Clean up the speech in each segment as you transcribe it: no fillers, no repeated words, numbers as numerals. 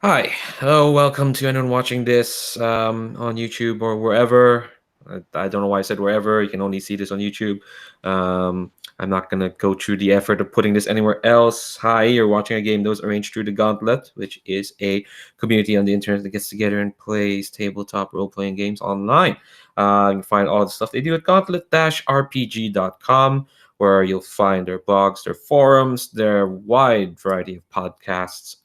Hi, hello, welcome to anyone watching this on YouTube or wherever. I don't know why I said wherever. You can only see this on YouTube. I'm not gonna go through the effort of putting this anywhere else. Hi, you're watching a game that was arranged through the Gauntlet, which is a community on the internet that gets together and plays tabletop role-playing games online. You can find all the stuff they do at gauntlet-rpg.com, where you'll find their blogs, their forums, their wide variety of podcasts.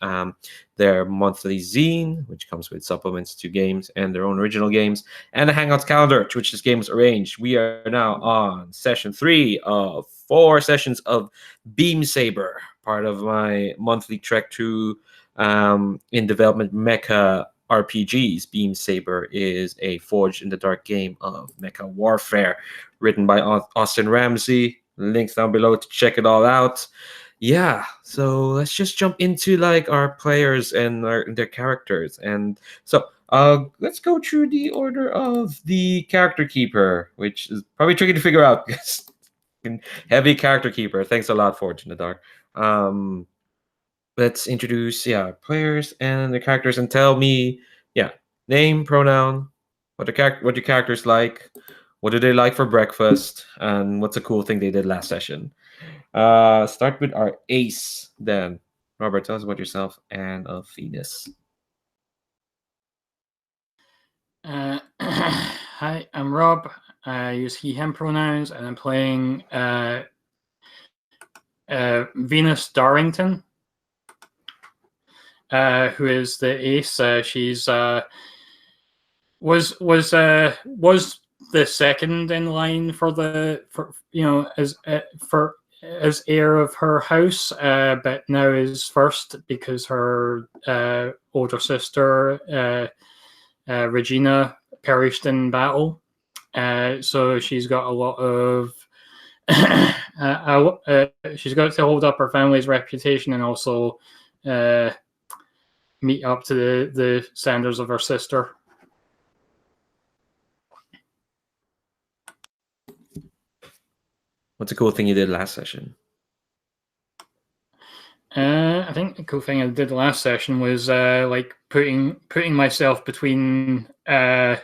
Their monthly zine, which comes with supplements to games and their own original games, and a Hangouts calendar to which this game was arranged. We are now on session 3 of 4 sessions of Beam Saber, part of my monthly trek through in development Mecha RPGs. Beam Saber is a forged in the dark game of mecha warfare, written by Austin Ramsey. Links down below to check it all out. Yeah, so let's just jump into like our players and their characters. And so let's go through the order of the character keeper, which is probably tricky to figure out because heavy character keeper. Thanks a lot, Forge in the Dark. Let's introduce players and the characters and tell me name, pronoun, what your characters like, what do they like for breakfast, and what's a cool thing they did last session. Start with our ace then. Robert, tell us about yourself and of Venus. Hi, I'm Rob. I use he, him pronouns, and I'm playing Venus Darrington, who is the ace. She's was the second in line as heir of her house, but now is first because her older sister Regina perished in battle. So she's got a lot of she's got to hold up her family's reputation and also meet up to the standards of her sister. What's a cool thing you did last session? I think the cool thing I did last session was like putting myself between the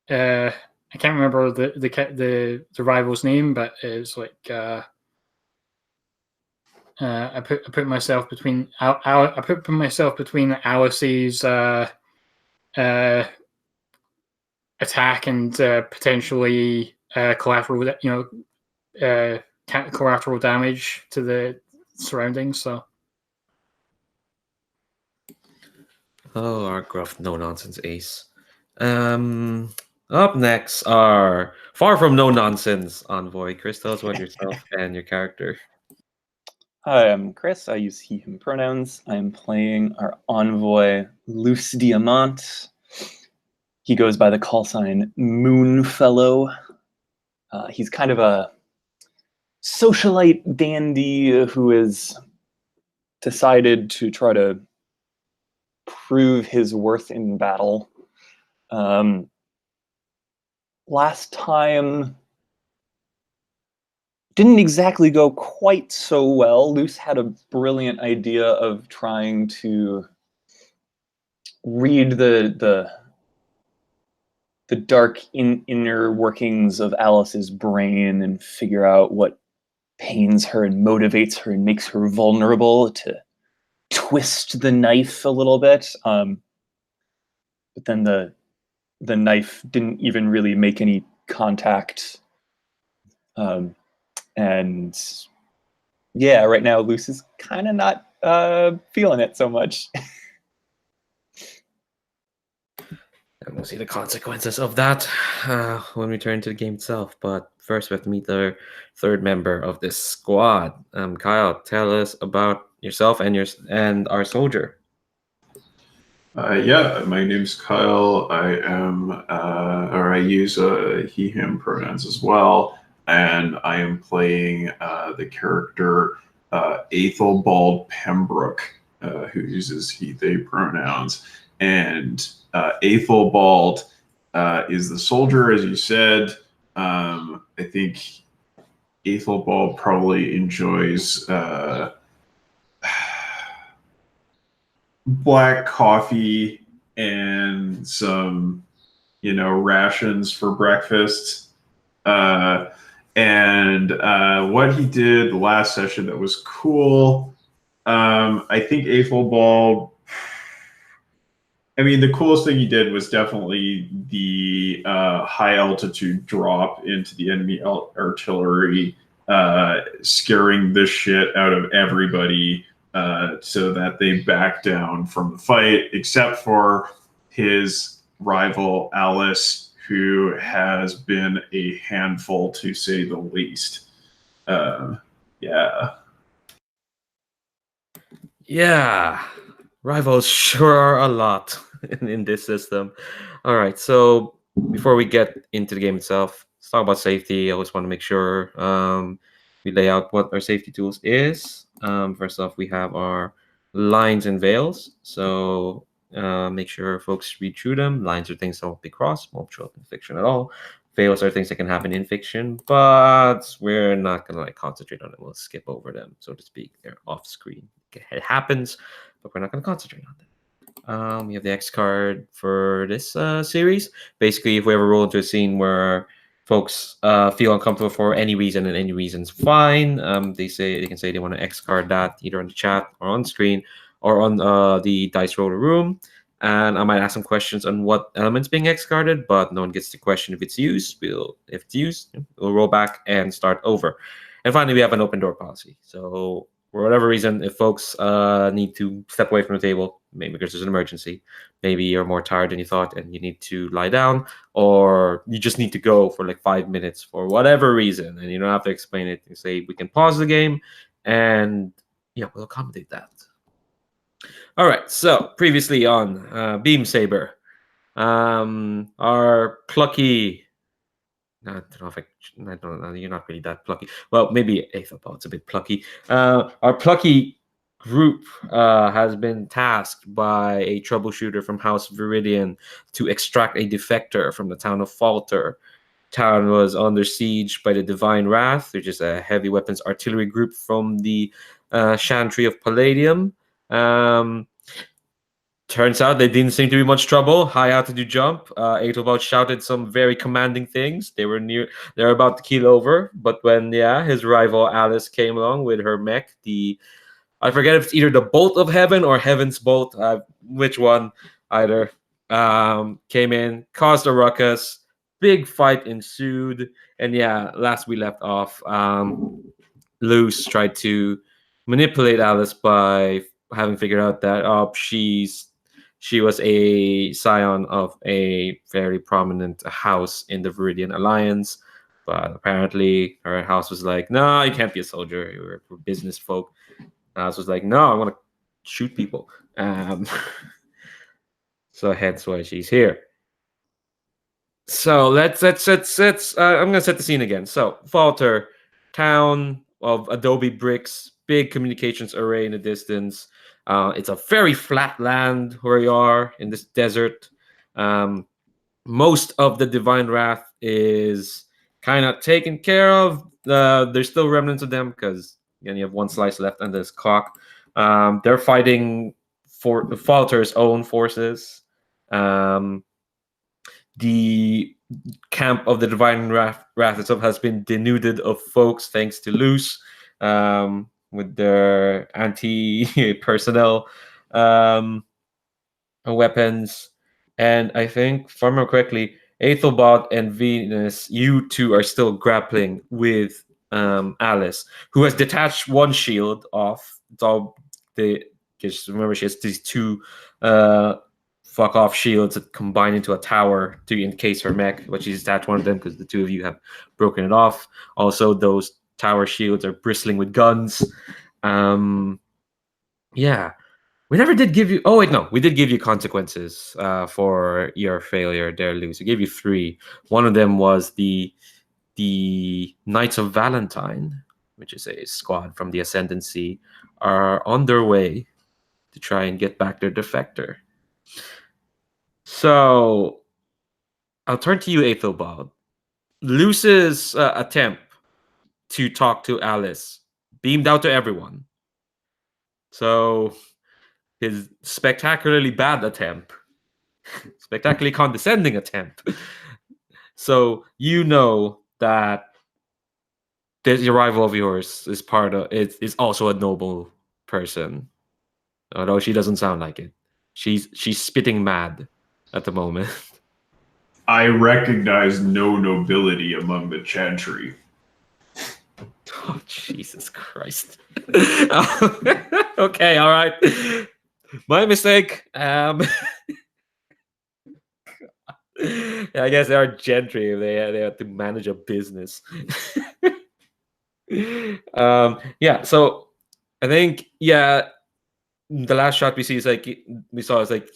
I can't remember the rival's name, but it's like I put myself between Alice's attack and potentially collateral collateral damage to the surroundings. So. Oh, our gruff no nonsense ace. Up next are far from no nonsense envoy. Chris, tell us about yourself and your character. Hi, I'm Chris. I use he, him pronouns. I'm playing our envoy, Luce Diamant. He goes by the call sign Moonfellow. He's kind of a socialite dandy who has decided to try to prove his worth in battle. Last time didn't exactly go quite so well. Luce had a brilliant idea of trying to read the dark inner workings of Alice's brain and figure out what pains her and motivates her and makes her vulnerable, to twist the knife a little bit. But then the knife didn't even really make any contact. And yeah, right now Luce is kind of not feeling it so much. And we'll see the consequences of that when we turn to the game itself. But first, we have to meet the third member of this squad. Kyle, tell us about yourself and our soldier. Yeah, my name's Kyle. I use he, him pronouns as well, and I am playing the character Aethelbad Pembrooke, who uses he, they pronouns. And Aethelbald is the soldier, as you said. I think Aethelbald probably enjoys black coffee and some, rations for breakfast. And what he did last session that was cool, I think Aethelbald. I mean, the coolest thing he did was definitely the high altitude drop into the enemy artillery, scaring the shit out of everybody so that they back down from the fight, except for his rival Alice, who has been a handful to say the least. Yeah. Yeah, rivals sure are a lot in this system. All right, so before we get into the game itself, let's talk about safety. I always want to make sure we lay out what our safety tools is. First off, we have our lines and veils. So make sure folks read through them. Lines are things that won't be crossed, won't show up in fiction at all. Veils are things that can happen in fiction, but we're not gonna like concentrate on it. We'll skip over them, so to speak. They're off screen. It happens, but we're not gonna concentrate on them. We have the X card for this series. Basically, if we ever roll into a scene where folks feel uncomfortable for any reason, and any reason's fine, they can say they want to X card that either on the chat or on screen or on the dice roller room. And I might ask some questions on what elements being X carded, but no one gets to question if it's used. If it's used, we'll roll back and start over. And finally, we have an open door policy. So for whatever reason, if folks need to step away from the table, maybe because there's an emergency, maybe you're more tired than you thought and you need to lie down, or you just need to go for like 5 minutes for whatever reason, and you don't have to explain it. You say, we can pause the game, and yeah, we'll accommodate that. All right, so previously on Beam Saber, our plucky. I don't know if I don't know. You're not really that plucky. Well, maybe Aethelbad's a bit plucky. Our plucky group has been tasked by a troubleshooter from House Viridian to extract a defector from the town of Falter. Town was under siege by the Divine Wrath, which is a heavy weapons artillery group from the Chantry of Palladium. Turns out they didn't seem to be much trouble. High altitude jump. Aethelbad shouted some very commanding things. They were about to keel over, but when his rival Alice came along with her mech, I forget if it's either the Bolt of Heaven or Heaven's Bolt, which one, either, came in, caused a ruckus. Big fight ensued, and last we left off, Luce tried to manipulate Alice by having figured out that she was a scion of a very prominent house in the Viridian Alliance, but apparently her house was like, no, you can't be a soldier. We're business folk. House was like, no, I want to shoot people. So hence why she's here. So let's I'm gonna set the scene again. So Falter, town of adobe bricks, big communications array in the distance. It's a very flat land where you are in this desert. Most of the Divine Wrath is kind of taken care of. There's still remnants of them because you have one slice left and this cock. They're fighting for the Falter's own forces. The camp of the Divine Wrath itself has been denuded of folks thanks to Luce, with their anti-personnel weapons. And I think, if I remember correctly, Aethelbad and Venus, you two are still grappling with Alice, who has detached one shield off. It's all because remember she has these two fuck off shields that combine into a tower to encase her mech, but she's attached one of them because the two of you have broken it off. Also, those tower shields are bristling with guns. We never did give you. Oh wait, no, we did give you consequences for your failure there, Luce. We gave you 3. One of them was the Knights of Valentine, which is a squad from the Ascendancy, are on their way to try and get back their defector. So I'll turn to you, Aethelbad. Luce's attempt to talk to Alice beamed out to everyone. So his spectacularly bad attempt, spectacularly condescending attempt. So you know that this rival of yours is is also a noble person, although she doesn't sound like it. She's spitting mad at the moment. I recognize no nobility among the Chantry. Oh, Jesus Christ. Okay, all right. My mistake. Yeah, I guess they are gentry. They have to manage a business. Yeah. So I think the last shot we see is like we saw is like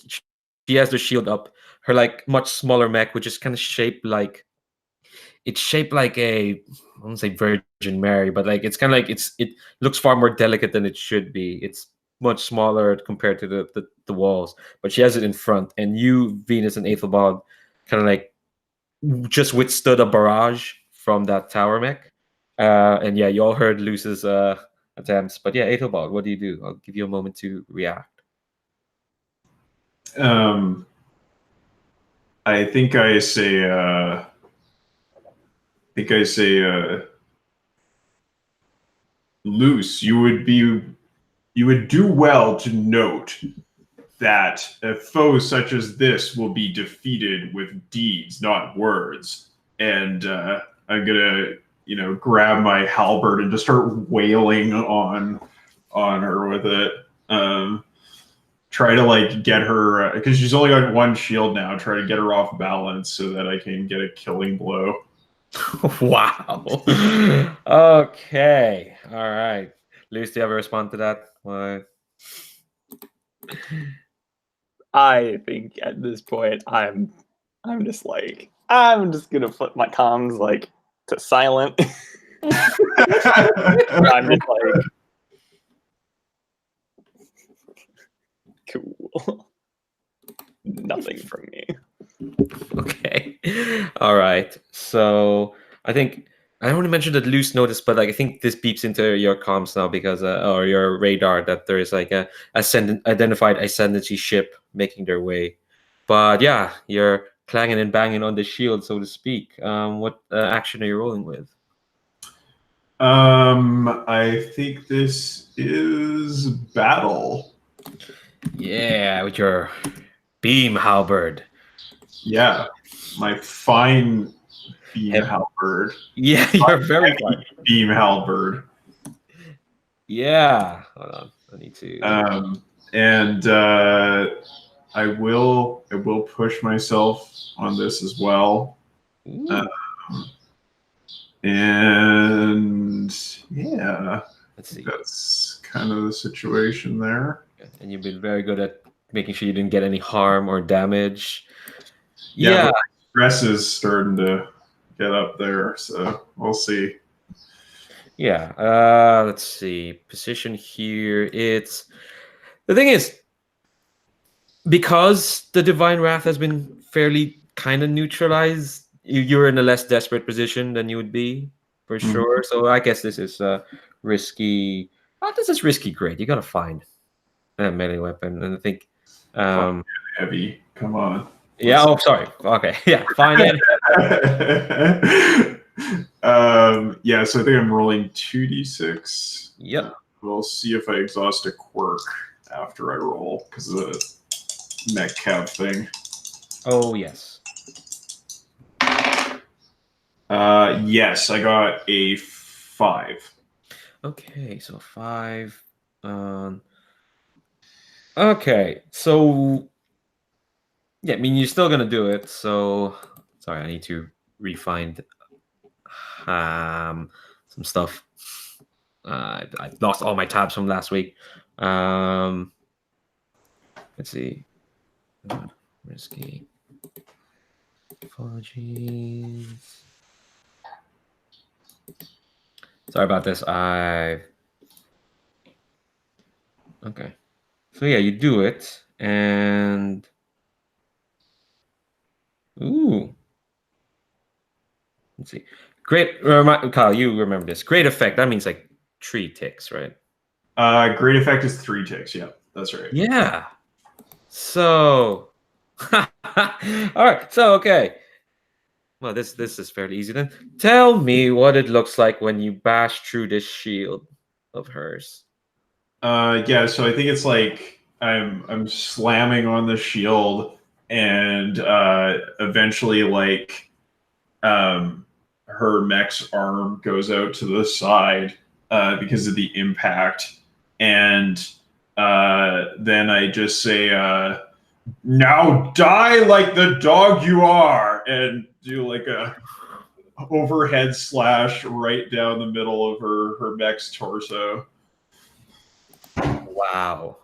she has the shield up. Her like much smaller mech, which is kind of shaped like it's shaped like a I won't say Virgin Mary, but like it's kind of like it looks far more delicate than it should be. It's much smaller compared to the walls, but she has it in front. And you, Venus and Aethelbad, kind of like just withstood a barrage from that tower mech. And yeah, you all heard Luce's attempts. But yeah, Aethelbald, what do you do? I'll give you a moment to react. I think I say Luce, you would do well to note that a foe such as this will be defeated with deeds, not words. And I'm gonna, grab my halberd and just start wailing on her with it. Try to like get her because she's only got one shield now. Try to get her off balance so that I can get a killing blow. Wow. Okay. All right. Luce, do you ever respond to that? What? I think at this point I'm just gonna flip my comms like to silent. I'm just like cool. Nothing from me. Okay. All right. So I think I don't want to mention that Luce noticed, but like I think this beeps into your comms now because or your radar that there is like a identified ascendancy ship making their way. But yeah, you're clanging and banging on the shield, so to speak. What action are you rolling with? I think this is battle. Yeah, with your beam halberd. Yeah, my fine beam halberd. Yeah, you're very fine. Beam halberd. Yeah, hold on. I need to. And I will push myself on this as well. And yeah, let's see. That's kind of the situation there. And you've been very good at making sure you didn't get any harm or damage. Yeah. Stress is starting to get up there, so we'll see. Yeah. Let's see. Position here. It's the thing is because the divine wrath has been fairly kind of neutralized. You're in a less desperate position than you would be for sure. So I guess this is risky. This is risky. Great. You gotta find a melee weapon, and I think heavy. Come on. Yeah. Oh, sorry. Okay. Yeah. Find it. Yeah. So I think I'm rolling 2d6. Yep. We'll see if I exhaust a quirk after I roll because of the Mecha thing. Oh yes. Yes, I got a 5. Okay, so 5. Okay, so yeah, I mean you're still gonna do it. So sorry, I need to refind some stuff. I lost all my tabs from last week. Let's see. Risky. Apologies. Sorry about this. Okay. So yeah, you do it, and ooh. Let's see. Great. Kyle, you remember this. Great effect. That means like 3 ticks, right? Great effect is 3 ticks. Yeah. That's right. Yeah. So, all right. So, okay. Well, this is fairly easy then. Tell me what it looks like when you bash through this shield of hers. Yeah, so I think it's like I'm slamming on the shield, and eventually, like, her mech's arm goes out to the side because of the impact, and then I just say, "Now die like the dog you are," and do like a overhead slash right down the middle of her mech's torso. Wow.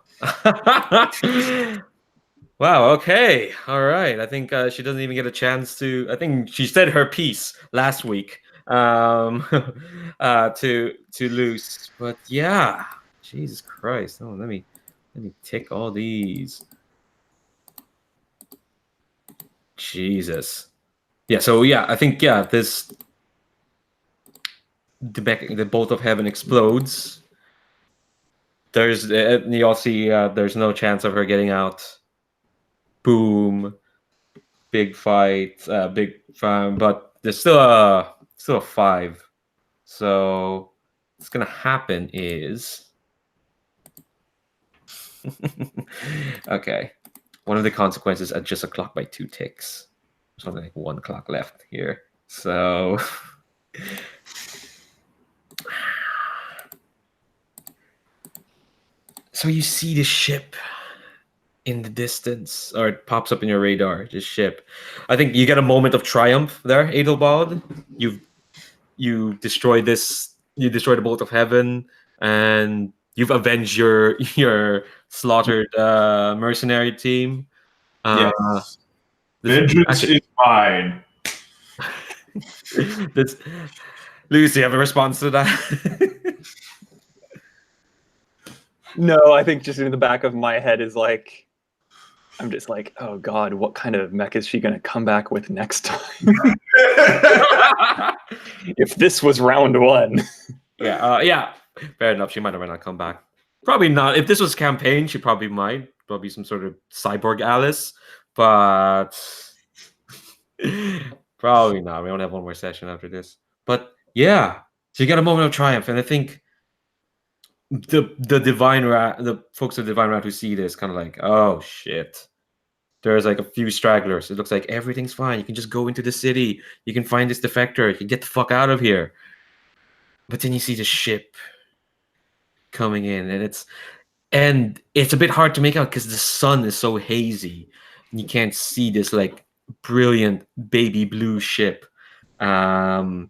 Wow. Okay. All right. I think she doesn't even get a chance to. I think she said her piece last week. To Luce, but yeah. Jesus Christ. Oh, let me tick all these. Jesus. Yeah. So yeah, I think this the bolt of heaven explodes. There's you all see. There's no chance of her getting out. Boom. Big fight, big fun, but there's still a 5. So what's gonna happen is okay. One of the consequences adjust a clock by 2 ticks. There's only like 1 clock left here. So so you see the ship in the distance, or it pops up in your radar. This ship. I think you get a moment of triumph there, Aethelbad. You destroyed this. You destroyed the bolt of heaven, and you've avenged your slaughtered mercenary team. Yes. This, Vengeance is mine. this, Lucy, have a response to that? No, I think just in the back of my head is like, I'm just like, oh god, what kind of mech is she going to come back with next time? If this was round 1. Yeah. Fair enough. She might or might not come back. Probably not. If this was campaign, she probably might. Probably some sort of cyborg Alice, but probably not. We only have one more session after this. But yeah, so you get a moment of triumph, and I think the folks of Divine Rat who see this kind of like, oh shit. There's like a few stragglers. It looks like everything's fine. You can just go into the city. You can find this defector. You can get the fuck out of here. But then you see the ship coming in, and it's a bit hard to make out because the sun is so hazy. You can't see this like brilliant baby blue ship. Kind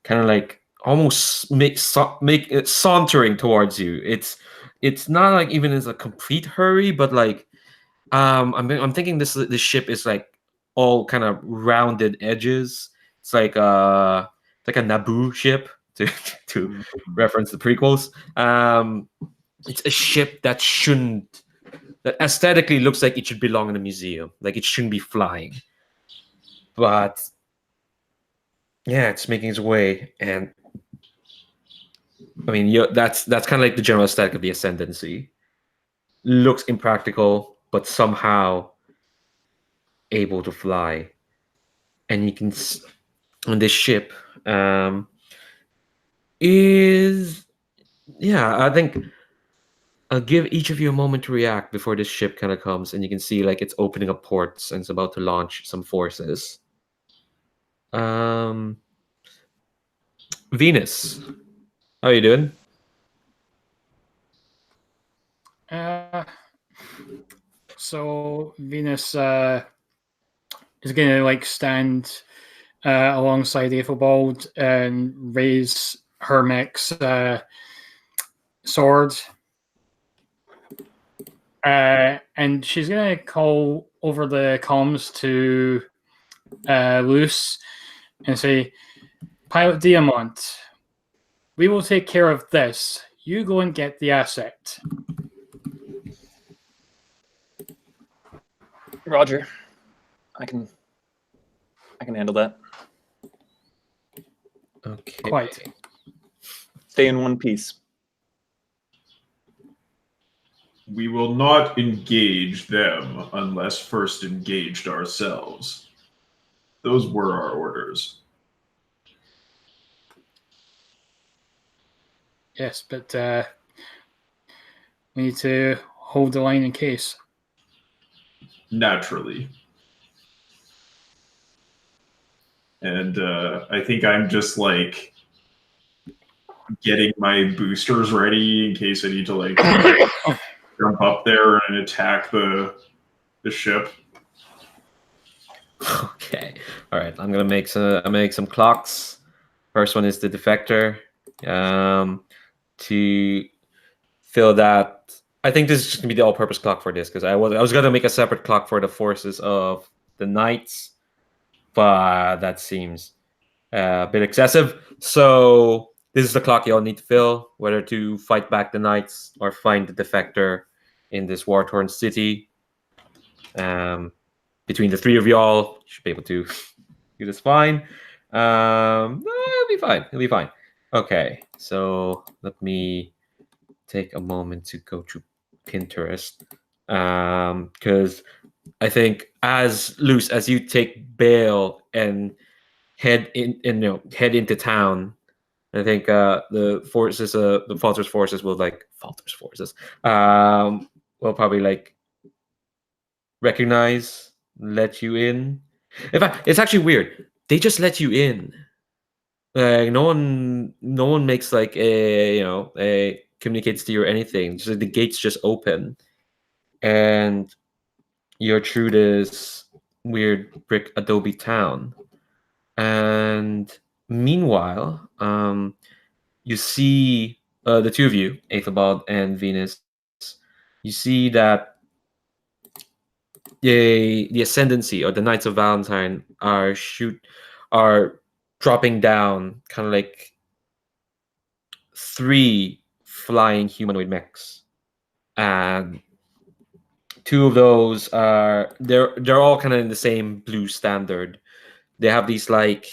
of like almost make it sauntering towards you. It's not like even as a complete hurry, but like I'm thinking this ship is like all kind of rounded edges. It's like a Naboo ship to reference the prequels. It's a ship that aesthetically looks like it should belong in a museum. Like it shouldn't be flying, but yeah, it's making its way, and I mean, that's kind of like the general aesthetic of the Ascendancy. Looks impractical, but somehow able to fly, and you can on this ship is I think I'll give each of you a moment to react before this ship kind of comes, and you can see like it's opening up ports and it's about to launch some forces. Venus, how are you doing? So Venus is going to like stand alongside Aethelbald and raise her mech's sword. And she's going to call over the comms to Luce and say, Pilot Diamant, we will take care of this. You go and get the asset. Roger. I can handle that. Okay. Quite. Stay in one piece. We will not engage them unless first engaged ourselves. Those were our orders. Yes, but we need to hold the line in case. Naturally. And I think I'm just like getting my boosters ready in case I need to like jump up there and attack the ship. Okay. All right. I'm gonna make some clocks. First one is the defector. To fill that, I think this is just gonna be the all-purpose clock for this because I was gonna make a separate clock for the forces of the knights, but that seems a bit excessive. So this is the clock y'all need to fill, whether to fight back the knights or find the defector in this war-torn city. Between the three of y'all, you should be able to do this fine. It'll be fine. It'll be fine. Okay, so let me take a moment to go to Pinterest, because I think as Luce, as you take bail and head into town, I think the forces, the Falter's forces will will probably like recognize, let you in. In fact, it's actually weird. They just let you in. Like no one makes like a communicates to you or anything. Just like, the gates just open, and you're through this weird brick adobe town. And meanwhile, you see the two of you, Aethelbad and Venus. You see that the Ascendancy or the Knights of Valentine are dropping down, kind of like three flying humanoid mechs, and two of those are they're all kind of in the same blue standard. They have these like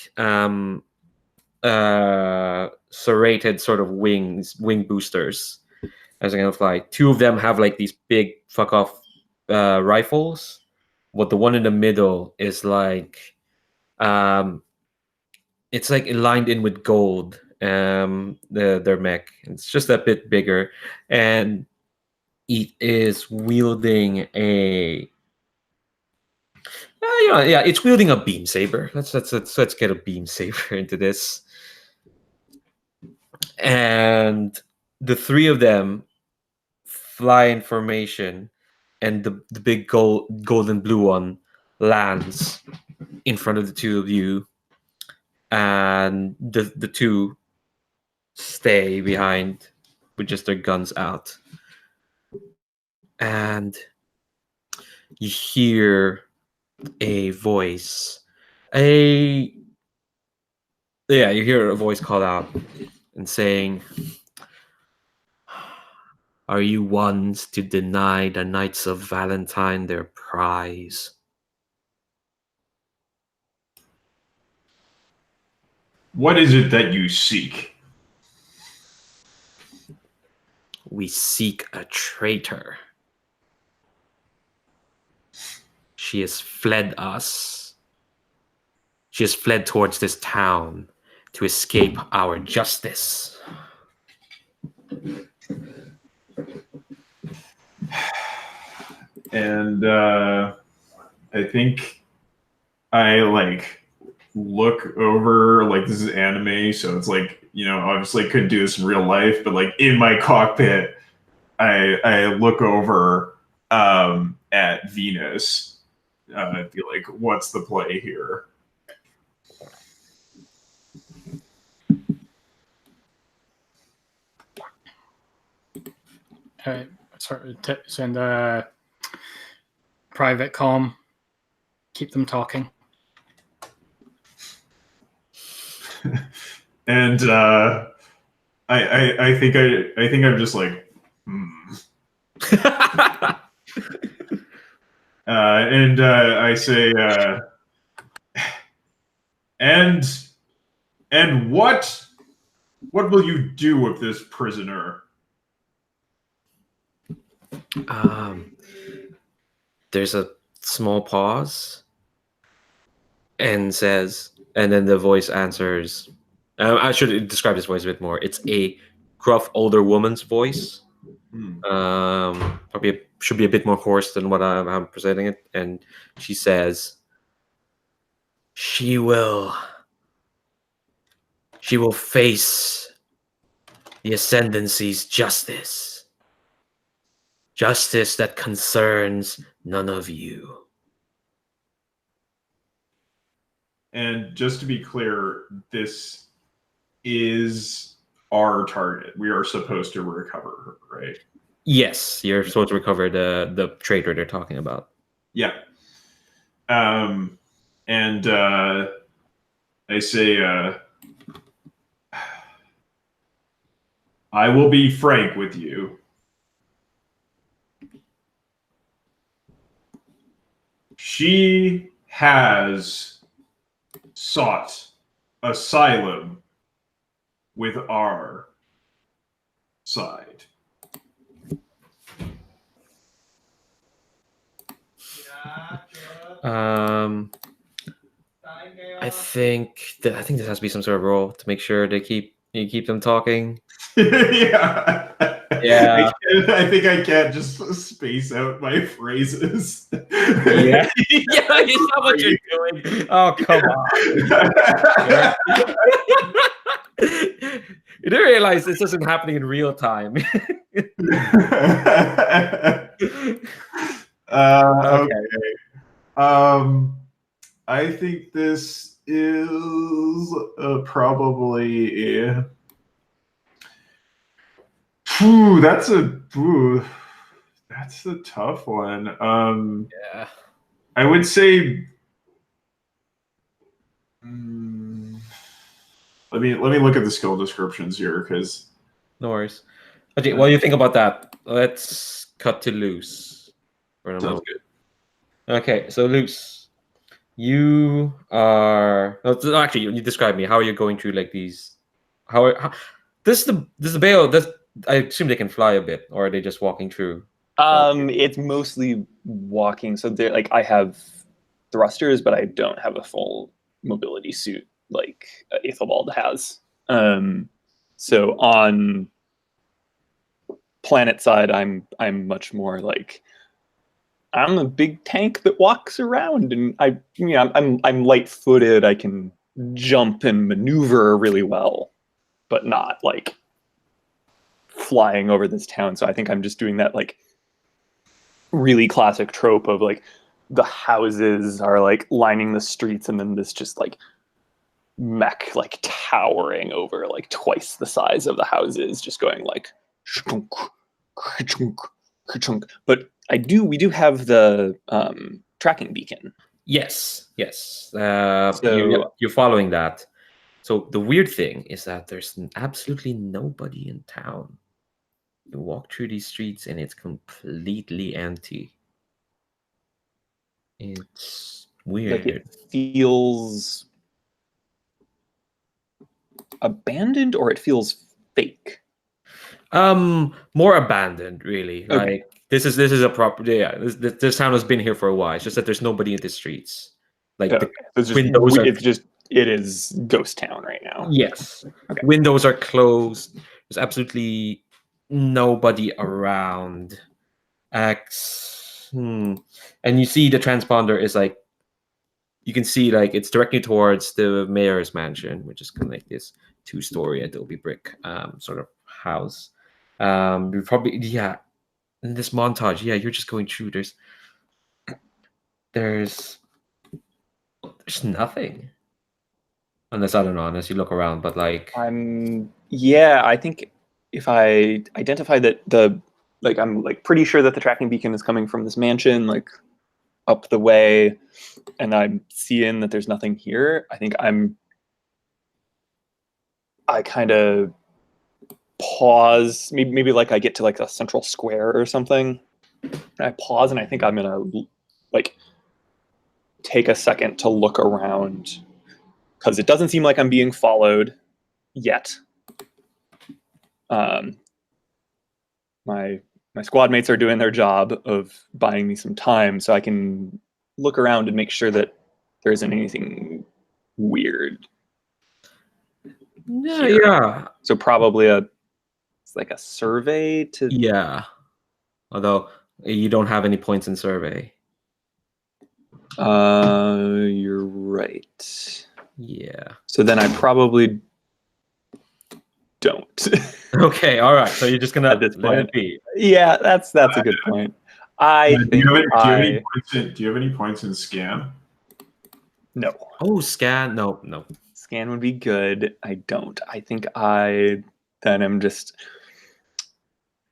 serrated sort of wing boosters as they're gonna fly. Two of them have like these big fuck off rifles. But the one in the middle is like it's like lined in with gold. Their mech. It's just a bit bigger, and it is wielding a it's wielding a beam saber. Let's get a beam saber into this. And the three of them fly in formation, and the big golden blue one lands in front of the two of you, and the two stay behind with just their guns out. And you hear a voice. You hear a voice call out and saying, "Are you ones to deny the Knights of Valentine their prize?" What is it that you seek? We seek a traitor. She has fled us. She has fled towards this town to escape our justice. And I think I like look over, like this is anime, so it's like, obviously I couldn't do this in real life, but like in my cockpit, I look over at Venus. I'd be like, what's the play here? Sorry, send a private comm. Keep them talking. And I think I'm just like, and I say, and what will you do with this prisoner? There's a small pause and says, and then the voice answers. I should describe this voice a bit more. It's a gruff older woman's voice. Probably should be a bit more hoarse than what I'm presenting it. And she says, She will face the Ascendancy's justice. Justice that concerns none of you. And just to be clear, this is our target. We are supposed to recover her, right? Yes, you're supposed to recover the traitor they're talking about. Yeah. And I say, I will be frank with you. She has sought asylum with our side. I think this has to be some sort of role to make sure you keep them talking. Yeah. Yeah. I think I can't just space out my phrases. Yeah. Yeah, you know what you're doing. Oh, come on. You didn't realize this isn't happening in real time. Okay. I think this is probably. That's a tough one. Yeah. I would say. Let me look at the skill descriptions here, because. No worries. Okay, while you think about that, let's cut to Luce. Sounds good. Okay, so Luce, you are. No, actually, you describe me. How are you going through like these? This is the Bayo. I assume they can fly a bit, or are they just walking through? It's mostly walking. So they're like, I have thrusters, but I don't have a full mobility suit like Aethelbad has. So on planet side, I'm much more like, I'm a big tank that walks around, and I'm light-footed. I can jump and maneuver really well, but not like flying over this town. So I think I'm just doing that like really classic trope of like the houses are like lining the streets, and then this just like mech like towering over like twice the size of the houses, just going like shunk, ka-chunk, ka-chunk. But we do have the tracking beacon. Yes. You're following that. So the weird thing is that there's absolutely nobody in town. You walk through these streets and it's completely empty. It's weird. Like it feels abandoned, or it feels fake. More abandoned, really. Okay. Like this is a property. Yeah, this town has been here for a while. It's just that there's nobody in the streets. Like Okay. the windows it is ghost town right now. Yes. Okay. Windows are closed. There's absolutely nobody around. And you see the transponder is like, you can see like it's directly towards the mayor's mansion, which is kind of like this 2-story adobe brick sort of house. You probably, in this montage, you're just going through. There's nothing. Unless, I don't know, unless you look around, but like I think if I identify that I'm like pretty sure that the tracking beacon is coming from this mansion, like up the way, and I'm seeing that there's nothing here, I think I kind of pause, maybe like I get to like a central square or something, and I pause, and I think I'm gonna like take a second to look around, because it doesn't seem like I'm being followed yet. My my squad mates are doing their job of buying me some time so I can look around and make sure that there isn't anything weird. Yeah, Here. yeah, So probably it's like a survey to. yeah. Although you don't have any points in survey. You're right. Yeah. So then I probably don't. Okay, all right. So you're just gonna At this let point. it be. Yeah, that's a good point. I Do think you have any I points in, do you have any points in scan? no. Oh, scan. No, no. Scan would be good. I don't. I think I then am just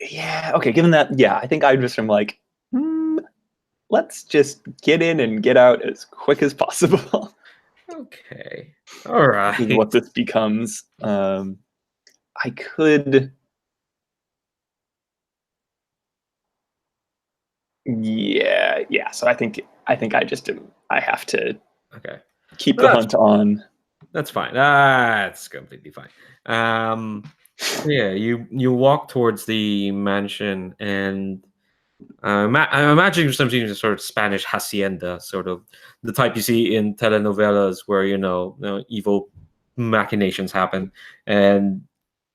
okay, given that, I think I just am like, let's just get in and get out as quick as possible. Okay. All right. Is what this becomes. I could so I think I just am, I have to Okay. keep the That's hunt on. That's fine. That's completely fine. Yeah, you walk towards the mansion, and I'm imagining something sort of Spanish hacienda, sort of the type you see in telenovelas, where evil machinations happen and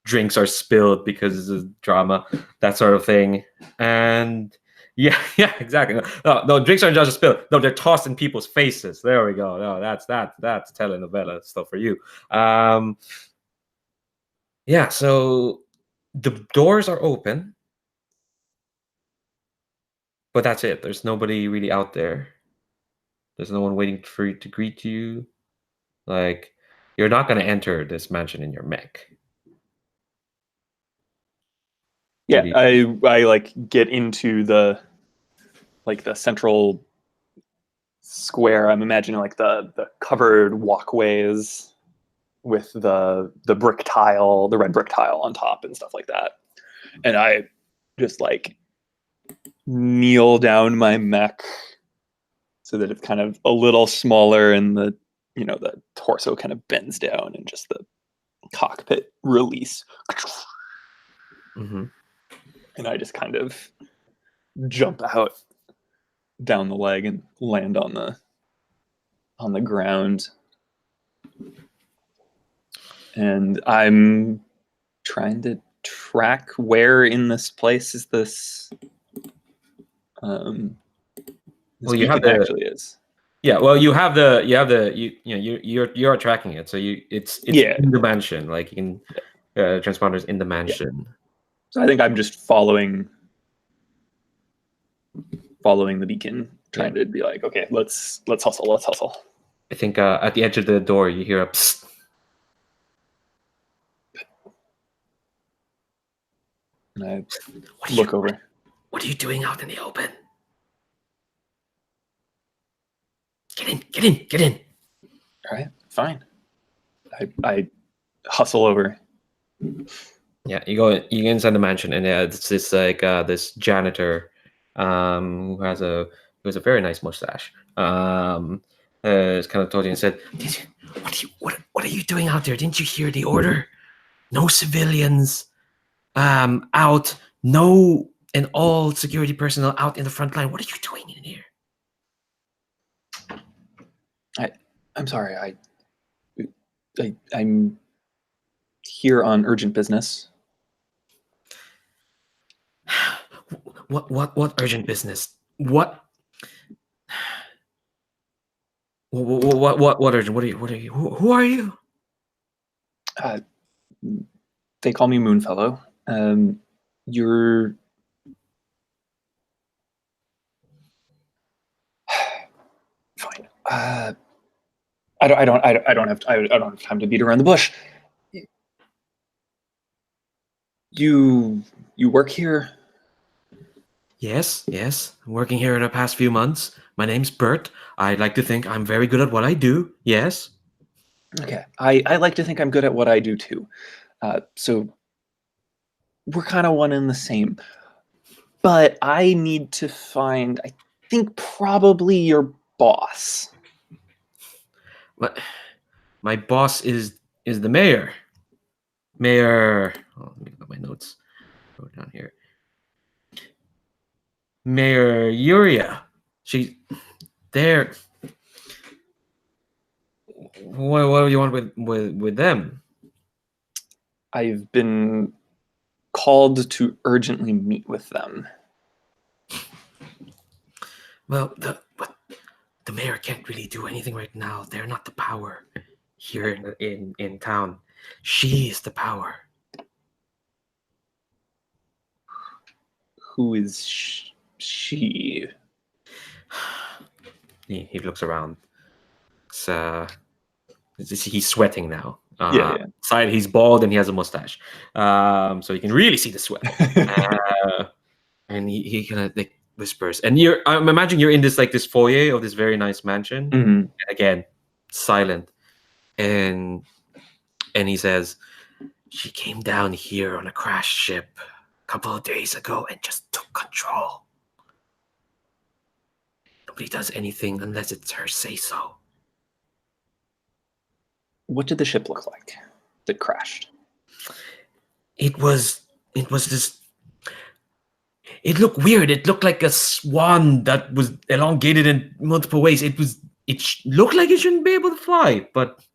drinks are spilled because of drama, that sort of thing. And yeah, yeah, exactly. No, drinks aren't just spilled. No, they're tossed in people's faces. There we go. No, that's telenovela stuff for you. Yeah, so the doors are open, but that's it. There's nobody really out there. There's no one waiting for you to greet you. Like, you're not going to enter this mansion in your mech. Yeah, I like get into the central square. I'm imagining like the covered walkways with the brick tile, the red brick tile on top and stuff like that. And I just like kneel down my mech so that it's kind of a little smaller and the torso kind of bends down and just the cockpit release. Mm-hmm. And I just kind of jump out down the leg and land on the ground. And I'm trying to track where in this place is this. Well, you have actually is. Yeah, well, you are tracking it, so it's in the mansion. Like, you can transponders in the mansion. So I think I'm just following the beacon, trying to be like, okay, let's hustle. I think at the edge of the door you hear a psst. And I look over. What are you doing out in the open? Get in. All right, fine. I hustle over. Yeah, you go inside the mansion, and it's this like this janitor who has a very nice mustache. Is kind of told you and said, what are you doing out there? Didn't you hear the order? No civilians out, no, and all security personnel out in the front line. What are you doing in here? I'm sorry. I'm here on urgent business. What urgent business? What urgent? What are you? Who are you? They call me Moonfellow. You're fine. I don't have time to beat around the bush. You work here? Yes. I'm working here in the past few months. My name's Bert. I'd like to think I'm very good at what I do. Yes. Okay. I like to think I'm good at what I do too. So we're kind of one and the same. But I need to find, I think, probably your boss. What? My boss is the mayor. Mayor. Oh, let me get my notes. Go down here. Mayor Yuria. She there. What do you want with them? I've been called to urgently meet with them. Well, the mayor can't really do anything right now. They're not the power here in town. She is the power. Who is she? He looks around. He's sweating now. Yeah. Side, he's bald and he has a mustache, so you can really see the sweat. And he kind of like whispers, and I'm imagining you're in this foyer of this very nice mansion. Mhm. And again, silent, and he says, "She came down here on a crashed ship a couple of days ago and just took control. Nobody does anything unless it's her say so." What did the ship look like that crashed? It was this. It looked weird. It looked like a swan that was elongated in multiple ways. It looked like it shouldn't be able to fly, but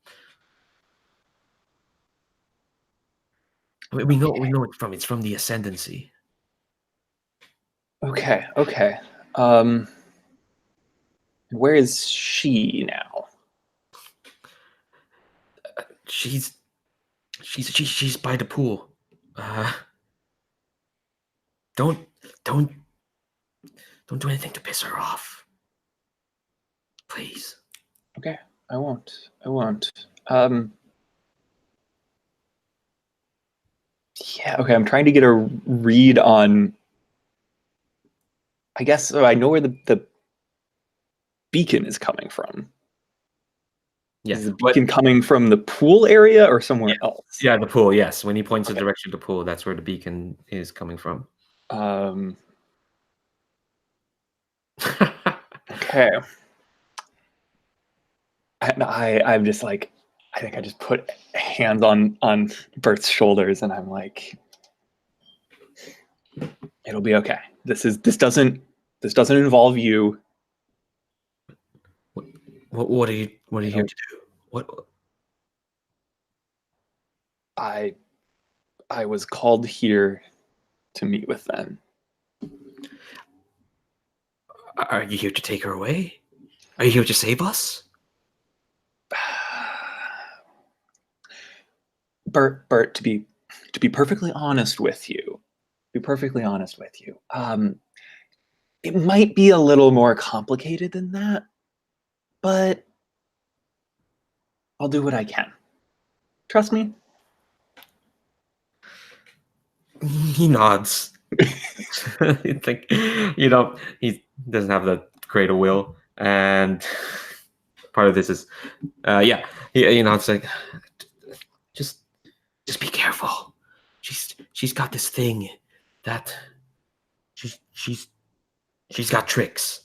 we know it's from the Ascendancy. Okay. Where is she now? She's by the pool. Don't do anything to piss her off, please. Okay, I won't. Yeah, okay, I'm trying to get a read on, I guess, I know where the beacon is coming from. Yeah. Is the beacon coming from the pool area or somewhere else? Yeah, the pool, yes. When he points the direction of the pool, that's where the beacon is coming from. Okay. And I'm just like, I think I just put hands on Bert's shoulders and I'm like, it'll be okay. This doesn't involve you. What are you here to do? What? I was called here to meet with them. Are you here to take her away? Are you here to save us? Bert, to be perfectly honest with you, it might be a little more complicated than that, but I'll do what I can. Trust me. He nods. He doesn't have that great a will, and part of this is, he nods like, just be careful. She's got this thing that she's got tricks.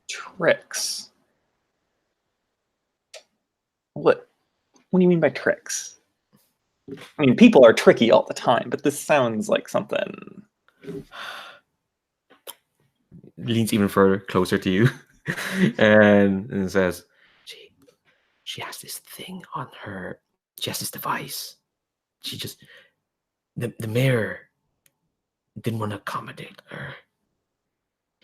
Tricks? What do you mean by tricks? I mean, people are tricky all the time, but this sounds like something. Leans even further, closer to you, and says, she has this thing on her. She has this device. She just the mayor didn't want to accommodate her.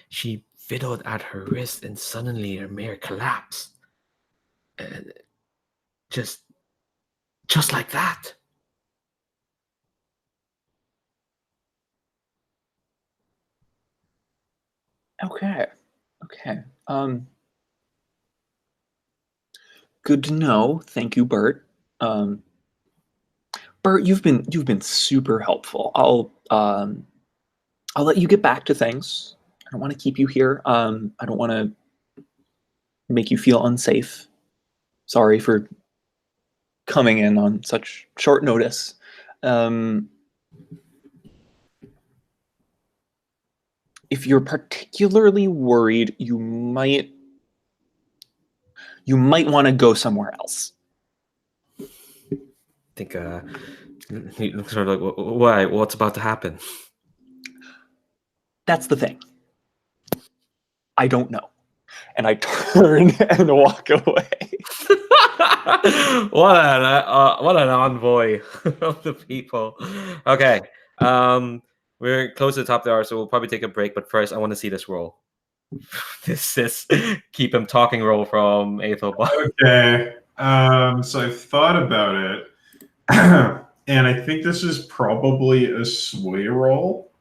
She fiddled at her wrist, and suddenly her mayor collapsed. And just like that. Okay. Good to know. Thank you, Bert. Bert, you've been super helpful. I'll let you get back to things. I don't want to keep you here. I don't want to make you feel unsafe. Sorry for coming in on such short notice. If you're particularly worried, you might want to go somewhere else. I think he looks sort of like, why? What's about to happen? That's the thing. I don't know. And I turn and walk away. What an envoy of the people. Okay. We're close to the top of the hour, so we'll probably take a break. But first, I want to see this roll. This is keep him talking roll from Aethelbad. Okay. So I've thought about it, and I think this is probably a sway roll.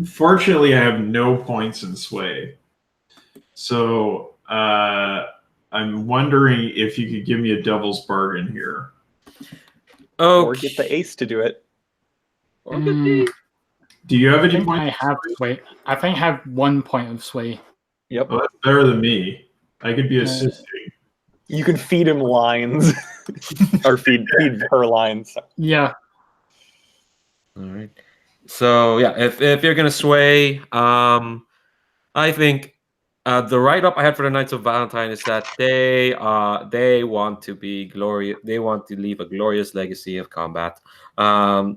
Fortunately, I have no points in sway, so I'm wondering if you could give me a devil's bargain here. Or get the ace to do it. Do you have I any think points? I have sway. I think I have 1 point of sway. Yep. Well, that's better than me. I could be assisting. You can feed him lines. Or feed her lines. Yeah. All right. So yeah, if you're gonna sway, I think the write-up I had for the Knights of Valentine is that they want to be glorious. They want to leave a glorious legacy of combat.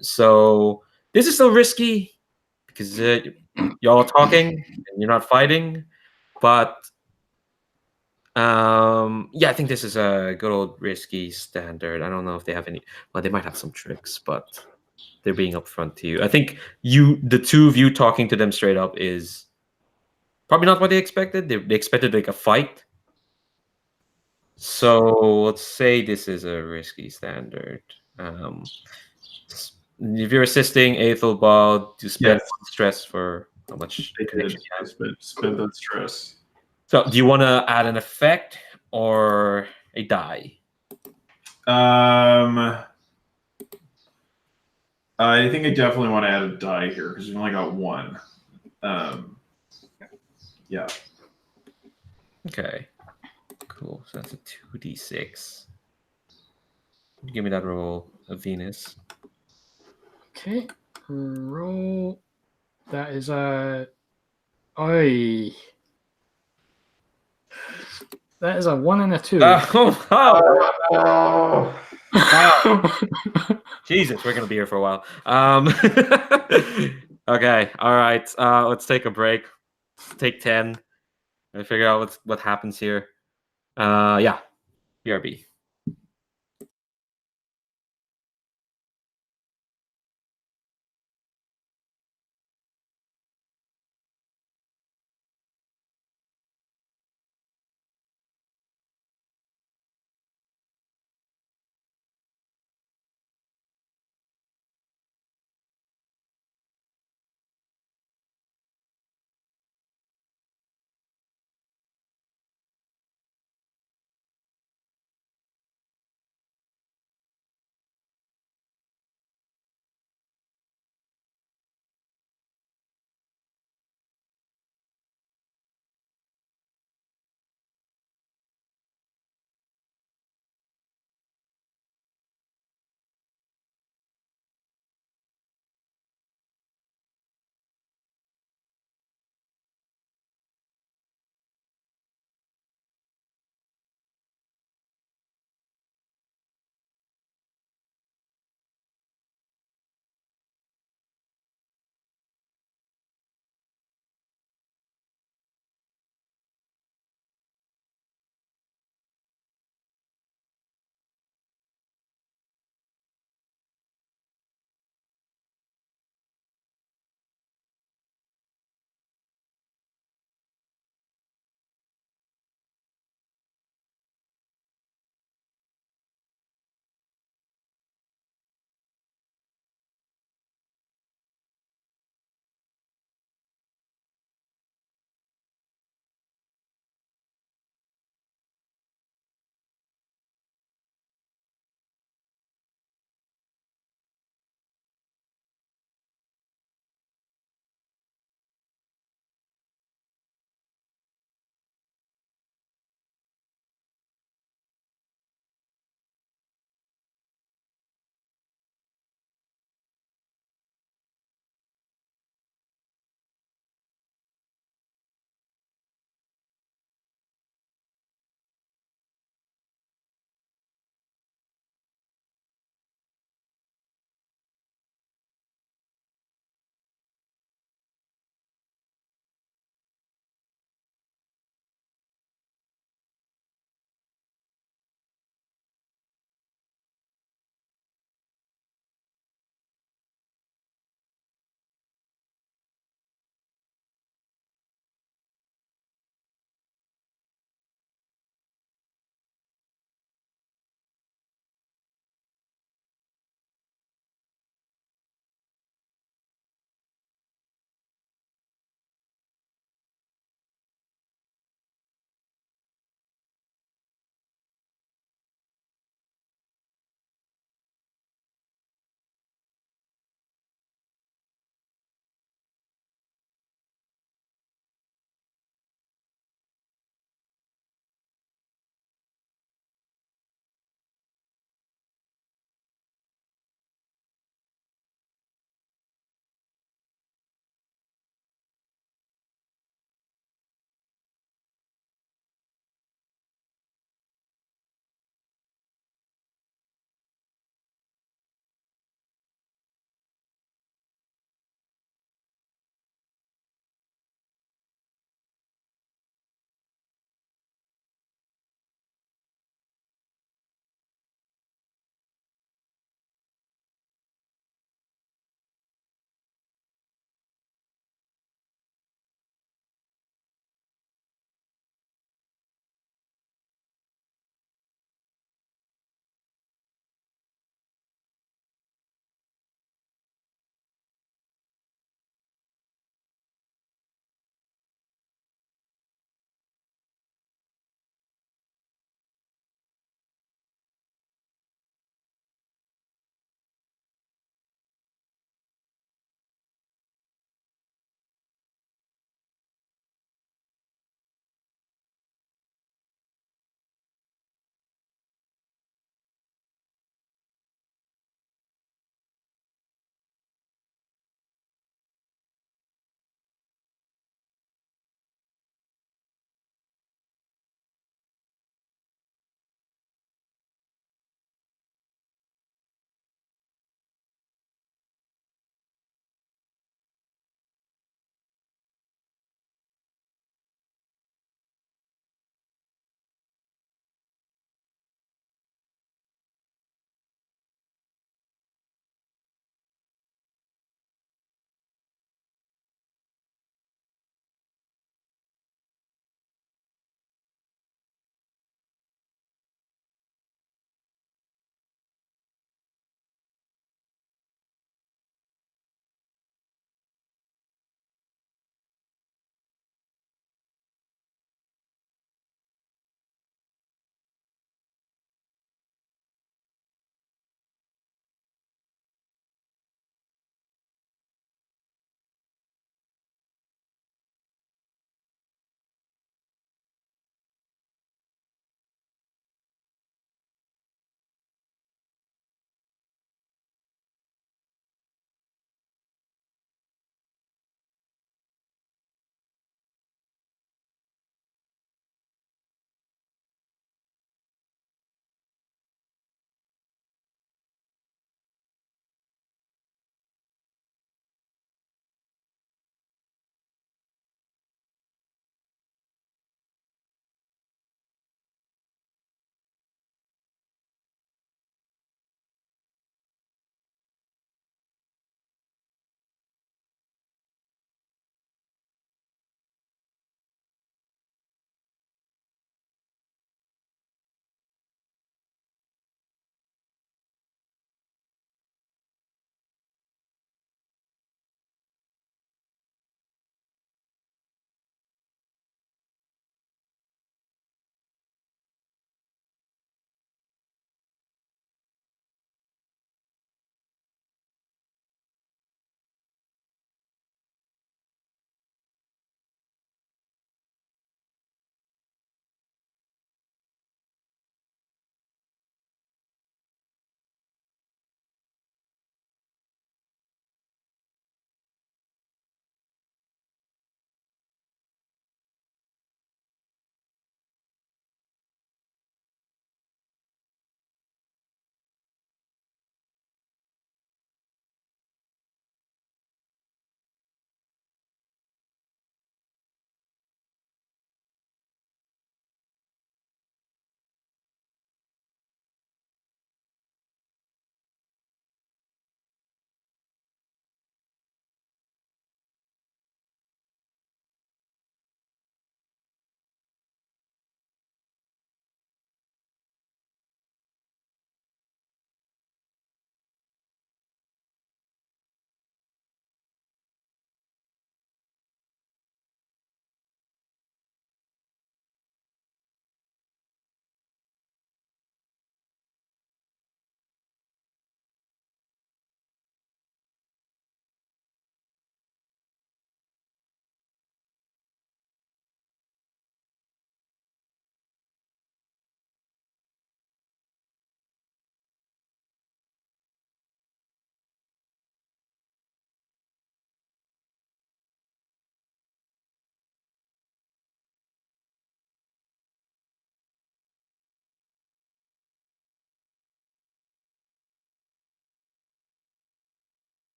So this is still risky because y'all are talking and you're not fighting, but yeah, I think this is a good old risky standard. I don't know if they have any. Well, they might have some tricks, but they're being upfront to you. I think the two of you talking to them straight up is probably not what they expected. They expected like a fight. So let's say this is a risky standard. If you're assisting Aethelbald to spend stress for how much? I did. I spent that stress. So do you want to add an effect or a die? I think I definitely want to add a die here because we only got one. Yeah. Okay. Cool. So that's a 2d6. Give me that roll of Venus. Okay. Roll. That is a. Oi. That is a 1 and a 2. Oh, Jesus, we're gonna be here for a while. Okay, all right. Let's take a break. Take 10 and figure out what happens here. Yeah, BRB.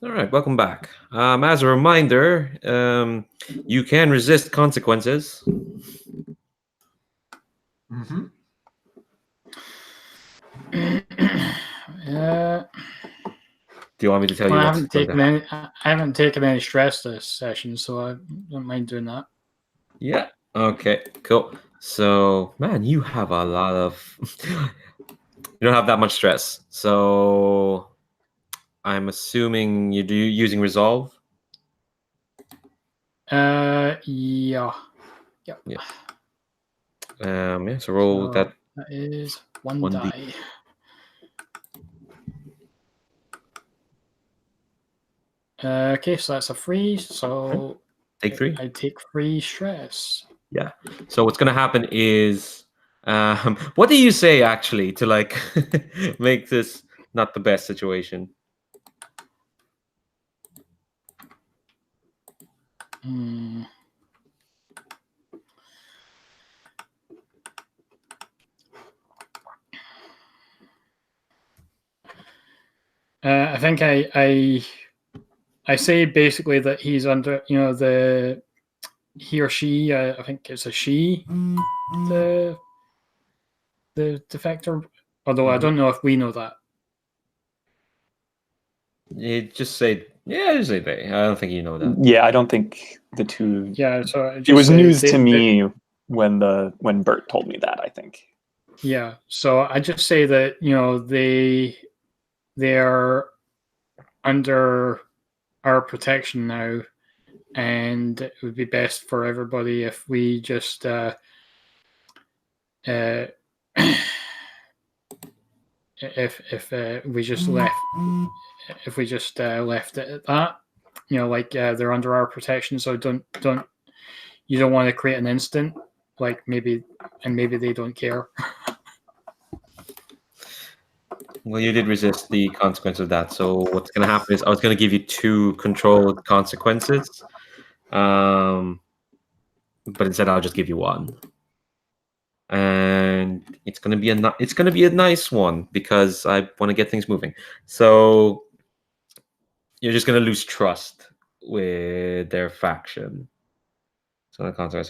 All right, welcome back. As a reminder, you can resist consequences. Mm-hmm. Do you want me to tell you Well, what's going to happen? I haven't taken any stress this session, so I don't mind doing that. Yeah. Okay. Cool. So, man, you have a lot of. You don't have that much stress. So, I'm assuming you're using resolve. Yeah. Yeah. Yeah. So roll that. That is one 1d. die. Okay, so that's a free. So Take 3. I take free stress. Yeah. So what's gonna happen is, what do you say actually to like make this not the best situation? I think I say basically that he's under, he or she. I think it's a she. The defector. Although I don't know if we know that. You just say, yeah, just say they. I don't think you know that. Yeah, I don't think the two. Yeah, so It was news to me when Bert told me that, I think. Yeah, so I just say that they're under our protection now, and it would be best for everybody if we just if we just left it at that, they're under our protection, so you don't want to create an instant, like maybe they don't care. Well, you did resist the consequence of that. So what's going to happen is I was going to give you 2 controlled consequences, but instead I'll just give you 1, and it's going to be a nice one because I want to get things moving. So you're just going to lose trust with their faction. So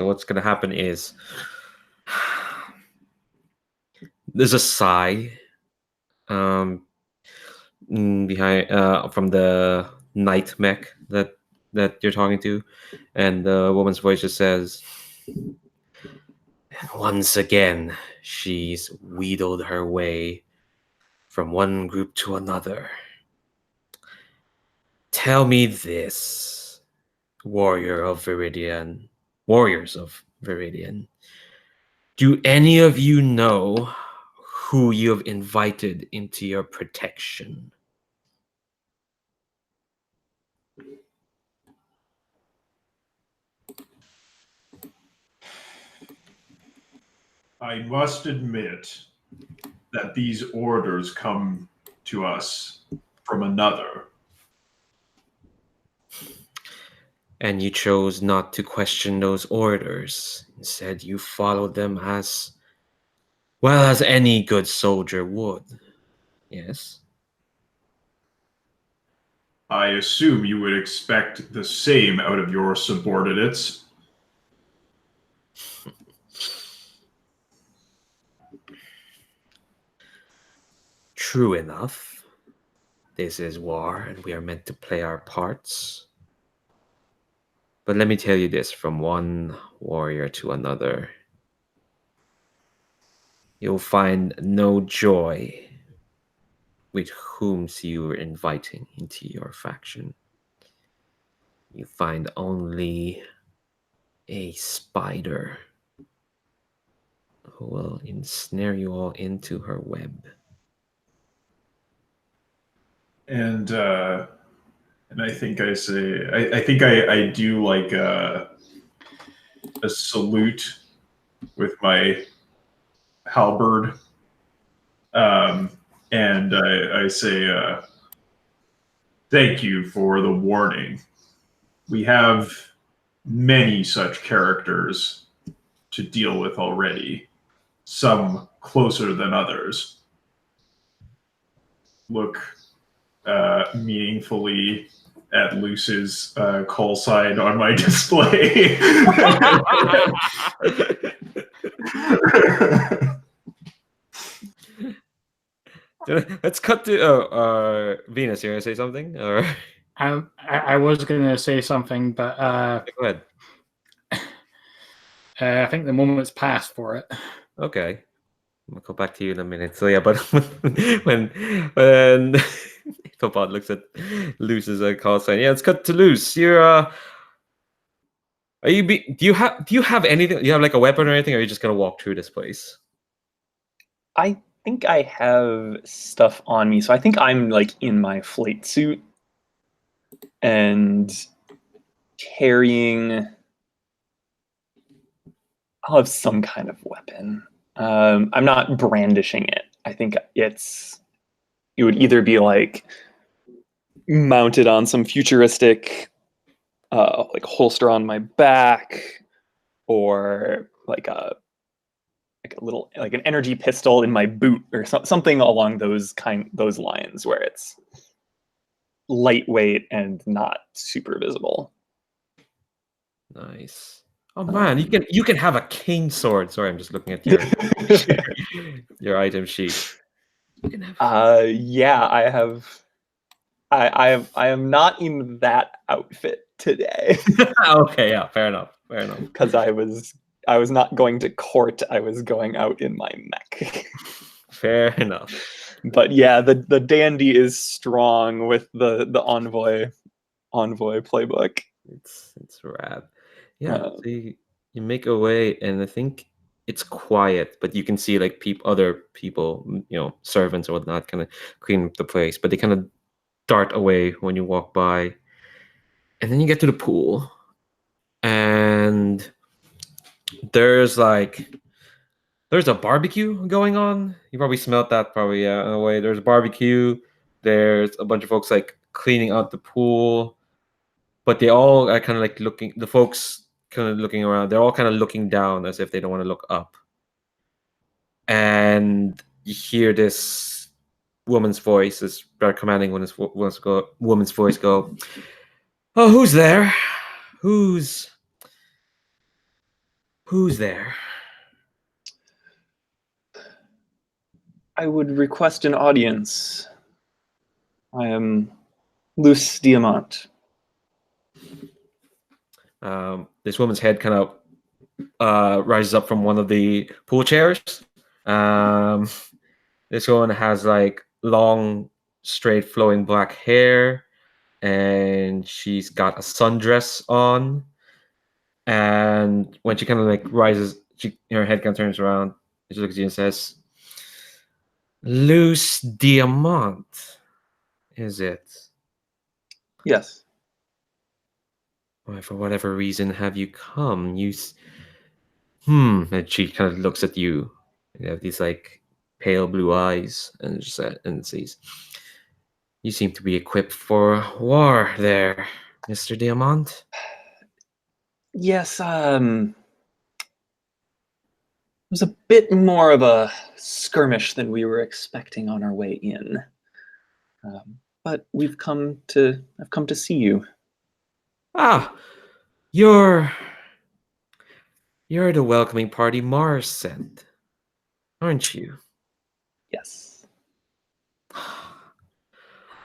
what's going to happen is there's a sigh behind from the night mech that you're talking to, and the woman's voice just says, "And once again, she's wheedled her way from one group to another. Tell me this, warriors of Viridian, do any of you know who you have invited into your protection?" I must admit that these orders come to us from another. And you chose not to question those orders. Instead, you followed them as well as any good soldier would. Yes? I assume you would expect the same out of your subordinates. True enough. This is war, and we are meant to play our parts. But let me tell you this, from one warrior to another, you'll find no joy with whom you are inviting into your faction. You find only a spider who will ensnare you all into her web. And I think I say, I think I do like a salute with my halberd. And I say, thank you for the warning. We have many such characters to deal with already, some closer than others. Look, meaningfully at Luce's call sign on my display. Let's cut to Venus. You gonna say something? Or I was going to say something, but go ahead. I think the moment's passed for it. Okay, I'll go back to you in a minute. So yeah, but when Aethelbad looks at Luce's call sign, yeah, let's cut to Luce. You're are you? Do you have anything? Do you have like a weapon or anything? Or are you just gonna walk through this place? I think I have stuff on me, so I think I'm like in my flight suit and carrying. I'll have some kind of weapon. I'm not brandishing it. I think it would either be like mounted on some futuristic like holster on my back, or like a little like an energy pistol in my boot, or something along those lines, where it's lightweight and not super visible. Nice. Oh man, you can have a king sword. Sorry, I'm just looking at your item sheet. You can have... yeah, I have. I am not in that outfit today. Okay, yeah, fair enough. Because I was not going to court. I was going out in my mech. Fair enough. But yeah, the dandy is strong with the envoy playbook. It's rad. Yeah, so you make a way, and I think it's quiet, but you can see like other people, servants or whatnot, kind of clean up the place, but they kind of dart away when you walk by. And then you get to the pool, and there's a barbecue going on. You probably smelled that, probably, yeah, in a way. There's a barbecue. There's a bunch of folks like cleaning out the pool, but they all are kind of like looking. The folks kind of looking around. They're all kind of looking down as if they don't want to look up. And you hear this woman's voice, this very commanding woman's voice go, "Oh, who's there? Who's there?" I would request an audience. I am Luce Diamant. This woman's head kind of rises up from one of the pool chairs. This one has like long, straight, flowing black hair, and she's got a sundress on. And when she kind of like rises, her head kind of turns around. She looks at you and says, "Luce Diamant, is it?" Yes. Why, for whatever reason, have you come? And she kind of looks at you. You have these like pale blue eyes, and says, "You seem to be equipped for war, there, Mr. Diamant." Yes. It was a bit more of a skirmish than we were expecting on our way in, but I've come to see you. Ah, you're the welcoming party Mars sent, aren't you? Yes.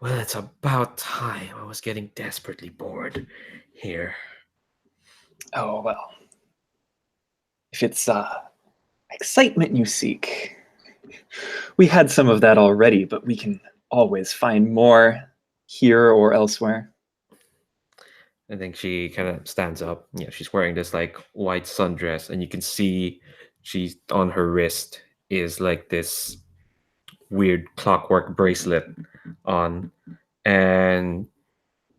Well, it's about time. I was getting desperately bored here. Oh, well. If it's excitement you seek, we had some of that already, but we can always find more here or elsewhere. I think she kind of stands up. Yeah, she's wearing this like white sundress, and you can see she's on her wrist is like this weird clockwork bracelet on, and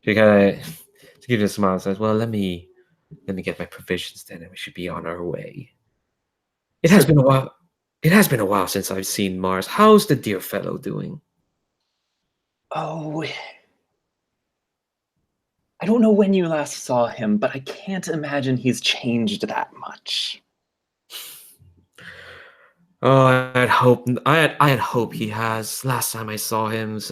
she kind of gives you a smile and says, "Well, let me get my provisions then, and we should be on our way." It has been a while. It has been a while since I've seen Mars. How's the dear fellow doing? Oh, I don't know when you last saw him, but I can't imagine he's changed that much. Oh, I had hoped he has. Last time I saw him was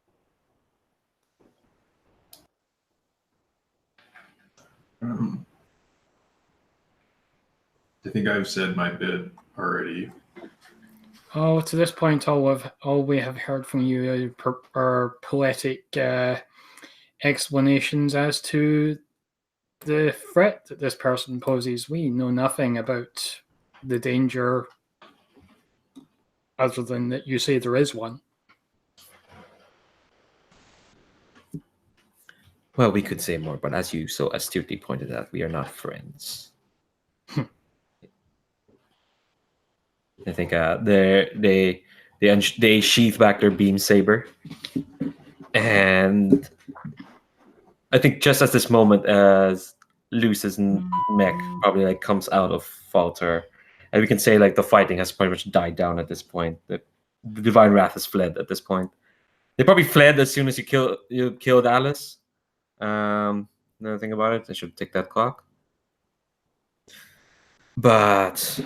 I think I've said my bit already. Oh, to this point, all we have heard from you are poetic explanations as to the threat that this person poses. We know nothing about the danger other than that you say there is one. Well, we could say more, but as you so astutely pointed out, we are not friends. I think they sheath back their beam saber, and I think just at this moment, as Luce's mech probably like comes out of falter, and we can say like the fighting has pretty much died down at this point. The divine wrath has fled at this point. They probably fled as soon as you killed Alice. Another thing about it, I should take that clock. But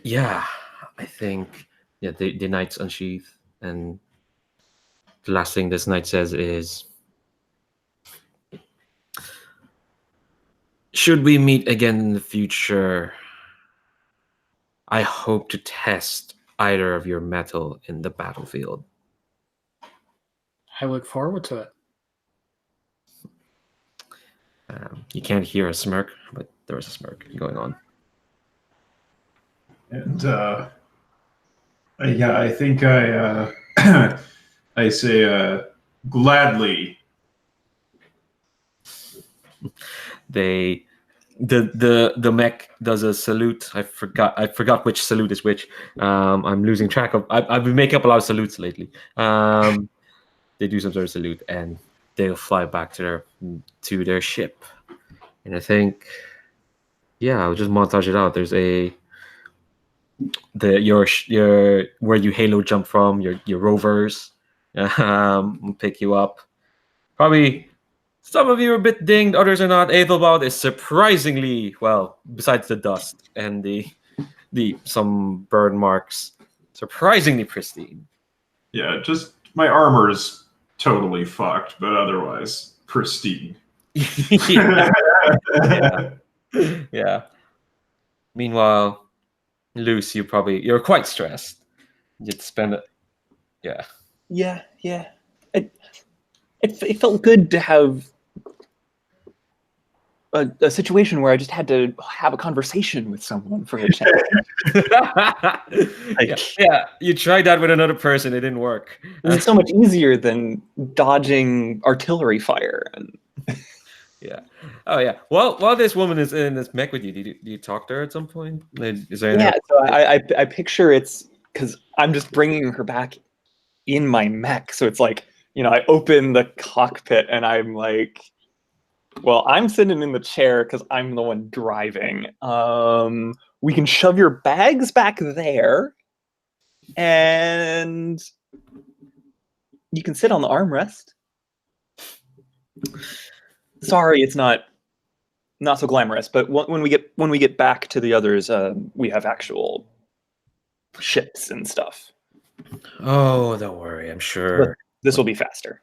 yeah, I think the knight's unsheath, and the last thing this knight says is, should we meet again in the future, I hope to test either of your metal in the battlefield. I look forward to it. You can't hear a smirk, but there is a smirk going on. And I think I I say gladly. The mech does a salute. I forgot which salute is which. I'm losing track of. I've been making up a lot of salutes lately. They do some sort of salute, and they'll fly back to their ship. And I think, I'll just montage it out. There's your where you halo jump from, your rovers will pick you up. Probably some of you are a bit dinged, others are not. Aethelbad is surprisingly, well, besides the dust and the some burn marks, surprisingly pristine. Yeah, just my armor is totally fucked, but otherwise pristine. Yeah. Meanwhile, Luce, you're quite stressed. You'd spend it. Yeah. Yeah. It felt good to have a situation where I just had to have a conversation with someone for a chat. Yeah, you tried that with another person, it didn't work. It's so much easier than dodging artillery fire. Yeah. Oh yeah. Well, while this woman is in this mech with you, do you talk to her at some point? Is there any... Yeah. So I picture it's because I'm just bringing her back in my mech. So it's like, I open the cockpit and I'm like, well, I'm sitting in the chair because I'm the one driving. We can shove your bags back there, and you can sit on the armrest. Sorry, it's not so glamorous, but when we get back to the others, we have actual ships and stuff. Oh, don't worry, I'm sure. But this will be faster.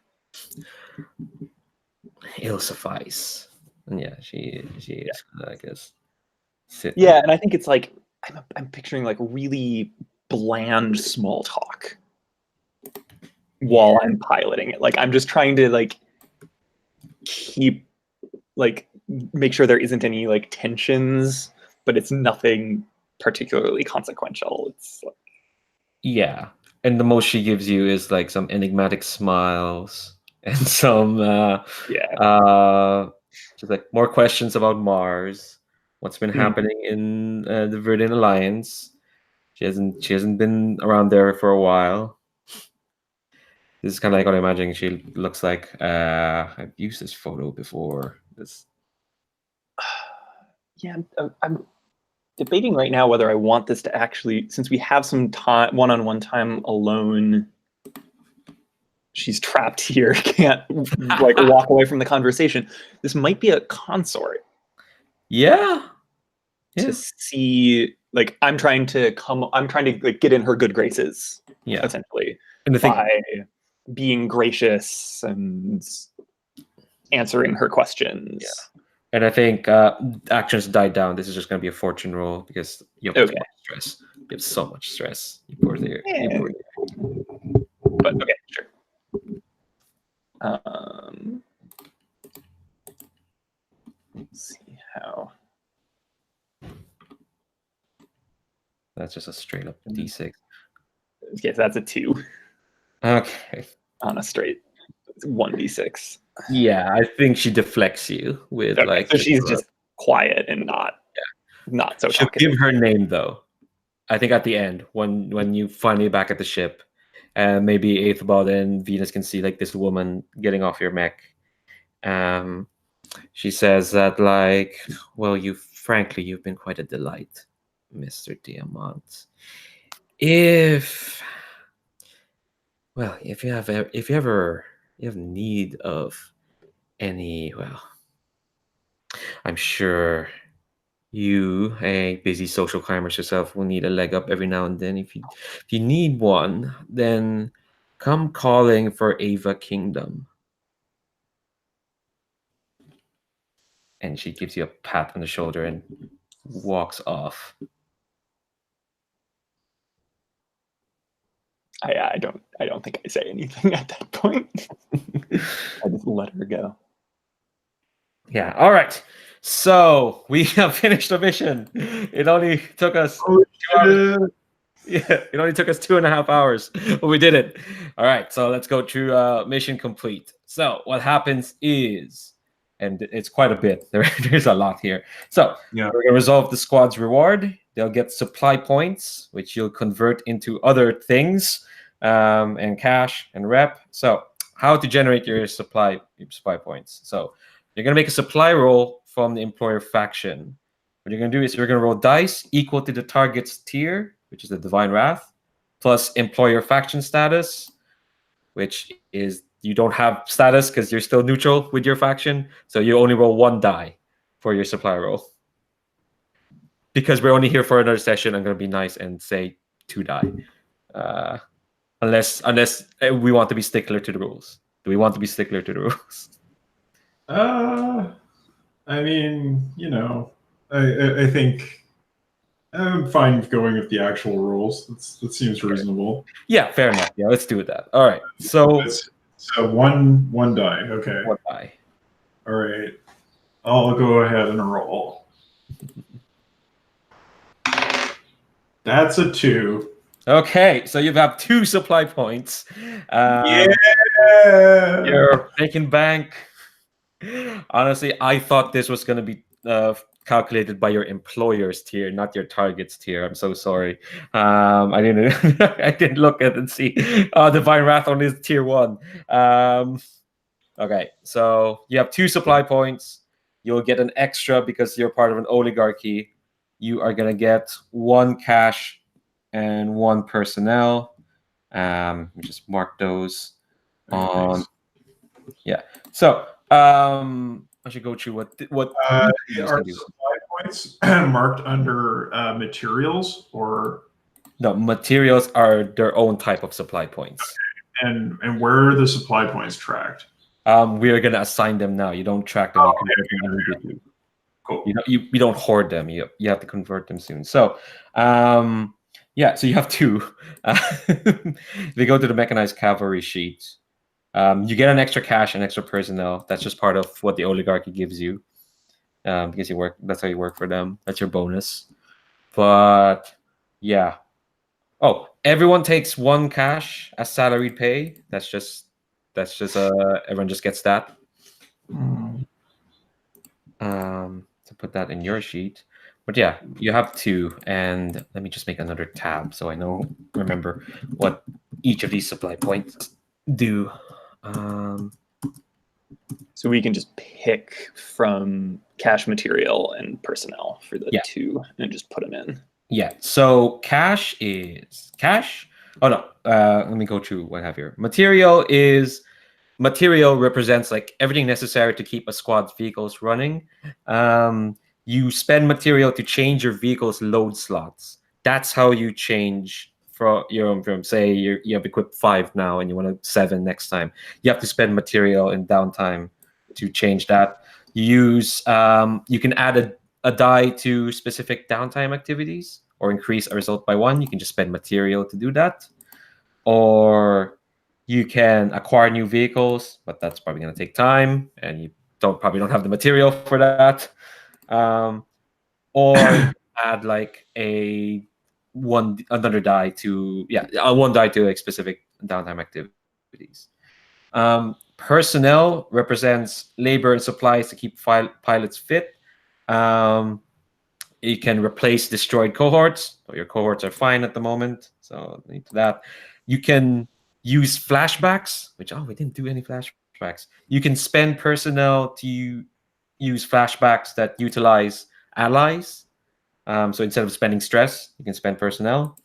It'll suffice. And yeah, she is, I guess. Yeah, and I think it's like I'm picturing like really bland small talk while I'm piloting it. Like I'm just trying to like keep make sure there isn't any like tensions, but it's nothing particularly consequential. It's like, yeah, and the most she gives you is like some enigmatic smiles and some just like more questions about Mars, what's been happening in the Verdant Alliance. She hasn't been around there for a while. This is kind of like what I'm imagining she looks like. I've used this photo before. I'm debating right now whether I want this to actually, since we have some time, one-on-one time alone. She's trapped here, can't like walk away from the conversation. This might be a consort. Yeah. To see, like, I'm trying to like get in her good graces. Yeah. Essentially, and by being gracious and answering her questions. Yeah. And I think actions died down. This is just going to be a fortune roll because you have too Okay. much stress. You have so much stress. You poor dear. You poor dear. But okay, sure. Let's see how. That's just a straight up D6. Okay, so that's a 2 Okay. on a straight. It's 1d6. Yeah, I think she deflects you with Okay, like. so she's just quiet and not so She'll talkative. give her name though. I think at the end, when you finally back at the ship, and maybe Aethelbad and Venus can see like this woman getting off your mech. She says that like, well, you've been quite a delight, Mr. Diamant. If you have need of any, well, I'm sure you, a busy social climber yourself, will need a leg up every now and then. If you need one, then come calling for Ava Kingdom. And she gives you a pat on the shoulder and walks off. I don't think I say anything at that point. I just let her go. Yeah. All right. So we have finished the mission. It only took us 2 hours. Yeah, it only took us 2.5 hours, but we did it. All right. So let's go through mission complete. So what happens is, and it's quite a bit. There's a lot here. So we're gonna resolve the squad's reward. They'll get supply points, which you'll convert into other things, and cash and rep. So how to generate your supply points? So you're going to make a supply roll from the employer faction. What you're going to do is you're going to roll dice equal to the target's tier, which is the Divine Wrath, plus employer faction status, which is you don't have status because you're still neutral with your faction. So you only roll 1 die for your supply roll. Because we're only here for another session, I'm going to be nice and say 2 die. Unless we want to be stickler to the rules. Do we want to be stickler to the rules? I mean, I think I'm fine going with the actual rules. That seems reasonable. Yeah, fair enough. Yeah, let's do that. All right. So one die. Okay. 1 die. All right. I'll go ahead and roll. That's a 2. Okay, so you have 2 supply points. Yeah. You're making bank. Honestly, I thought this was going to be calculated by your employer's tier, not your target's tier. I'm so sorry. I didn't. I didn't look at it and see. Divine Wrath only is tier 1. Okay, so you have 2 supply points. You'll get an extra because you're part of an oligarchy. You are going to get 1 cash and 1 personnel. Just mark those on. Nice. Yeah. So I should go through what are supply points marked under materials or no? Materials are their own type of supply points. Okay. And where are the supply points tracked? We are going to assign them now. You don't track them. You cool. You don't hoard them. You have to convert them soon. So yeah, so you have 2. They go to the mechanized cavalry sheet. You get an extra cash and extra personnel. That's just part of what the oligarchy gives you, because you work. That's how you work for them. That's your bonus. But yeah. Oh, everyone takes 1 cash as salaried pay. That's just everyone just gets that. To put that in your sheet. But yeah, you have 2, and let me just make another tab so I remember what each of these supply points do. So we can just pick from cash, material, and personnel for the 2 and just put them in. Yeah. So cash is cash. Oh no. Let me go through what I have here. Material represents like everything necessary to keep a squad's vehicles running. You spend material to change your vehicle's load slots. That's how you change from say you have equipped 5 now and you want to 7 next time. You have to spend material and downtime to change that. You can add a die to specific downtime activities or increase a result by 1. You can just spend material to do that. Or you can acquire new vehicles, but that's probably going to take time, and you probably don't have the material for that. Or add like another die to one die to like specific downtime activities. Personnel represents labor and supplies to keep pilots fit. You can replace destroyed cohorts. So your cohorts are fine at the moment, so need to that. You can use flashbacks, which we didn't do any flashbacks. You can spend personnel to use flashbacks that utilize allies. So instead of spending stress, you can spend personnel.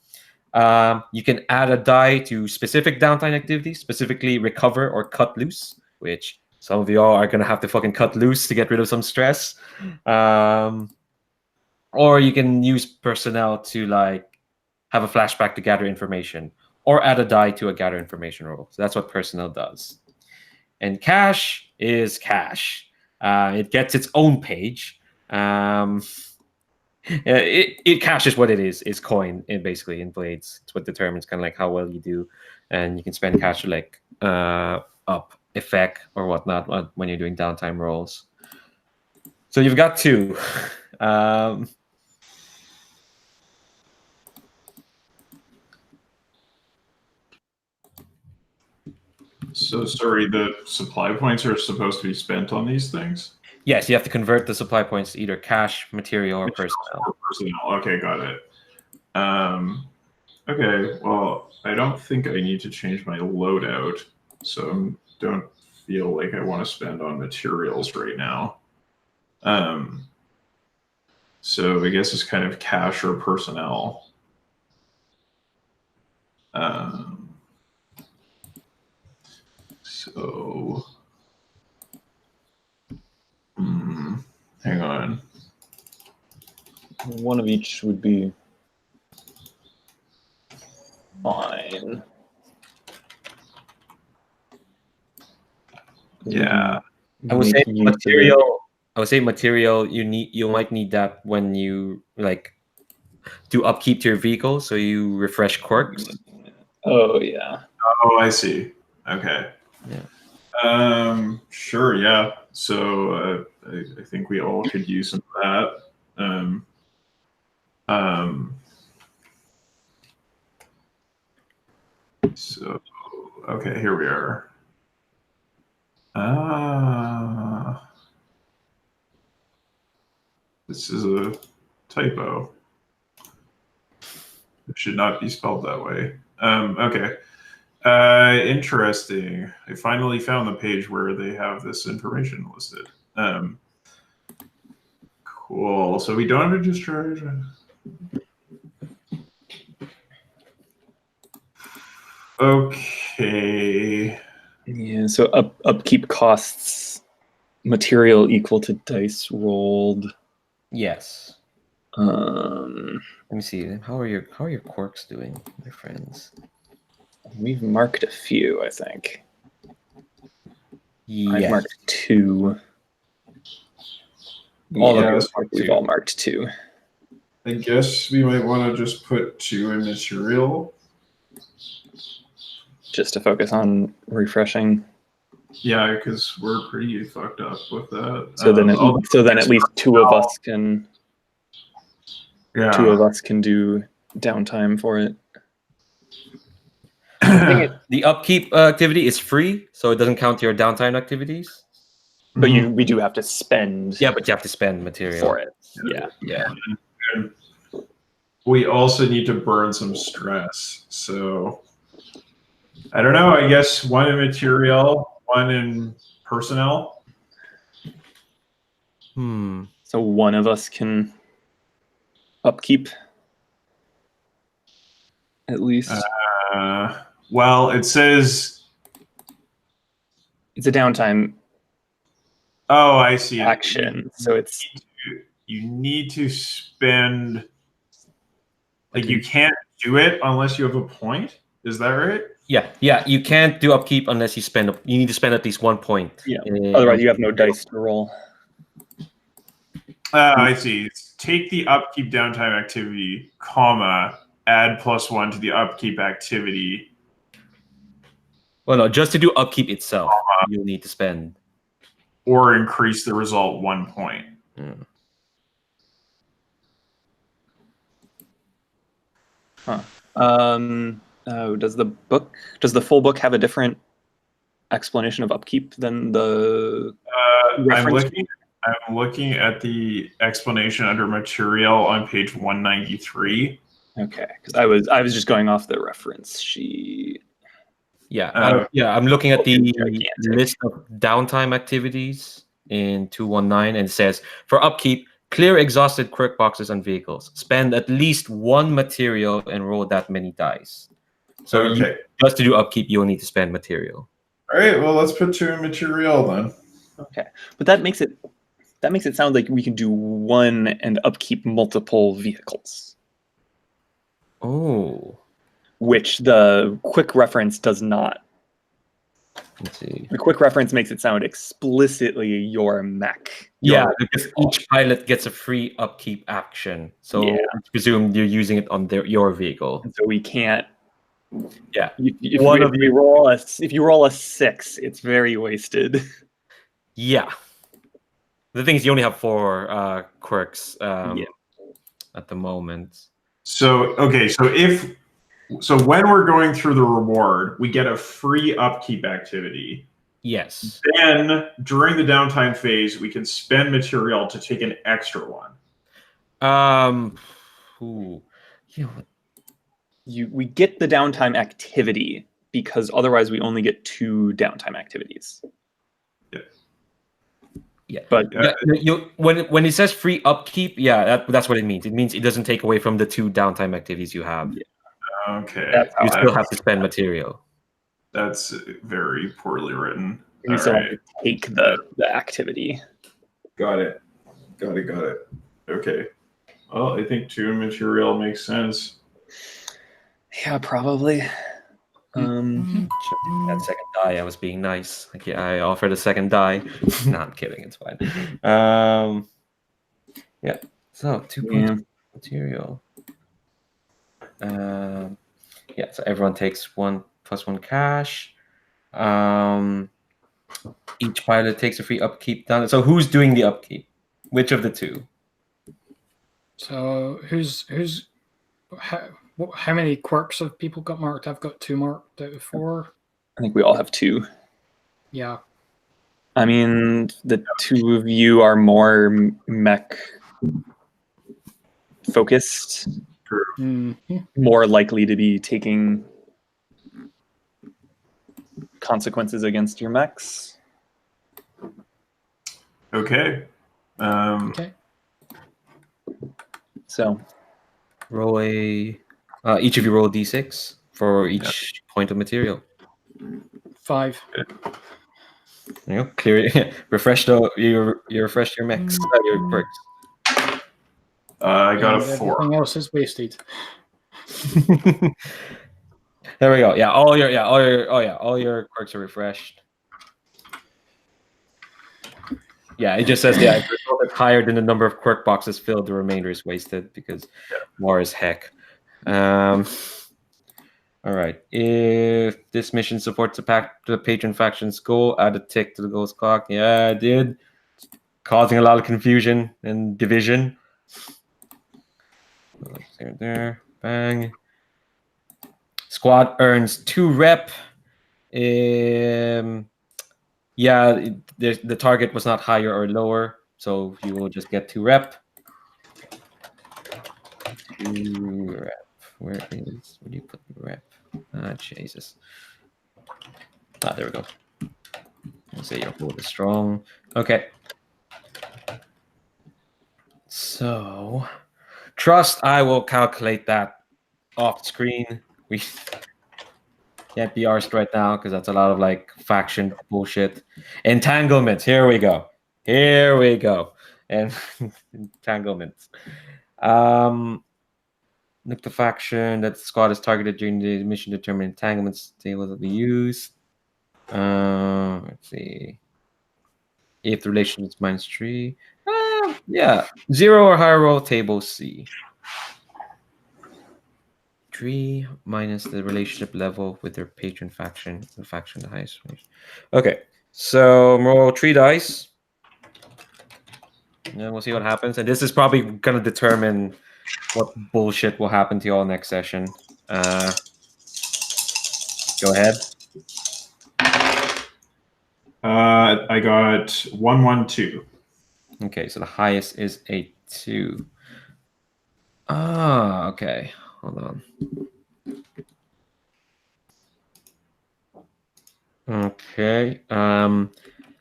You can add a die to specific downtime activities, specifically recover or cut loose, which some of y'all are going to have to fucking cut loose to get rid of some stress. Or you can use personnel to like have a flashback to gather information, or add a die to a gather information roll. So that's what personnel does. And cash is cash. It gets its own page. It cash is what it is coin basically in Blades. It's what determines kind of like how well you do, and you can spend cash to like up effect or whatnot when you're doing downtime rolls. So you've got 2. So sorry, the supply points are supposed to be spent on these things? Yes, you have to convert the supply points to either cash, material, or personnel. Okay, got it. Okay, well, I don't think I need to change my loadout, so I don't feel like I want to spend on materials right now. So I guess it's kind of cash or personnel. So, hang on. One of each would be fine. Yeah. I would say material. You might need that when you like do upkeep to your vehicle, so you refresh quirks. Oh yeah. Oh, I see. Okay. Yeah. Sure. Yeah. So I think we all could use some of that. So okay, here we are. This is a typo. It should not be spelled that way. Okay. Interesting. I finally found the page where they have this information listed. Cool. So we don't have to discharge. Okay. Yeah, so upkeep costs material equal to dice rolled. Yes. Let me see. How are your quirks doing, my friends? We've marked a few, I think. Yes. I've marked 2. We've all marked 2. I guess we might want to just put 2 in material. Just to focus on refreshing. Yeah, because we're pretty fucked up with that. So then at least 2 of us can. Yeah. 2 of us can do downtime for it. The upkeep activity is free, so it doesn't count your downtime activities. But we do have to spend. Yeah, but you have to spend material for it. Yeah. And we also need to burn some stress. So I don't know. I guess 1 in material, 1 in personnel. So one of us can upkeep at least. Well, it says it's a downtime. Oh, I see. Action. So it's you need to spend. Like you can't do it unless you have a point. Is that right? Yeah. You can't do upkeep unless you spend. You need to spend at least 1 point. Yeah. Otherwise, you have no dice to roll. I see. It's take the upkeep downtime activity, comma, add +1 to the upkeep activity. Well, no, just to do upkeep itself, you'll need to spend. Or increase the result 1 point. Does the full book have a different explanation of upkeep than the reference? I'm looking at the explanation under material on page 193. Okay, because I was just going off the reference sheet. Yeah, I'm looking at the gigantic. list of downtime activities in 219, and it says, for upkeep, clear exhausted quirk boxes and vehicles. Spend at least one material and roll that many dice. So just to do upkeep, you'll need to spend material. All right, well, let's put 2 in material then. Okay, but that makes it sound like we can do one and upkeep multiple vehicles. Oh. Which the quick reference does not. Let's see. The quick reference makes it sound explicitly your mech. Yeah, because each pilot gets a free upkeep action. So I presume you're using it on your vehicle. And so we can't. Yeah. If you roll a 6, it's very wasted. Yeah. The thing is, you only have 4 quirks at the moment. So when we're going through the reward, we get a free upkeep activity. Yes. Then during the downtime phase, we can spend material to take an extra one. We get the downtime activity because otherwise we only get 2 downtime activities. Yeah, but when it says free upkeep, that's what it means. It means it doesn't take away from the 2 downtime activities you have. Yeah. Okay. You still have to spend material. That's very poorly written. You still have to take the activity. Got it. Okay. Well, I think 2 material makes sense. Yeah, probably. That second die, I was being nice. I offered a second die. No, I'm kidding. It's fine. Yeah. So 2 points material. Yeah. So everyone takes 1 + 1 cash. Each pilot takes a free upkeep down. So who's doing the upkeep? Which of the 2? So how many quirks have people got marked? I've got 2 marked out of 4. I think we all have 2. Yeah. I mean, the 2 of you are more mech focused, more likely to be taking consequences against your mechs. Okay. Okay. So roll each of you roll a d6 for each point of material. 5. Clear it. You refreshed your mechs, your quirks. I got a 4. Everything else is wasted. There we go. Yeah, all your quirks are refreshed. Yeah, it just says if the result is higher than the number of quirk boxes filled, the remainder is wasted because more is heck. All right. If this mission supports the patron faction's goal, add a tick to the goal's clock. Yeah, I did. Causing a lot of confusion and division. There. Bang. Squad earns 2 rep. The target was not higher or lower, so you will just get 2 rep. 2 rep. Where do you put the rep? Jesus. There we go. Let's say your hold is strong. Okay. So, trust, I will calculate that off screen. We can't be arsed right now because that's a lot of faction bullshit. Entanglements. Here we go. And entanglements. Look the faction that the squad is targeted during the mission determine entanglements tables will be used. Let's see. If the relation is -3. Yeah, 0 or higher roll, table C. 3 minus the relationship level with their patron faction, the faction the highest. Okay, so roll 3 dice. And we'll see what happens. And this is probably going to determine what bullshit will happen to you all next session. Go ahead. I got 112. Okay, so the highest is a 2. Ah, okay. Hold on. Okay.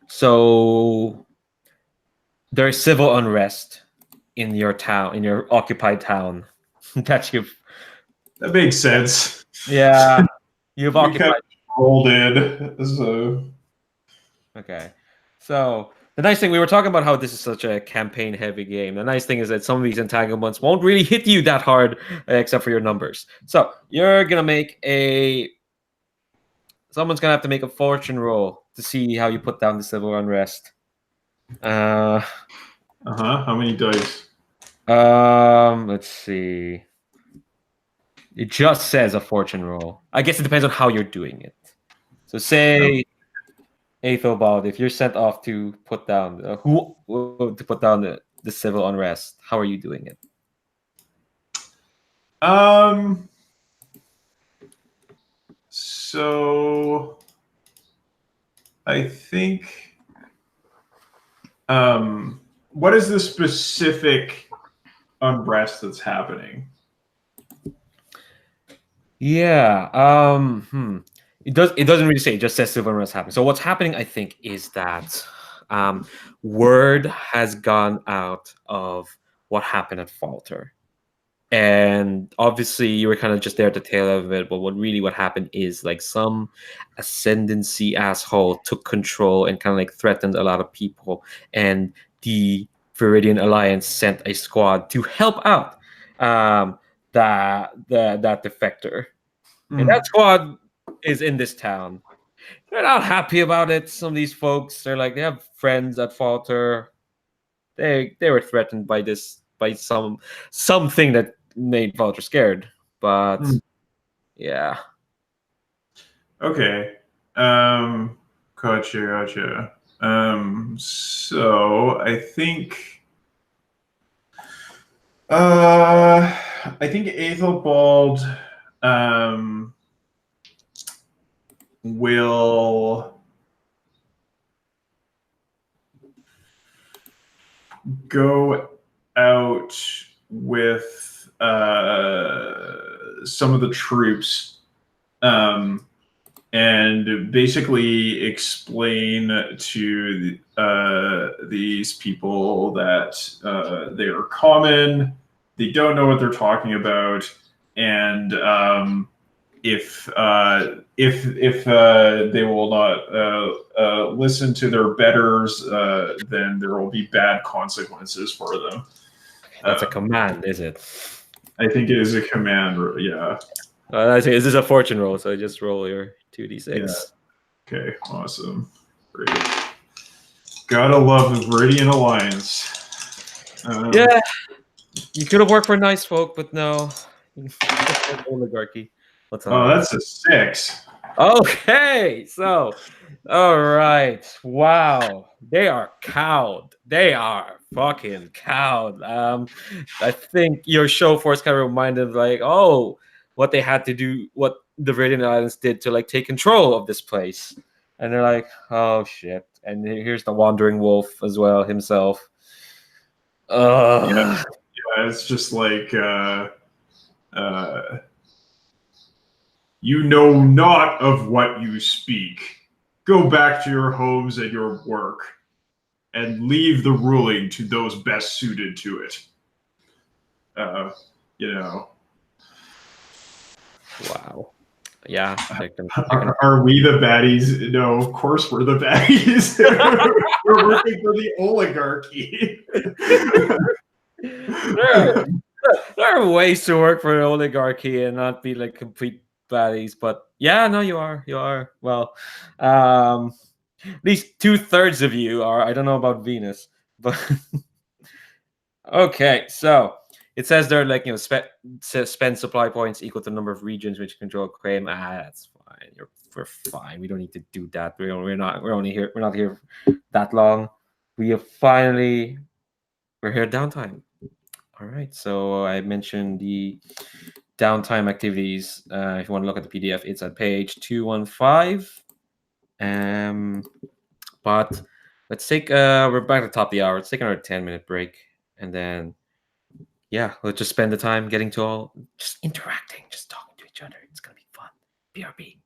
So there's civil unrest in your town, in your occupied town. That you've That makes sense. Yeah. You've We occupied. kind of rolled in, so Okay. So the nice thing, we were talking about how this is such a campaign heavy game. The nice thing is that some of these entanglements won't really hit you that hard, except for your numbers. So you're gonna make someone's gonna have to make a fortune roll to see how you put down the civil unrest. How many dice? Let's see. It just says a fortune roll. I guess it depends on how you're doing it. So say Aethelbad, if you're sent off to put down the civil unrest, how are you doing it? So I think what is the specific unrest that's happening? Yeah. It doesn't really say. It just says civil unrest happening. So what's happening, I think, is that word has gone out of what happened at Falter. And obviously you were kind of just there at the tail of it, but what happened is like some ascendancy asshole took control and kind of like threatened a lot of people, and the Viridian Alliance sent a squad to help out that defector. And that squad is in this town. They're not happy about it. Some of these folks, they're like, they have friends at Falter. They were threatened by something that made Falter scared. But yeah. Okay. Gotcha. So I think Aethelbald will go out with some of the troops and basically explain to these people that they are common, they don't know what they're talking about, and if they will not listen to their betters, then there will be bad consequences for them. That's a command, is it? I think it is a command. Yeah. I say, is this a fortune roll? So just roll your 2d6. Yeah. Okay. Awesome. Great. Gotta love the Viridian Alliance. Yeah. You could have worked for nice folk, but no. Oligarchy. That's a 6. Okay, so all right, wow, they are cowed. They are fucking cowed. I think your show force kind of reminded like, oh, what they had to do, what the Viridian Islands did to like take control of this place, and they're like, oh shit, and here's the wandering wolf as well himself. Yeah, it's just like. You know not of what you speak. Go back to your homes and your work, and leave the ruling to those best suited to it. Wow. Yeah. Are we the baddies? No, of course we're the baddies. We're working for the oligarchy. There are ways to work for an oligarchy and not be like complete baddies, but yeah, no, you are. Well, at least 2/3 of you are. I don't know about Venus, but Okay, so it says there, like, spend supply points equal to the number of regions which control claim. That's fine. We're fine. We don't need to do that. We're only here. We're not here that long. We're here downtime. All right. So I mentioned the downtime activities. If you want to look at the PDF, it's at page 215. But let's take we're back at the top of the hour. Let's take another 10-minute break, and then let's just spend the time getting to all just interacting, just talking to each other. It's gonna be fun. BRB.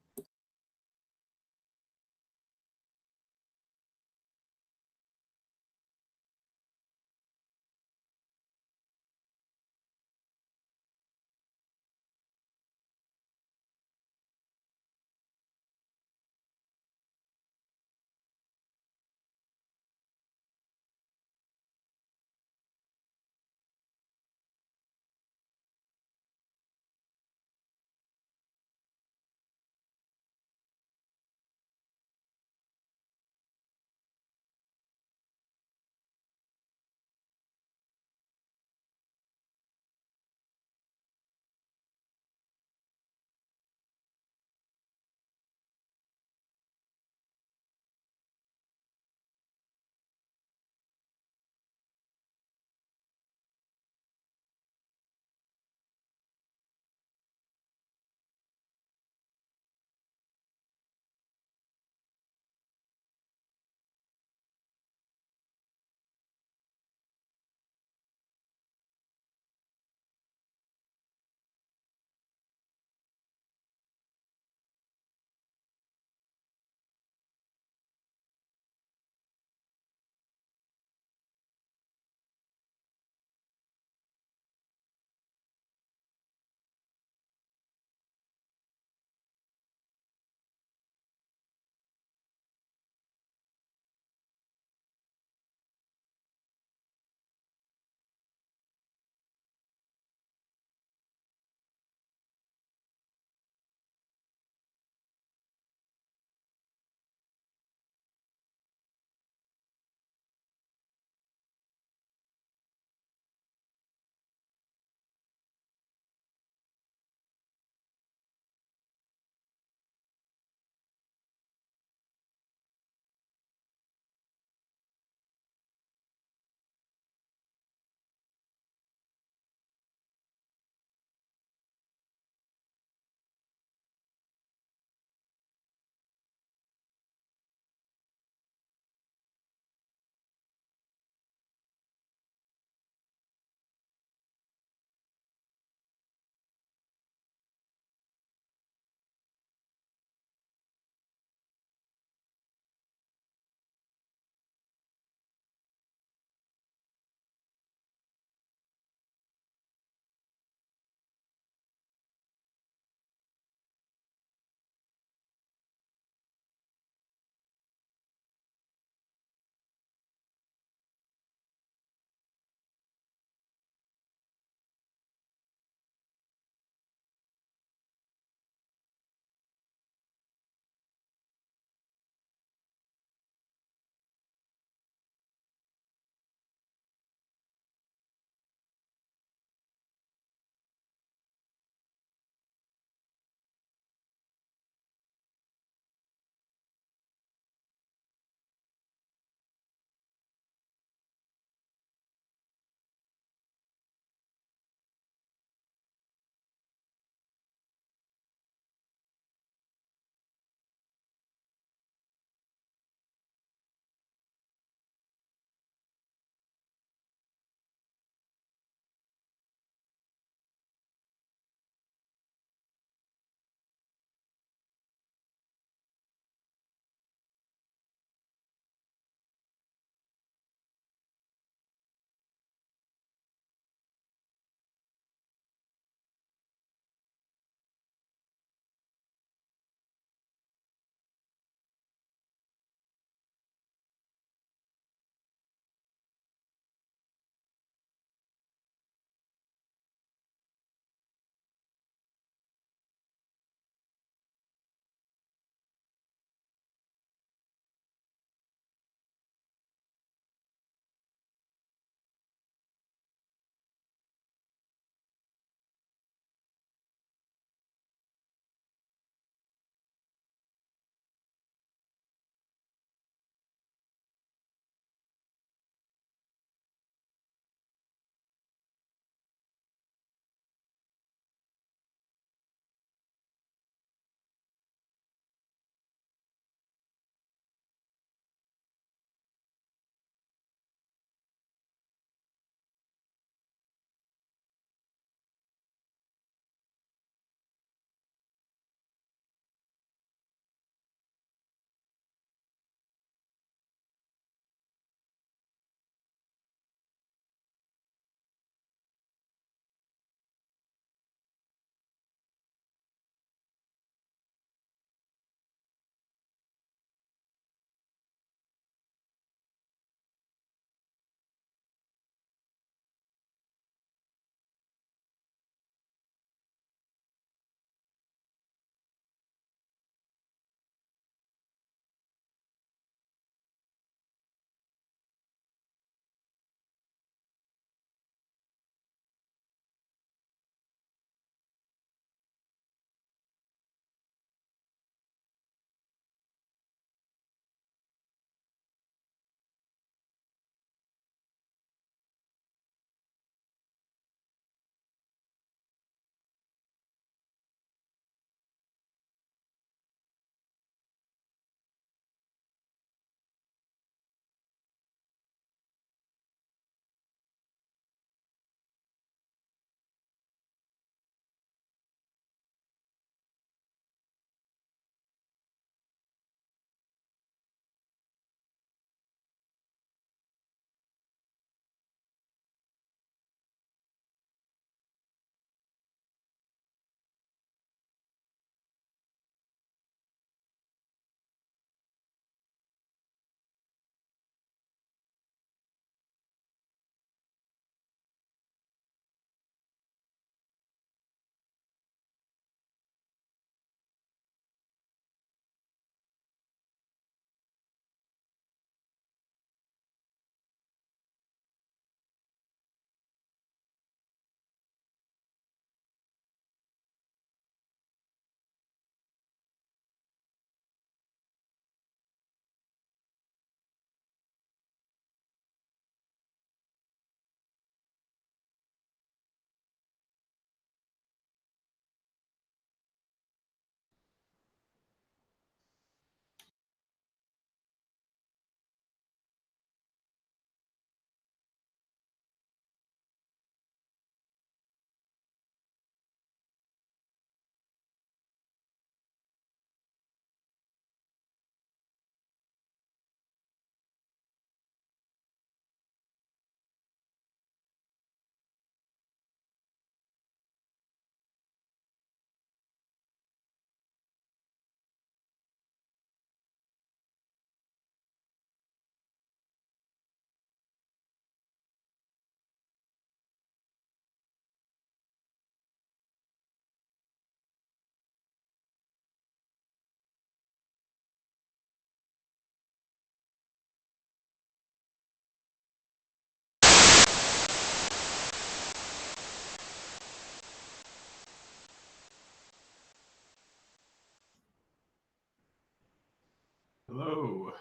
Hello.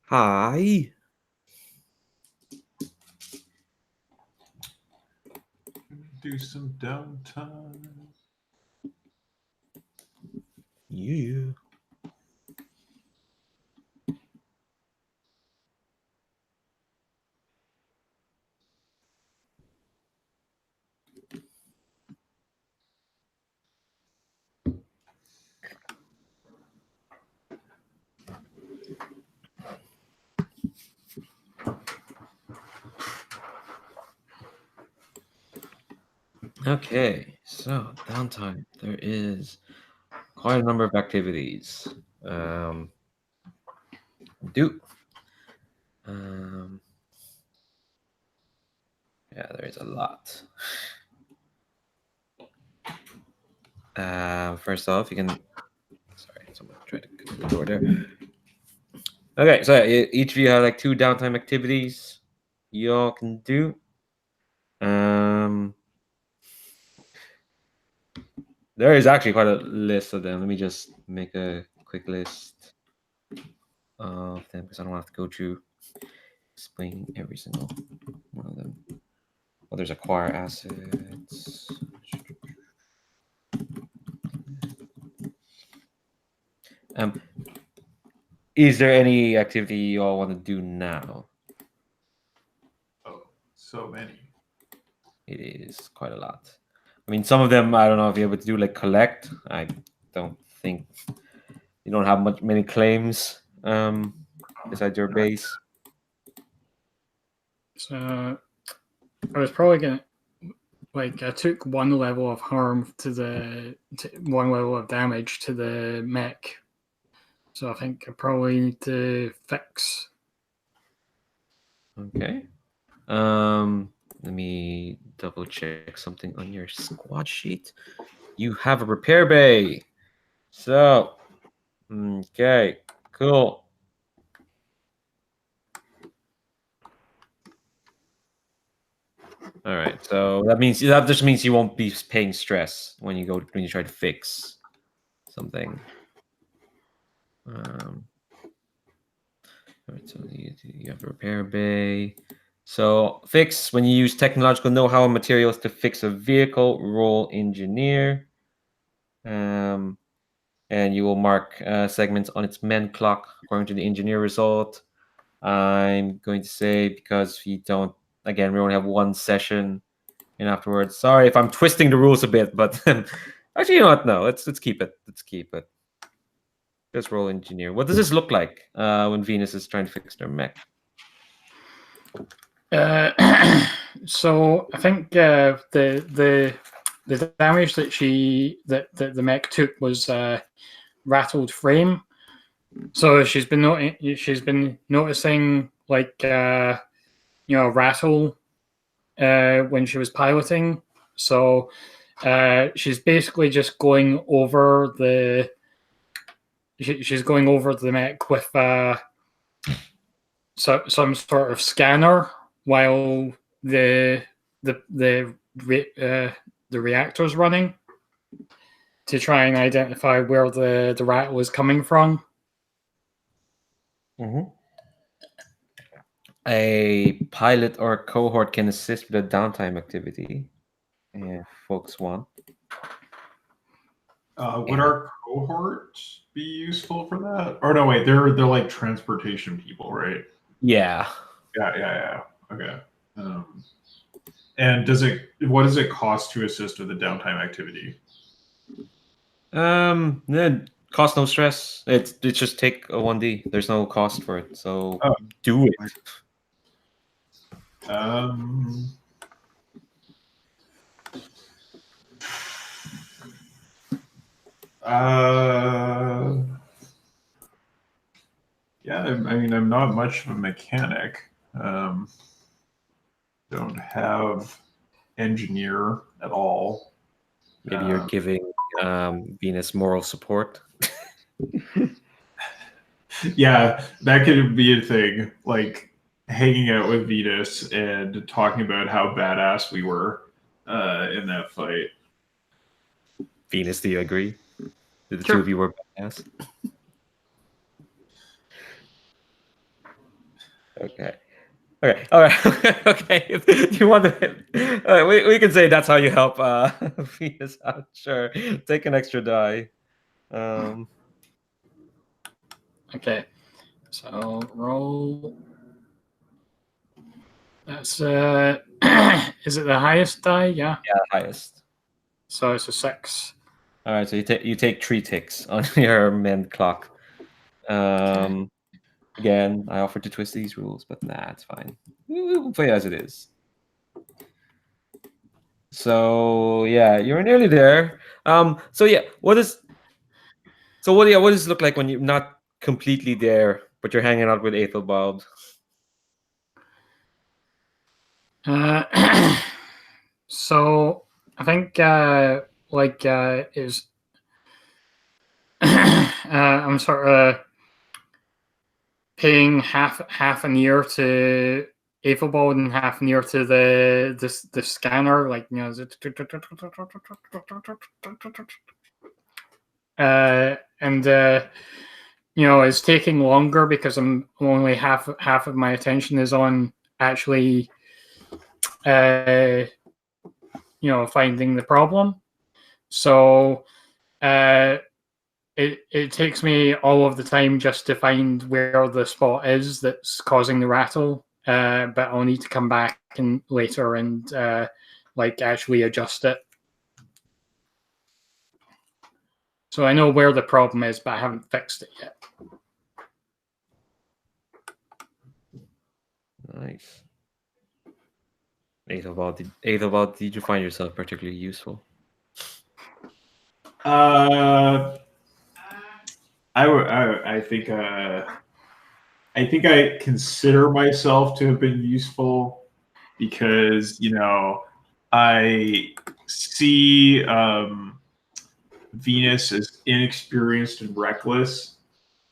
Hi. Do some downtime. Yeah. Okay, so downtime. There is quite a number of activities. Do. Yeah, there is a lot. First off, you can. Sorry, someone tried to get the door there. Okay, so each of you have like 2 downtime activities y'all can do. There is actually quite a list of them. Let me just make a quick list of them because I don't have to go through explaining every single one of them. Well, there's acquire assets. Is there any activity you all want to do now? Oh, so many. It is quite a lot. I mean, some of them I don't know if you're able to do like collect. I don't think you don't have many claims besides your base. So I was probably gonna I took 1 level of harm to 1 level of damage to the mech. So I think I probably need to fix. Okay. Let me double check something on your squad sheet. You have a repair bay. So, okay, cool. All right. So that just means you won't be paying stress when you try to fix something. All right. So you have a repair bay. So fix when you use technological know-how and materials to fix a vehicle. Roll engineer. And you will mark segments on its men clock according to the engineer result. I'm going to say because we only have 1 session, and afterwards, sorry if I'm twisting the rules a bit, but actually, you know what? No, let's keep it. Let's keep it. Just roll engineer. What does this look like when Venus is trying to fix their mech? So I think the damage that the mech took was rattled frame. So she's been noticing rattle when she was piloting. So she's basically just going over she's going over the mech with some sort of scanner while the reactor's running to try and identify where the rattle is coming from. Mm-hmm. A pilot or a cohort can assist with a downtime activity. If folks want. Would our cohort be useful for that? Or no, wait, they're like transportation people, right? Yeah. Yeah. Okay. And what does it cost to assist with a downtime activity? Cost no stress. It's just take a 1D. There's no cost for it, so do it. Yeah, I mean, I'm not much of a mechanic. Don't have engineer at all. Maybe you're giving Venus moral support. Yeah, that could be a thing. Like hanging out with Venus and talking about how badass we were in that fight. Venus, do you agree? The Sure. two of you were badass. Okay. Okay. All right. Okay. Do you want to? We can say that's how you help Venus out. Sure. Take an extra die. Okay. So roll. That's is it the highest die? Yeah. Yeah, highest. So it's a 6. All right. So you take 3 ticks on your mend clock. Again, I offered to twist these rules, but nah, it's fine. We'll play as it is. So yeah, you're nearly there. So yeah, what does it look like when you're not completely there, but you're hanging out with Aethelbad? So I think is I'm sort of paying half an ear to Aethelbald and half an ear to the scanner, like it's taking longer because I'm only half of my attention is on actually finding the problem. So it takes me all of the time just to find where the spot is that's causing the rattle. But I'll need to come back later and actually adjust it. So I know where the problem is, but I haven't fixed it yet. Nice. Aethelbald, did you find yourself particularly useful? I think I consider myself to have been useful because I see Venus as inexperienced and reckless,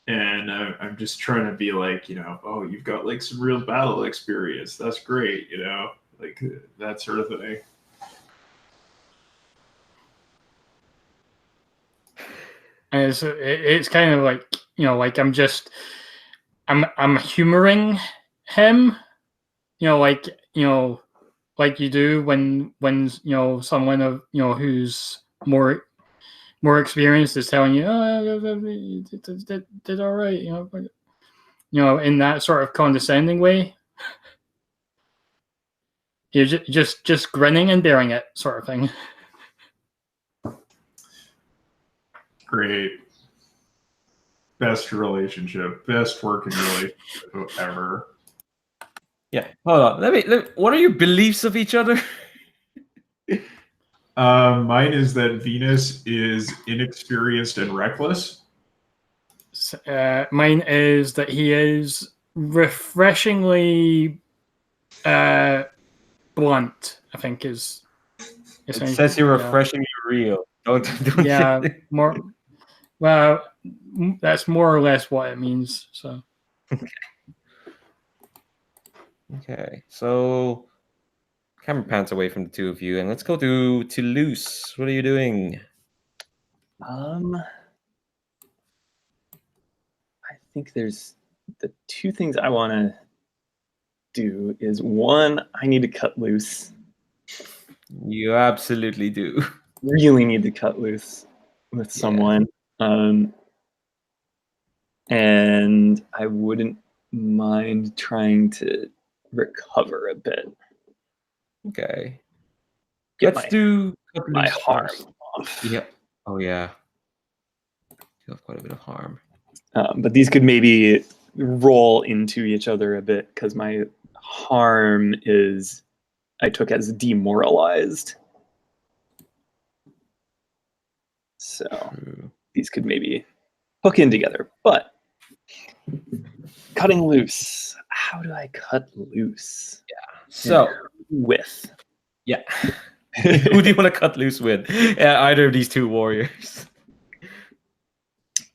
and I'm just trying to be like, oh, you've got like some real battle experience. That's great, like that sort of thing. And it's kind of like I'm humoring him, like you do when someone of who's more experienced is telling you, oh, did all right, in that sort of condescending way. You're just grinning and bearing it, sort of thing. Great. Best relationship, best working relationship ever. Yeah. Hold on. Let me. What are your beliefs of each other? Mine is that Venus is inexperienced and reckless. Mine is that he is refreshingly blunt. I think is. It says you're refreshingly real. Don't yeah, more. Well, that's more or less what it means. So. Okay, so camera pans away from the two of you, and let's go to Luce. What are you doing? I think there's the two things I want to do is one, I need to cut loose. You absolutely do. Really need to cut loose with someone. And I wouldn't mind trying to recover a bit. Okay. Get Let's do my harm off. Yeah. Oh yeah. You have quite a bit of harm. But these could maybe roll into each other a bit because my harm is I took as demoralized. So these could maybe hook in together. But cutting loose. How do I cut loose? Yeah. So with. Yeah. Who do you want to cut loose with? Either of these two warriors.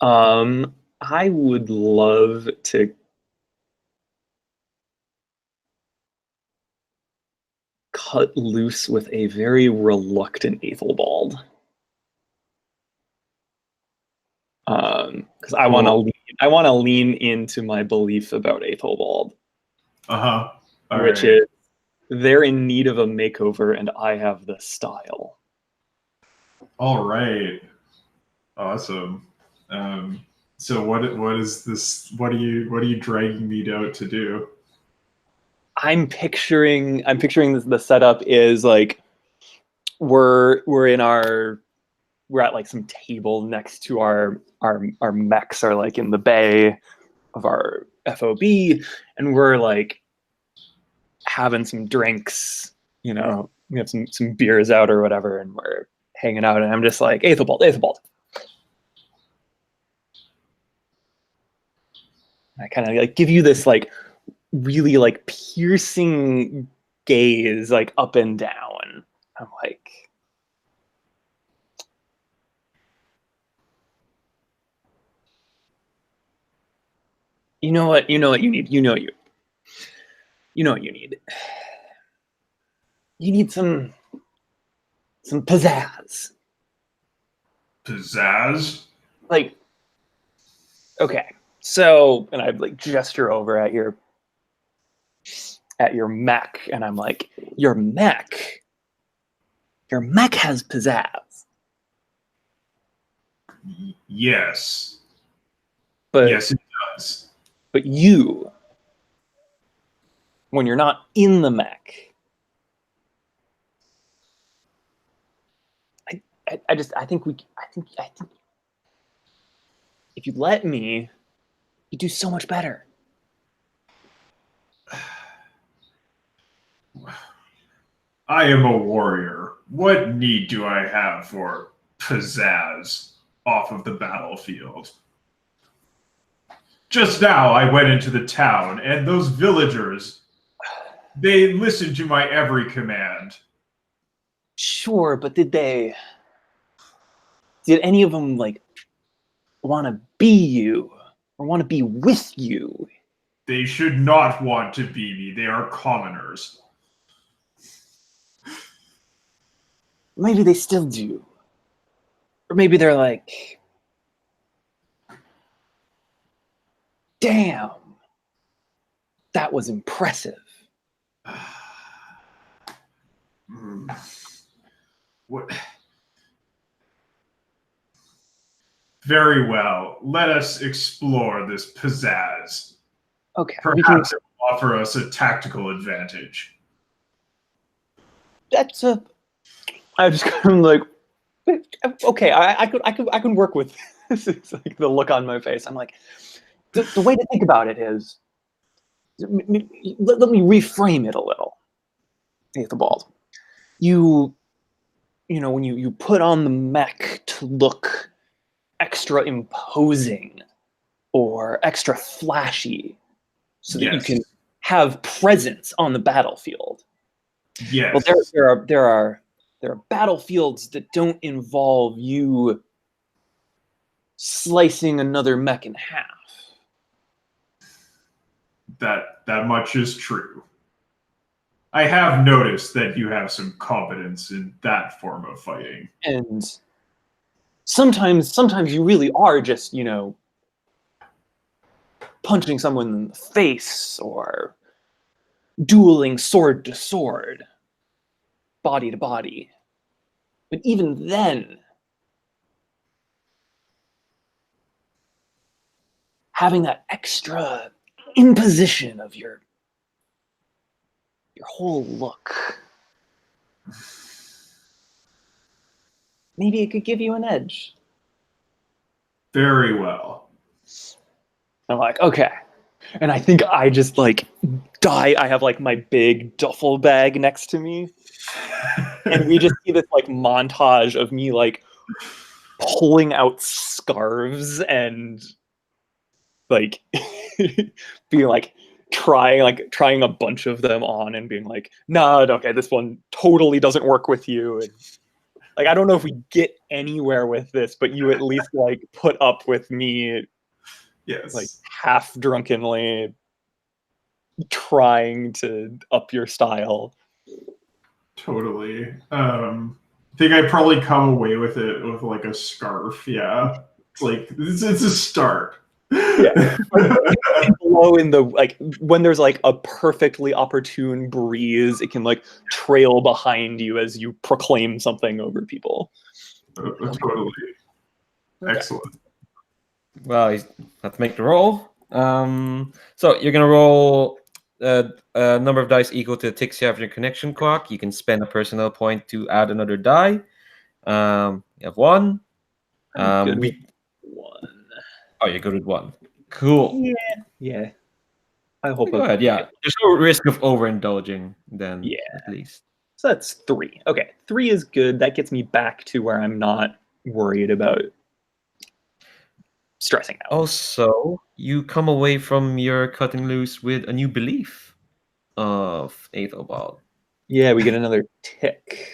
I would love to cut loose with a very reluctant Aethelbald. because I want to lean into my belief about Aethelbad, which is they're in need of a makeover, and I have the style. All right. Awesome. So what is this? What are you dragging me out to do? I'm picturing the setup is like we're at like some table next to our mechs are like in the bay of our FOB, and we're like having some drinks, we have some beers out or whatever, and we're hanging out, and I'm just like, Aethelbad. I kind of like give you this like really like piercing gaze, like up and down. I'm like, you know what you need. You know what you need. You need some pizzazz. Pizzazz? Like, okay. So, and I'd like gesture over at your mech, and I'm like, your mech has pizzazz. Yes. But yes, it does. But you, when you're not in the mech, I think if you let me, you do so much better. I am a warrior. What need do I have for pizzazz off of the battlefield? Just now I went into the town, and those villagers, they listened to my every command. Sure, but did any of them like want to be you or want to be with you? They should not want to be me. They are commoners. Maybe they still do. Or maybe they're like, damn, that was impressive. What? Very well. Let us explore this pizzazz. Okay. Perhaps it will offer us a tactical advantage. I just kind of like, okay, I could work with this. It's like the look on my face. I'm like, the way to think about it is, let me reframe it a little. Aethelbad, you know, when you put on the mech to look extra imposing or extra flashy, so that you can have presence on the battlefield. Yes. Well, there are battlefields that don't involve you slicing another mech in half. That much is true. I have noticed that you have some competence in that form of fighting. And sometimes you really are just, punching someone in the face or dueling sword to sword, body to body. But even then, having that extra imposition of your whole look, maybe it could give you an edge. Very well. I'm like, okay. And I think I just like die. I have like my big duffel bag next to me. And we just see this like montage of me like pulling out scarves and like being like trying a bunch of them on and being like, nah, okay, this one totally doesn't work with you. And like, I don't know if we get anywhere with this, but you at least like put up with me, like half drunkenly trying to up your style. Totally. I think I'd probably come away with it with like a scarf. Yeah. It's like it's a start. Yeah. Blow in the like when there's like a perfectly opportune breeze, it can like trail behind you as you proclaim something over people. Totally. Okay. Excellent. Well, you have to make the roll. So you're gonna roll a number of dice equal to the ticks you have in your connection clock. You can spend a personnel point to add another die. You have one. I'm good with one. Oh, you're good with one. Cool. Yeah. I hope. Go ahead. Yeah, there's no risk of overindulging. Then, Yeah. at least. So that's 3. Okay, 3 is good. That gets me back to where I'm not worried about stressing out. Also, you come away from your cutting loose with a new belief of Aethelbad. Yeah, we get another tick.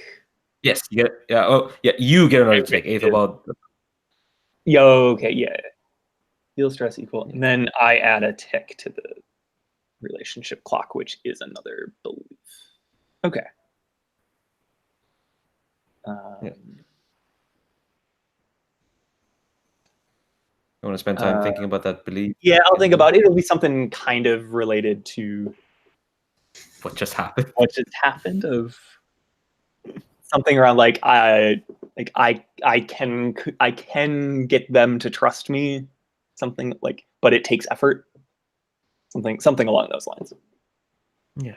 Yes, you get. Yeah. Oh, yeah. You get another tick. Aethelbad. Yo, okay, yeah. Feel stress equal. And then I add a tick to the relationship clock, which is another belief. Okay. Yeah. You want to spend time thinking about that belief? Yeah, I'll think about it. It'll be something kind of related to What just happened? what just happened. Of something around like I can get them to trust me. Something like, but it takes effort. Something along those lines. Yeah.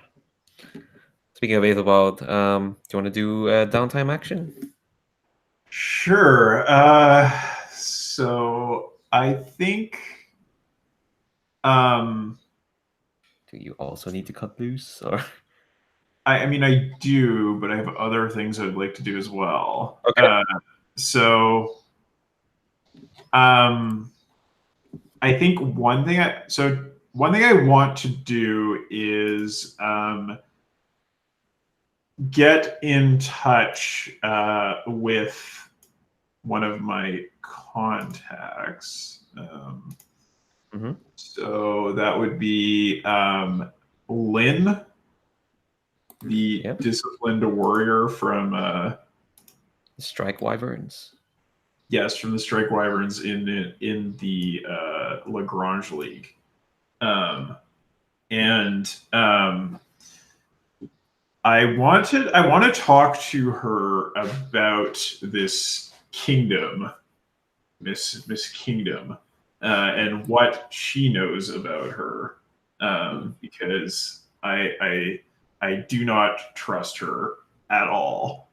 Speaking of Aethelbald, do you want to do a downtime action? Sure. So I think. Do you also need to cut loose, or? I mean, I do, but I have other things I'd like to do as well. Okay. So, I think one thing I want to do is get in touch with one of my contacts. So that would be Lynn, the disciplined warrior from Strike Wyverns. Yes, from the Strike Wyverns in the Lagrange League, I want to talk to her about this kingdom, Miss Kingdom, and what she knows about her, because I do not trust her at all.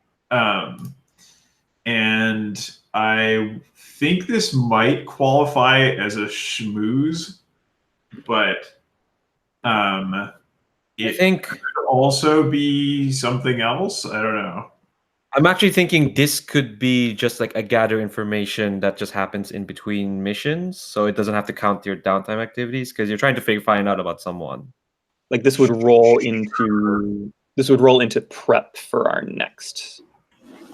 And I think this might qualify as a schmooze, but it could also be something else. I don't know. I'm actually thinking this could be just like a gather information that just happens in between missions, so it doesn't have to count your downtime activities because you're trying to find out about someone. Like this would roll into prep for our next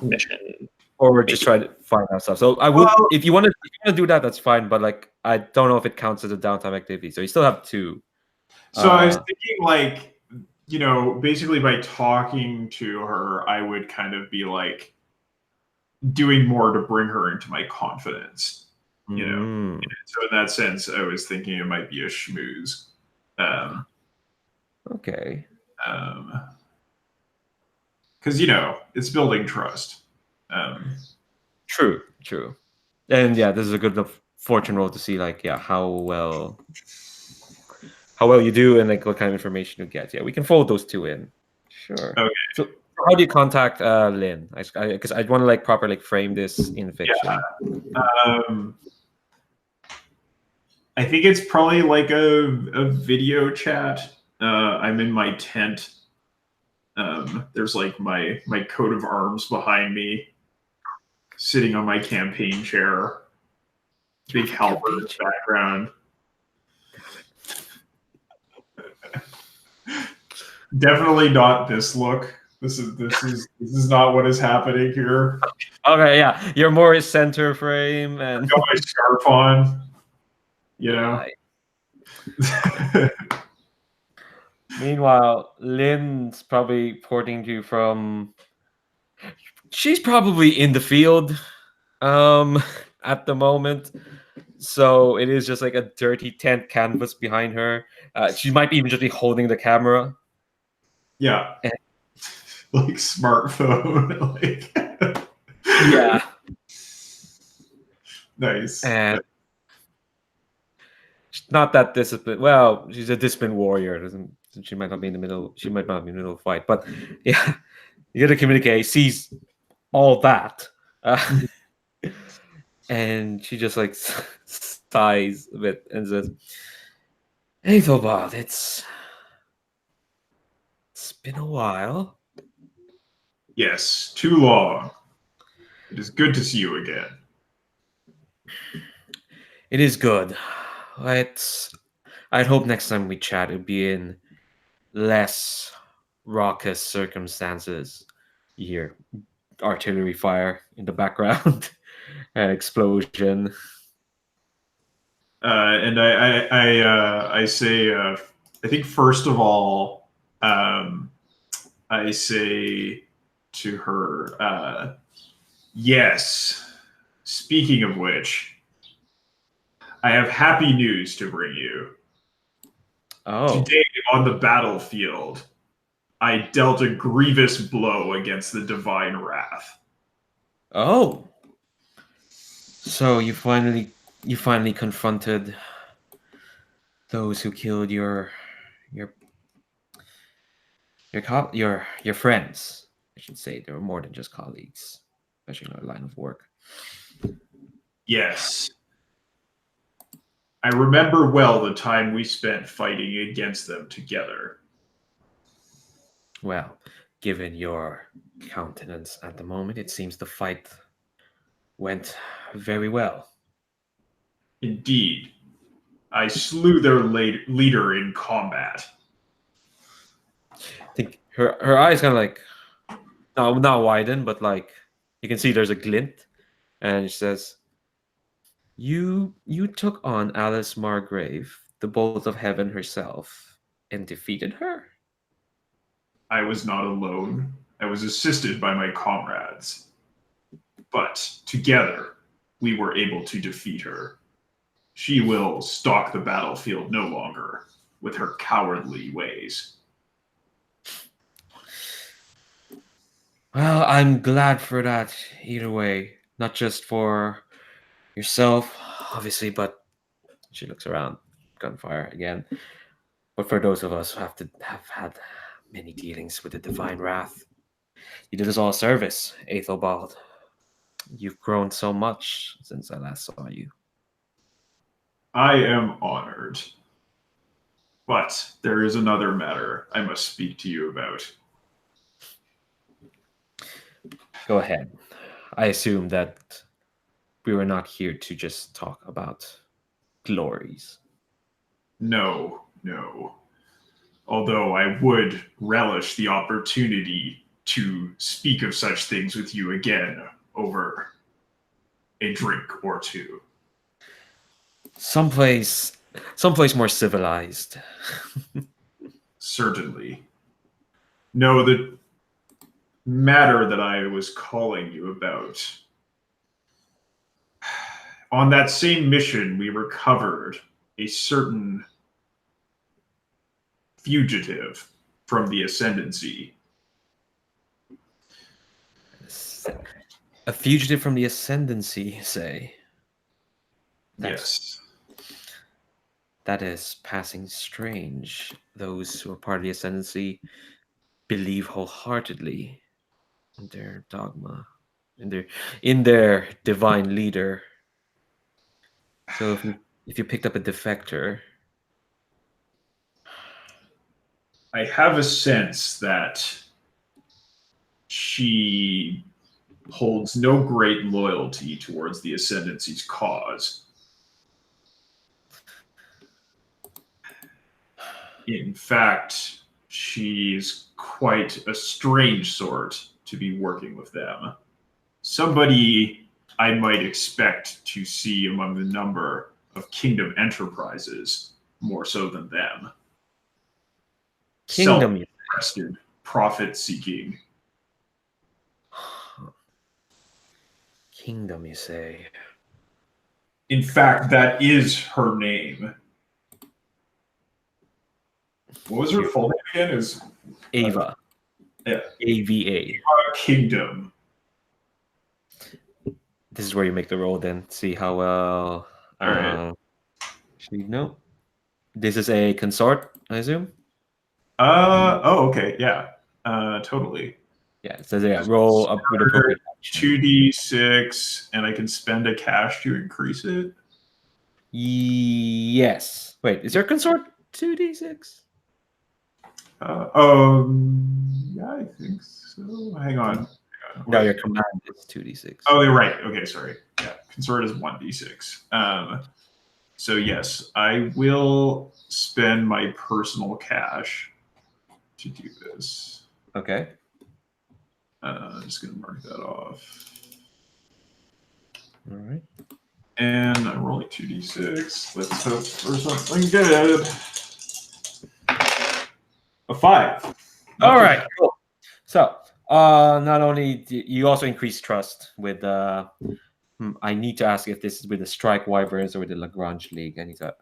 mission. Or we're just trying to find out stuff. So I would, if you want to do that, that's fine. But like, I don't know if it counts as a downtime activity. So you still have 2. So I was thinking, like, basically by talking to her, I would kind of be like doing more to bring her into my confidence. So in that sense, I was thinking it might be a schmooze. Okay. Because it's building trust. True. And yeah, this is a good enough fortune roll to see like how well you do and like what kind of information you get. Yeah, we can fold those 2 in. Sure. Okay. So how do you contact Lynn? Because I want to like properly frame this in fiction. Yeah. I think it's probably like a video chat. I'm in my tent. There's like my coat of arms behind me, sitting on my campaign chair. Big halberd in the background. Definitely not this look. This is not what is happening here. Okay, yeah, you're more center frame and got my scarf on. Meanwhile, Lynn's probably porting you from. She's probably in the field. at the moment. So it is just like a dirty tent canvas behind her. She might even just be holding the camera. Yeah. And- Like smartphone. Like Yeah. Nice. And she's not that disciplined. Well, she's a disciplined warrior. She might not be in the middle. She might not be in the middle of a fight. But yeah, you gotta communicate. Sees all that, and she just like sighs a bit and says, "Aethelbad, it's been a while." Yes, too long. It is good to see you again. It is good. I'd hope next time we chat it'd be in less raucous circumstances. You hear artillery fire in the background, an explosion. And I say, I think first of all, I say to her, yes. Speaking of which, I have happy news to bring you. Oh, Today on the battlefield, I dealt a grievous blow against the divine wrath. oh. So you finally confronted those who killed your your friends. I should say they were more than just colleagues, especially in our line of work. Yes. I remember well the time we spent fighting against them together. Well, given your countenance at the moment, it seems the fight went very well. Indeed, I slew their leader in combat. I think her eyes kind of like not widen, but like you can see there's a glint, and she says, "You took on Alice Margrave, the Bolt of Heaven herself, and defeated her." I was not alone. I was assisted by my comrades. But together, we were able to defeat her. She will stalk the battlefield no longer with her cowardly ways. Well, I'm glad for that either way. Not just for yourself, obviously, but she looks around, gunfire again. But for those of us who have had many dealings with the divine wrath, you did us all a service, Aethelbald. You've grown so much since I last saw you. I am honored. But there is another matter I must speak to you about. Go ahead. I assume that we were not here to just talk about glories. No, no. Although I would relish the opportunity to speak of such things with you again over a drink or two. Someplace more civilized. Certainly. No, the matter that I was calling you about. On that same mission, we recovered a certain fugitive from the Ascendancy. A fugitive from the Ascendancy, say. Yes. That is passing strange. Those who are part of the Ascendancy believe wholeheartedly in their dogma, in their divine leader. So if you picked up a defector, I have a sense that she holds no great loyalty towards the Ascendancy's cause. In fact, she's quite a strange sort to be working with them. Somebody I might expect to see among the number of kingdom enterprises more so than them. kingdom. Self-interested, profit-seeking. Kingdom, you say? In fact, that is her name. What was her full name again? It was Ava. Yeah. AVA. Kingdom. This is where you make the roll then. See how well. All right. Actually, no. This is a consort, I assume. Oh, okay. Yeah. Totally. Yeah. It says roll up with appropriate action. 2d6, and I can spend a cash to increase it. Yes. Wait, is your consort 2d6? Yeah, I think so. Hang on. No, your command is 2d6. Oh, you're right. Okay, sorry. Yeah, consort is 1d6. So yes, I will spend my personal cash to do this. Okay. I'm just gonna mark that off. All right. And I'm rolling 2d6. Let's hope for something good. A 5. All right. Cool. So, not only you also increase trust with. I need to ask if this is with the Strike Wyverns or with the Lagrange League. I need to.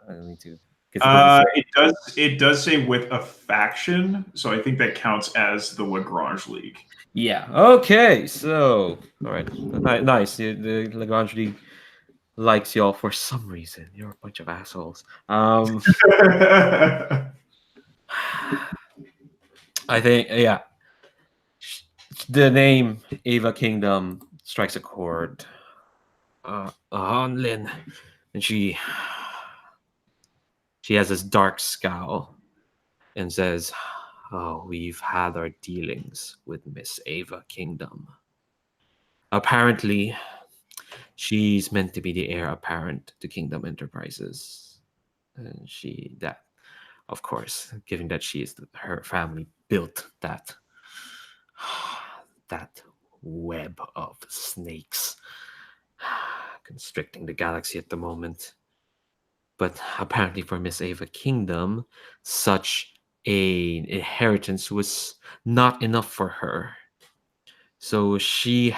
It does say with a faction, so I think that counts as the Lagrange League. Yeah. Okay. So, all right. Nice. The Lagrange League likes y'all for some reason. You're a bunch of assholes. I think, yeah. The name Ava Kingdom strikes a chord. Hanlin, and she has this dark scowl and says, "Oh, we've had our dealings with Miss Ava Kingdom. Apparently, she's meant to be the heir apparent to Kingdom Enterprises, and that, of course, given that her family built that web of snakes constricting the galaxy at the moment. But apparently for Miss Ava Kingdom, such an inheritance was not enough for her. So she's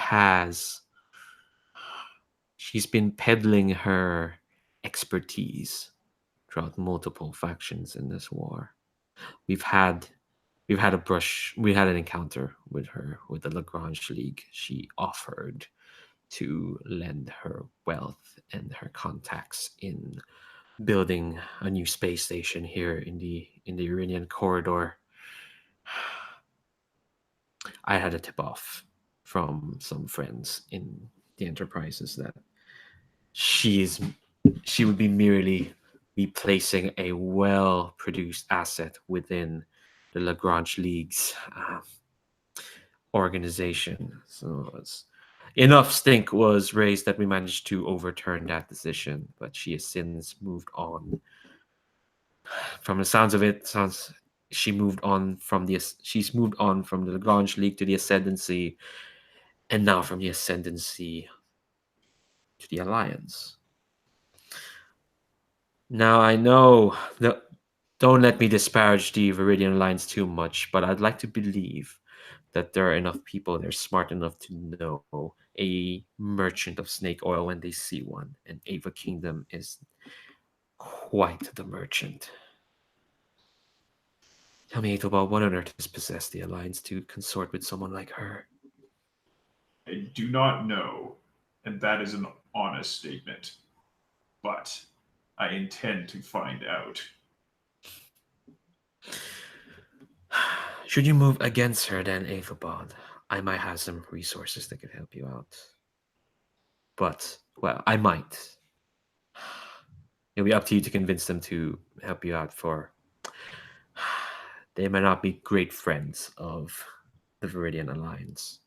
been peddling her expertise throughout multiple factions in this war. We had an encounter with her with the Lagrange League. She offered to lend her wealth and her contacts in building a new space station here in the Iranian corridor. I had a tip off from some friends in the Enterprises that she would be merely replacing a well-produced asset within the Lagrange League's organization. So enough stink was raised that we managed to overturn that decision, but she has since moved on. From the sounds of it, she's moved on from the Lagrange League to the Ascendancy, and now from the Ascendancy to the Alliance. Now I know that. Don't let me disparage the Viridian Alliance too much, but I'd like to believe that there are enough people that are smart enough to know a merchant of snake oil when they see one, and Ava Kingdom is quite the merchant. Tell me, Aethelbad, what on earth has possessed the Alliance to consort with someone like her? I do not know, and that is an honest statement. But I intend to find out. Should you move against her, then, Aethelbad, I might have some resources that could help you out. But, well, I might. It'll be up to you to convince them to help you out, for they might not be great friends of the Viridian Alliance.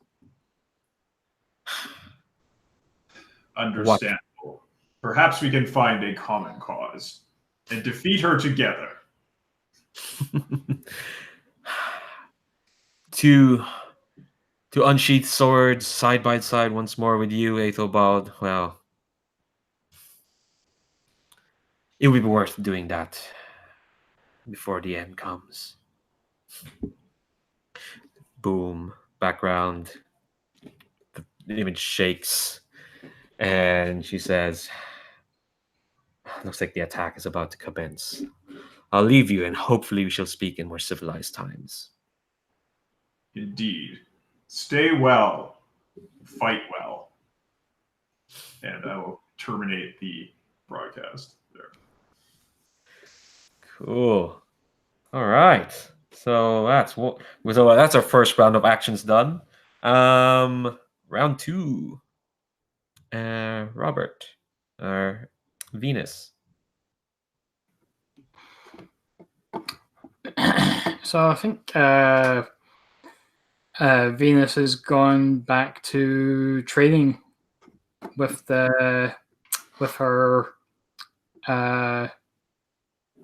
Understandable. What? Perhaps we can find a common cause and defeat her together. To unsheath swords side by side once more with you, Aethelbald, well, it would be worth doing that before the end comes. Boom, background, the image shakes, and she says, Looks like the attack is about to commence. I'll leave you, and hopefully we shall speak in more civilized times. Indeed. Stay well. Fight well. And I will terminate the broadcast there. Cool. All right. So that's our first round of actions done. Round 2. Robert, Venus. So I think Venus has gone back to trading with her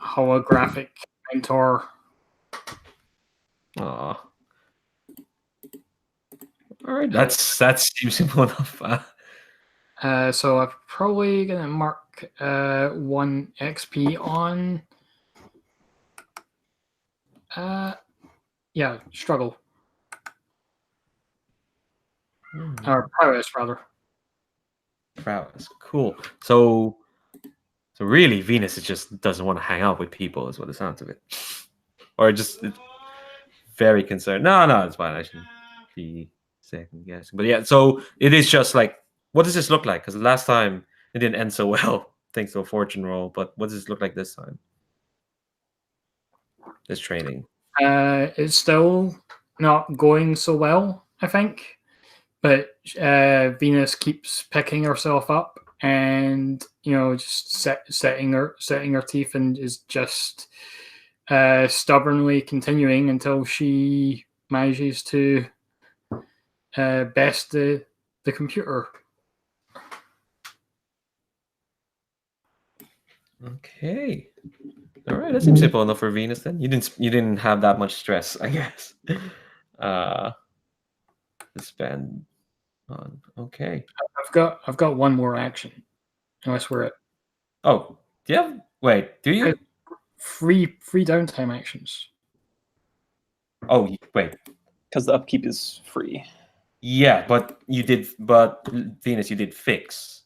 holographic mentor. Aw. All right, that seems simple enough. So I'm probably gonna mark 1 XP on. Struggle. Or prowess, rather. Prowess. Cool. So really, Venus just doesn't want to hang out with people, is what it sounds of it. Or just very concerned. No, it's fine. I shouldn't be second guessing. But yeah, so it is just like, what does this look like? Because last time it didn't end so well, thanks to a fortune roll. But what does this look like this time? This training. It's still not going so well, I think. But Venus keeps picking herself up, and just setting her teeth, and is just stubbornly continuing until she manages to best the computer. Okay. All right, that seems simple enough for Venus then. You didn't have that much stress, I guess. To spend on. Okay. I've got one more action. Unless we're at. Oh, do you have? Wait, do you? Free downtime actions. Oh, wait. Because the upkeep is free. Yeah, but Venus, you did fix.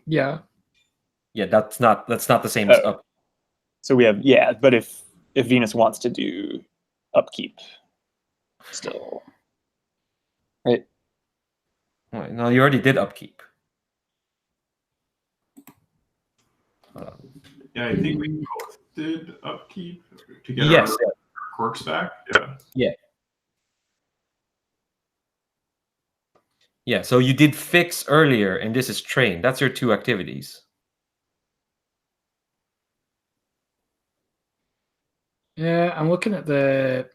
Yeah. Yeah, that's not the same as up. So we have but if Venus wants to do upkeep, still, right? Wait, no, you already did upkeep. Yeah, I think we both did upkeep to get Yes. our quirks back. Yeah. Yeah, so you did fix earlier, and this is train. That's your 2 activities. Yeah, I'm looking at the.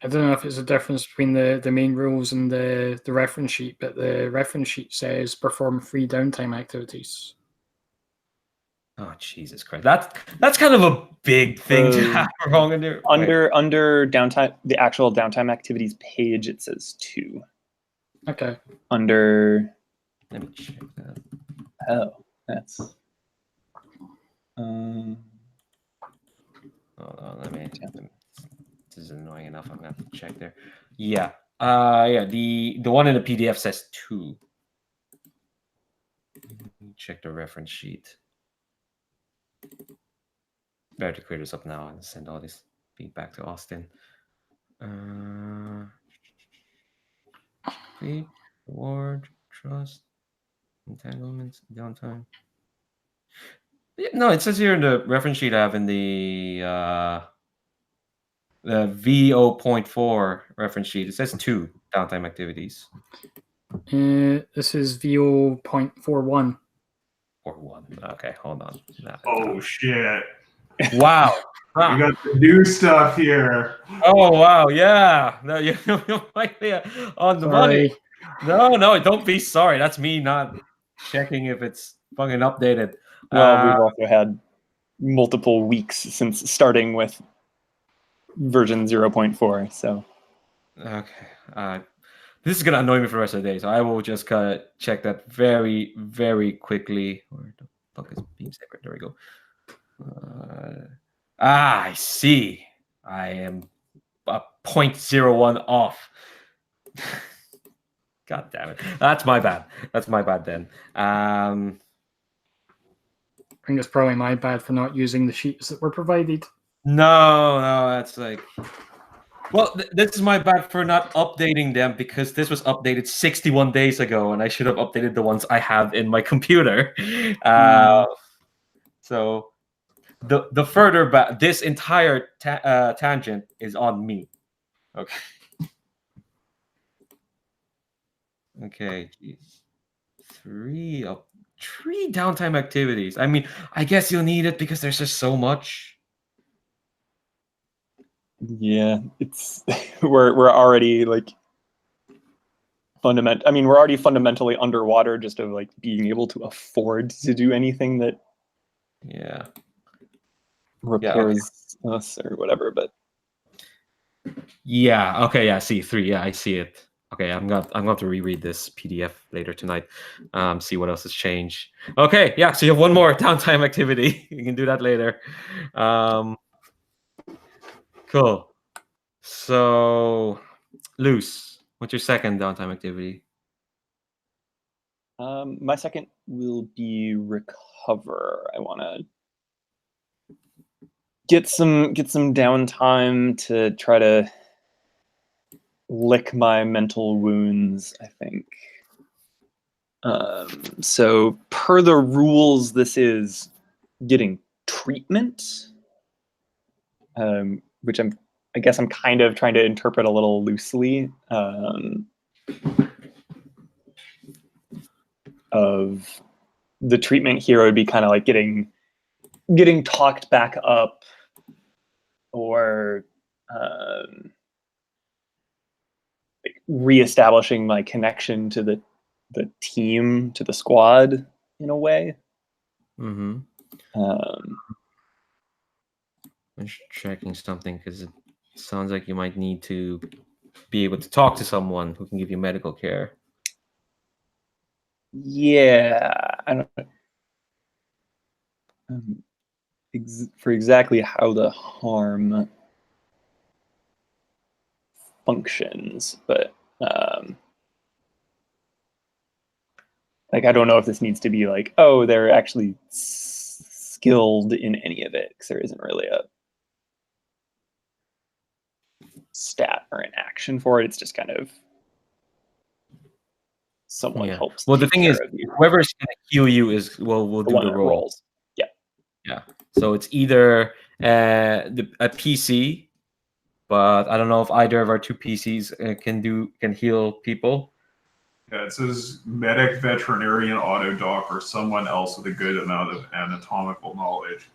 I don't know if it's a difference between the main rules and the reference sheet, but the reference sheet says perform free downtime activities. Oh, Jesus Christ. That's kind of a big thing to have wrong in there. Under downtime, the actual downtime activities page, it says 2. Okay. Under. Let me check that. Oh, that's. Hold on, let me. This is annoying enough. I'm gonna have to check there. Yeah. The one in the PDF says 2. Check the reference sheet. Better to clear this up now and send all this feedback to Austin. Feed, reward, trust, entanglements, downtime. Yeah, no, it says here in the reference sheet I have in the VO.4 reference sheet. It says 2 downtime activities. This is VO.41. Or 1. Okay, hold on. Oh shit! Wow. We got the new stuff here. Oh wow, yeah. No, you might be on the money. No, don't be sorry. That's me not checking if it's fucking updated. Well, we've also had multiple weeks since starting with version 0.4, so. Okay. This is gonna annoy me for the rest of the day, so I will just check that very, very quickly. Where the fuck is Beam Saber? There we go. I see. I am a 0.01 off. God damn it. That's my bad. That's my bad then. I think it's probably my bad for not using the sheets that were provided. No, that's like... Well, this is my bad for not updating them because this was updated 61 days ago, and I should have updated the ones I have in my computer. So the further back, this entire tangent is on me. Okay. Okay. Geez. Three downtime activities. I mean, I guess you'll need it because there's just so much. Yeah, it's we're already like we're already fundamentally underwater just of like being able to afford to do anything that repairs us or whatever. But okay, see 3. Yeah, I see it. Okay, I'm going to reread this PDF later tonight. See what else has changed. Okay, yeah. So you have one more downtime activity. You can do that later. Cool. So, Luce, what's your second downtime activity? my second will be recover. I want to get some downtime to try to lick my mental wounds, I think. So per the rules, this is getting treatment, which I guess I'm kind of trying to interpret a little loosely. Of the treatment here would be kind of like getting talked back up, or like reestablishing my connection to the team, to the squad in a way. Mm-hmm. I'm just checking something because it sounds like you might need to be able to talk to someone who can give you medical care. Yeah, I don't for exactly how the harm functions, but like I don't know if this needs to be like, oh, they're actually skilled in any of it, because there isn't really a stat or an action for it. It's just kind of someone helps. Well, the thing is, whoever's going to heal you will do the roll. Rolls. Yeah. So it's either a PC, but I don't know if either of our 2 PCs can heal people. Yeah, it says medic, veterinarian, auto doc, or someone else with a good amount of anatomical knowledge.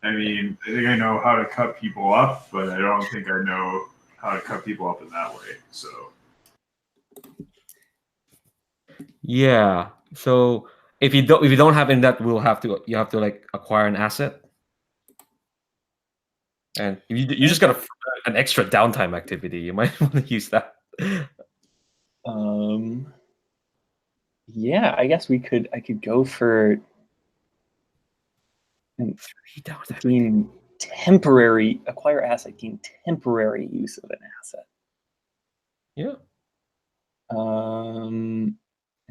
I mean, I think I know how to cut people up, but I don't think I know how to cut people up in that way. So yeah. So if you don't have in that, you have to like acquire an asset, and you just got an extra downtime activity. You might want to use that. Yeah, I guess I could go for gain temporary acquire asset, gain temporary use of an asset. Yeah. And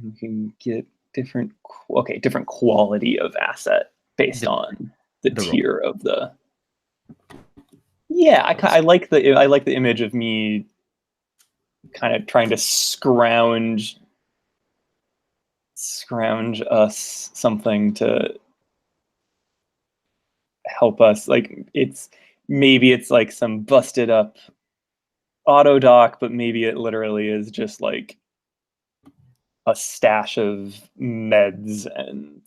we can get different quality of asset based on the tier of the. Yeah, I like the image of me kind of trying to scrounge us something to help us. Like it's like some busted up auto doc, but maybe it literally is just like a stash of meds and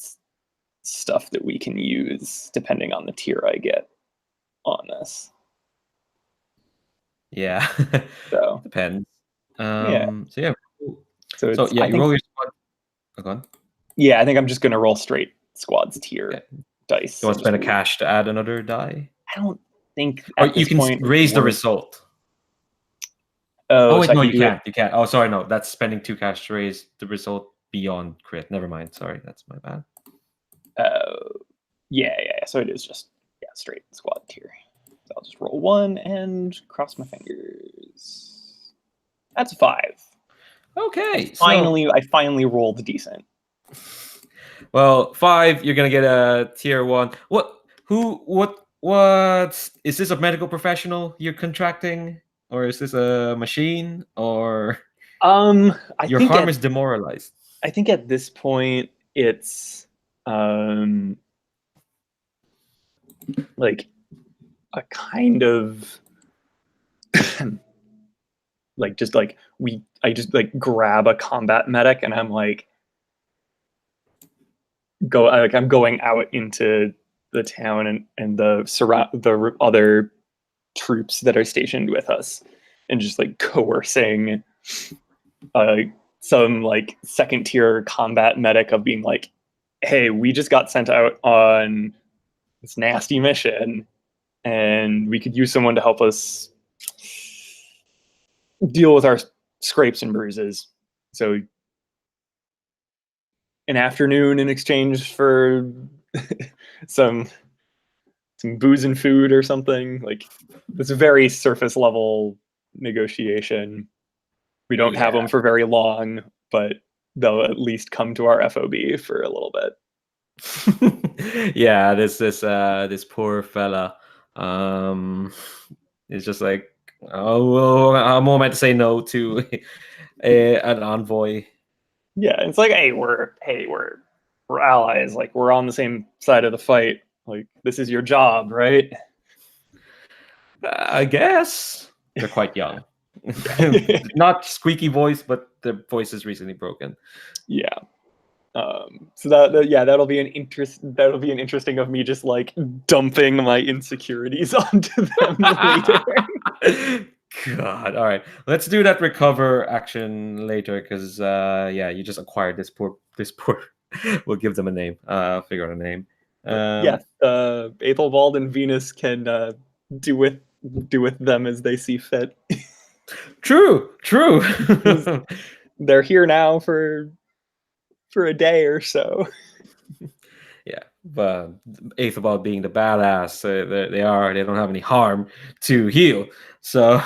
stuff that we can use depending on the tier I get on this. Yeah. So depends. Yeah. So yeah. So yeah, you roll your squad. Oh, go on. Yeah, I think I'm just gonna roll straight squad's tier dice. You want to spend a cash to add another die? I don't think Or at you this can point raise the result. Oh, wait, so no, I you can can't. You can't. Oh, sorry, no. That's spending 2 cash to raise the result beyond crit. Never mind. Sorry, that's my bad. Yeah. So it is just straight squad tier. So I'll just roll 1 and cross my fingers. That's 5. Okay, I finally rolled decent. Well, 5, you're gonna get a tier 1. What is this a medical professional you're contracting? Or is this a machine? Or I your think harm is demoralized? I think at this point it's like a kind of like just like I just like grab a combat medic and I'm like I'm going out into the town and the other troops that are stationed with us and just like coercing some like second tier combat medic of being like, hey, we just got sent out on this nasty mission and we could use someone to help us deal with our scrapes and bruises. So an afternoon in exchange for some booze and food or something. Like it's a very surface level negotiation. We don't have them for very long, but they'll at least come to our FOB for a little bit. Yeah, this poor fella is just like, oh, well, I'm all meant to say no to an envoy. Yeah, it's like, hey, we're allies. Like we're on the same side of the fight. Like this is your job, right? I guess they're quite young. Not squeaky voice, but their voice is recently broken. Yeah. So that'll be an interesting of me just like dumping my insecurities onto them later. God, all right, let's do that recover action later because you just acquired this poor. We'll give them a name. Figure out a name. Aethelbad and Venus can do with them as they see fit. True. They're here now for a day or so. Yeah, but Aethelbad being the badass they don't have any harm to heal. So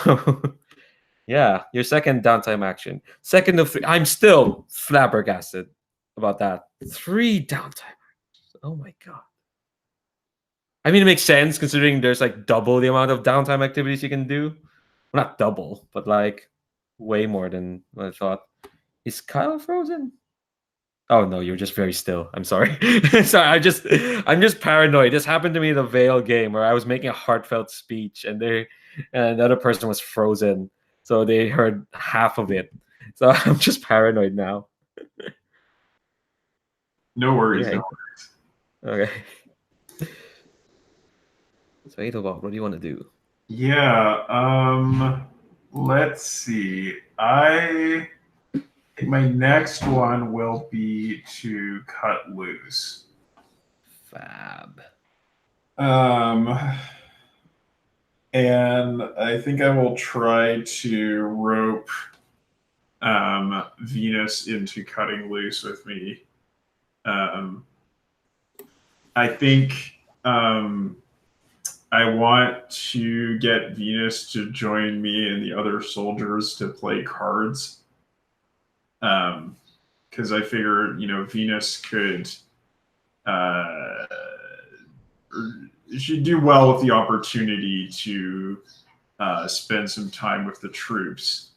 yeah, your second downtime action. Second of 3. I'm still flabbergasted about that. 3 downtime actions. Oh my god. I mean, it makes sense considering there's like double the amount of downtime activities you can do. Well, not double, but like way more than what I thought. Is Kyle frozen? Oh no, you're just very still. I'm sorry. Sorry, I'm just paranoid. This happened to me in the Veil game where I was making a heartfelt speech and the other person was frozen. So they heard half of it. So I'm just paranoid now. No worries, Okay. no worries. Okay. So Aethelbad, what do you want to do? Yeah, let's see. I think my next one will be to cut loose. Fab. And I think I will try to rope Venus into cutting loose with me. I think I want to get Venus to join me and the other soldiers to play cards. Because I figure, Venus could she'd do well with the opportunity to spend some time with the troops,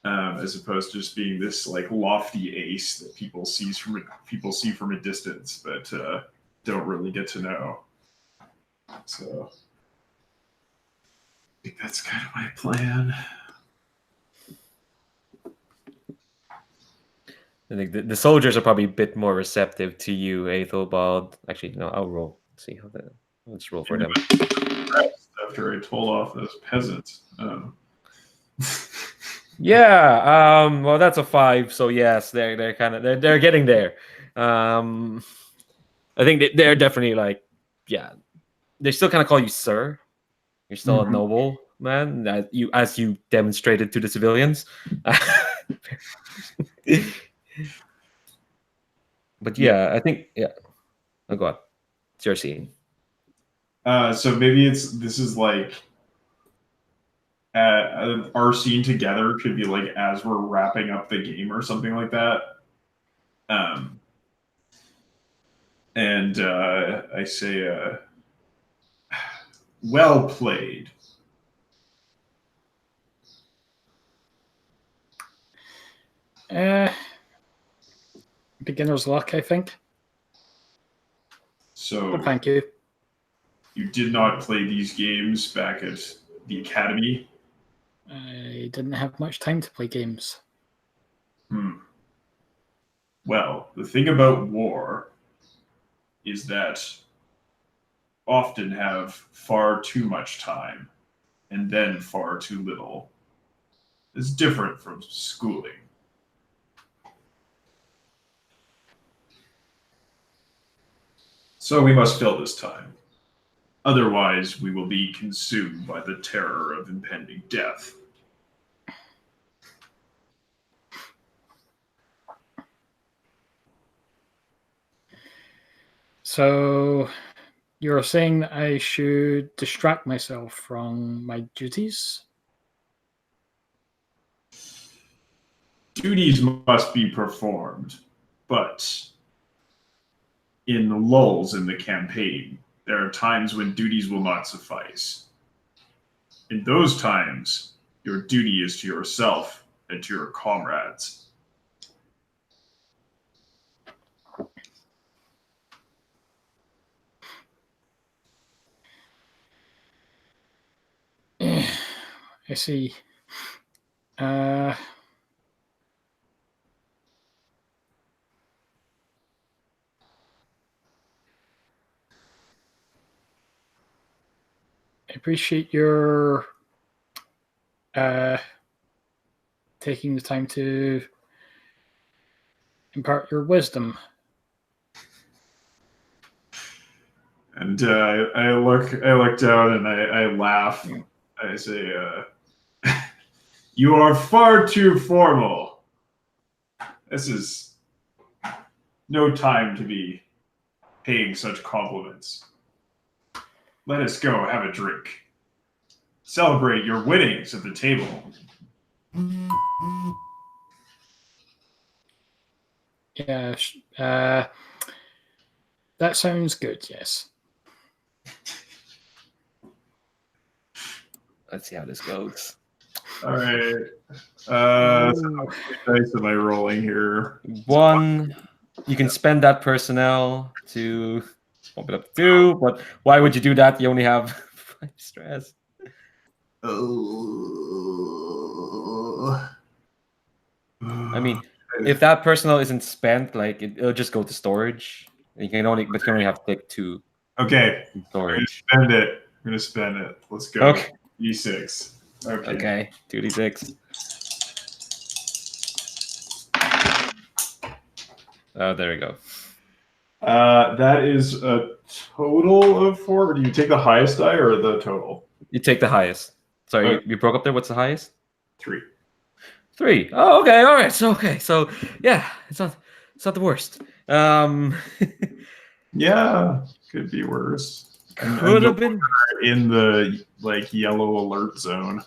as opposed to just being this like lofty ace that people see from a distance, but don't really get to know. So I think that's kind of my plan. I think the soldiers are probably a bit more receptive to you, Aethelbad. Actually, no, I'll roll. See how that. Let's roll for them. After I told off those peasants. Yeah. Well, that's a 5. So yes, they're kind of they're getting there. I think they're definitely like, yeah. They still kind of call you sir. You're still a noble man, as you demonstrated to the civilians. But yeah, I think Oh god, it's your scene. So maybe this is like our scene together could be like as we're wrapping up the game or something like that. And I say, well played. Beginner's luck, I think. So, Well, thank you. You did not play these games back at the academy? I didn't have much time to play games. Well, the thing about war is that often have far too much time and then far too little. It's different from schooling. So we must fill this time. Otherwise, we will be consumed by the terror of impending death. So, you're saying that I should distract myself from my duties? Duties must be performed, but in lulls in the campaign, there are times when duties will not suffice. In those times, your duty is to yourself and to your comrades. I see. I appreciate your taking the time to impart your wisdom. And I look down and I laugh. I say, "You are far too formal. This is no time to be paying such compliments. Let us go have a drink. Celebrate your winnings at the table." Yeah, that sounds good, yes. Let's see how this goes. All right. So how many dice am I rolling here? 1. You can spend that personnel to bump it up to 2, but why would you do that? You only have 5 stress. I mean, if that personnel isn't spent, like it'll just go to storage. You can only have to take 2 Okay. in storage. I'm gonna spend it. Let's go. Okay. D6. Okay. Okay. 2d6. Oh, there we go. That is a total of 4. Or do you take the highest die or the total? You take the highest. Sorry, Okay. you broke up there. What's the highest? 3. 3. Oh, okay. All right. So yeah, it's not the worst. Yeah, could be worse. Could have been in the yellow alert zone.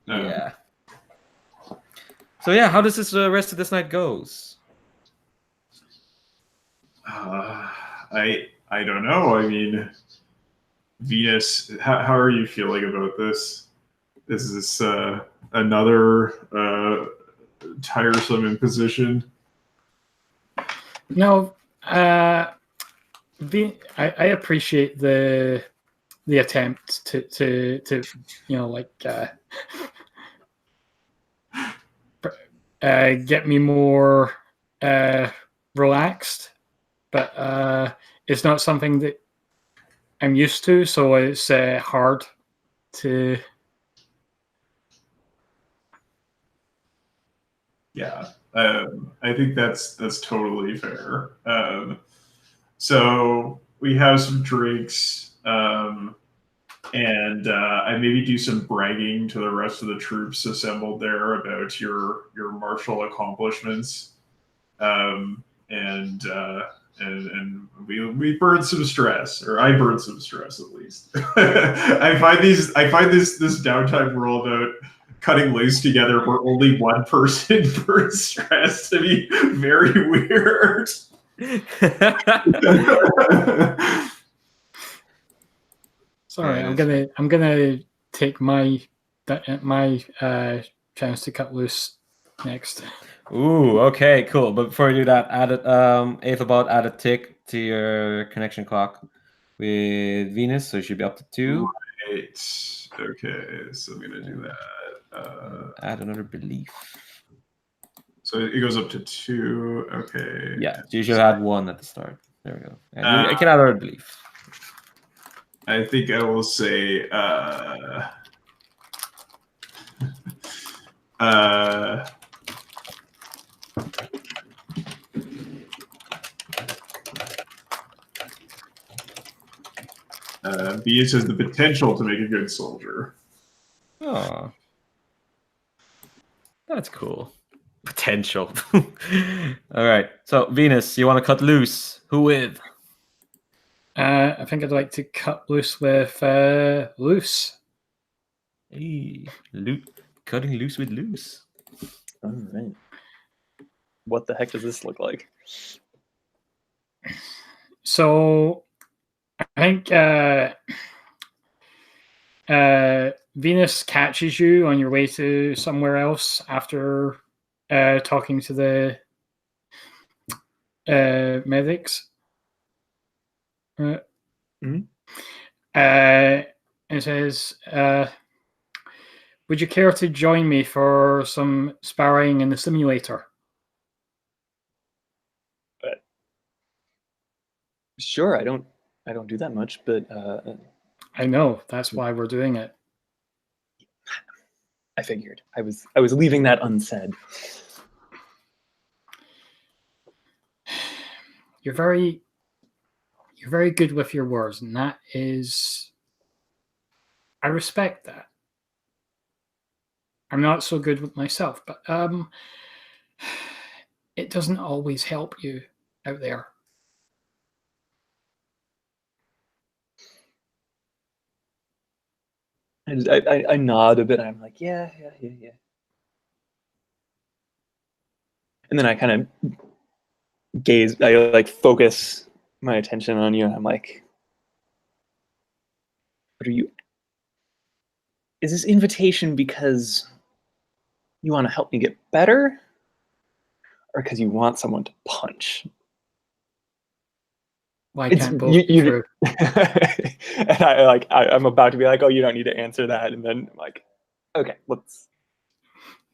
Yeah. So yeah, how does this rest of this night goes? I don't know. I mean, Venus, how are you feeling about this? Is this another tiresome imposition? No, I appreciate the attempt to get me more relaxed, but it's not something that I'm used to, so it's hard to. Yeah, I think that's totally fair. So we have some drinks, and I maybe do some bragging to the rest of the troops assembled there about your martial accomplishments, and and we burn some stress, or I burn some stress at least. I find this downtime we're all about cutting loose together where only one person burns stress to be very weird. Sorry, Yeah, I'm gonna take my chance to cut loose next. Ooh, okay, cool. But before you do that, Aethelbad, add a tick to your connection clock with Venus, so you should be up to 2. Right. Okay, so I'm gonna do that. Add another belief. So it goes up to 2. Okay. Yeah, so you should have 1 at the start. There we go. And I can add another belief. I think I will say Venus has the potential to make a good soldier. Oh, that's cool. Potential. All right. So Venus, you want to cut loose? Who with? I think I'd like to cut loose with Luce. Hey, cutting loose with Luce. All right. What the heck does this look like? So I think Venus catches you on your way to somewhere else after talking to the medics. Mhm. It says, would you care to join me for some sparring in the simulator? Sure, I don't do that much, but I know, that's why we're doing it. I figured. I was leaving that unsaid. You're very good with your words, and that is, I respect that. I'm not so good with myself, but it doesn't always help you out there. I nod a bit. I'm like, yeah. And then I kind of gaze. I like focus my attention on you, and I'm like, "What are you? Is this invitation because you want to help me get better, or because you want someone to punch?" Why can't both be true? And I'm about to be like, "Oh, you don't need to answer that," and then I'm like, "Okay, let's."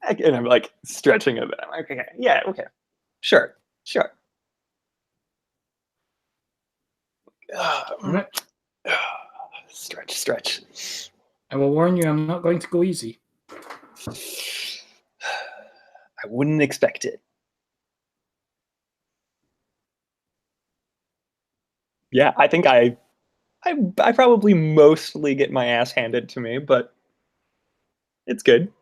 And I'm like stretching a bit. I'm like, "Okay, yeah, okay, sure." Stretch. I will warn you, I'm not going to go easy. I wouldn't expect it. Yeah, I think I probably mostly get my ass handed to me, but it's good.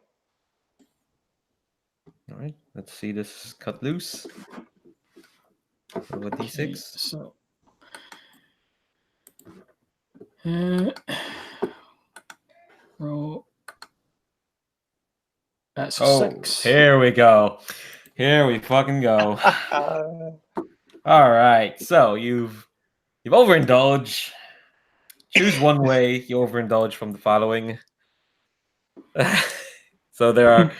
All right. Let's see this cut loose. Roll a d6. Okay, so roll. That's a 6. Here we go. Here we fucking go. All right. So you've overindulged. Choose one way you overindulge from the following. So there are,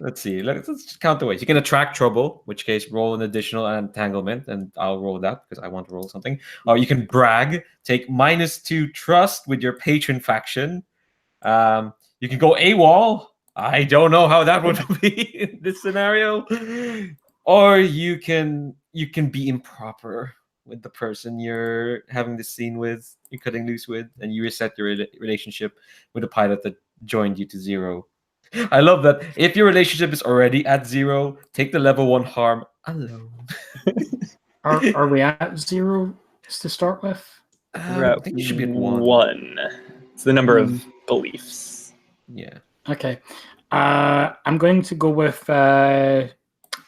let's see, let's just count the ways. You can attract trouble, which case roll an additional entanglement, and I'll roll that because I want to roll something. Or you can brag, take -2 trust with your patron faction. You can go AWOL. I don't know how that would be in this scenario. Or you can be improper with the person you're having the scene with, you're cutting loose with, and you reset your relationship with the pilot that joined you to 0. I love that. If your relationship is already at 0, take the level 1 harm alone. Are we at 0 to start with? I think you should be at 1. 1. It's the number of beliefs. Yeah. Okay. I'm going to go with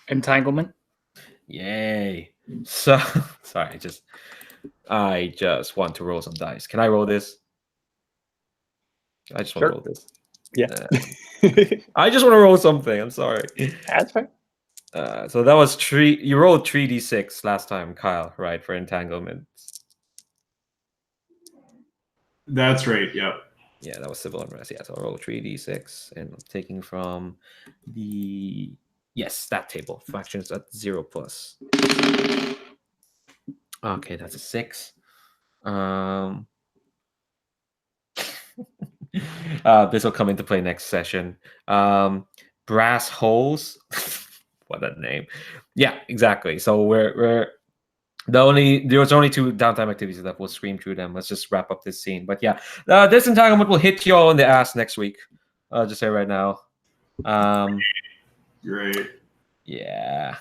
entanglement. Yay. So sorry, I just want to roll some dice. Can I roll this? I just want Sure. to roll this. Yeah. I just want to roll something. I'm sorry. That's fine. So that was three. You rolled 3d6 last time, Kyle, right, for entanglement. That's right. Yep. Yeah, that was civil unrest. Yeah, so I roll 3d6, and I'm taking from the that table. Factions at 0 plus. Okay, that's a 6. This will come into play next session. Brass holes. What a name. Yeah, exactly. So we're there's only 2 downtime activities that we'll scream through them. Let's just wrap up this scene. But yeah, this entanglement will hit you all in the ass next week. I'll just say right now. Great. Yeah.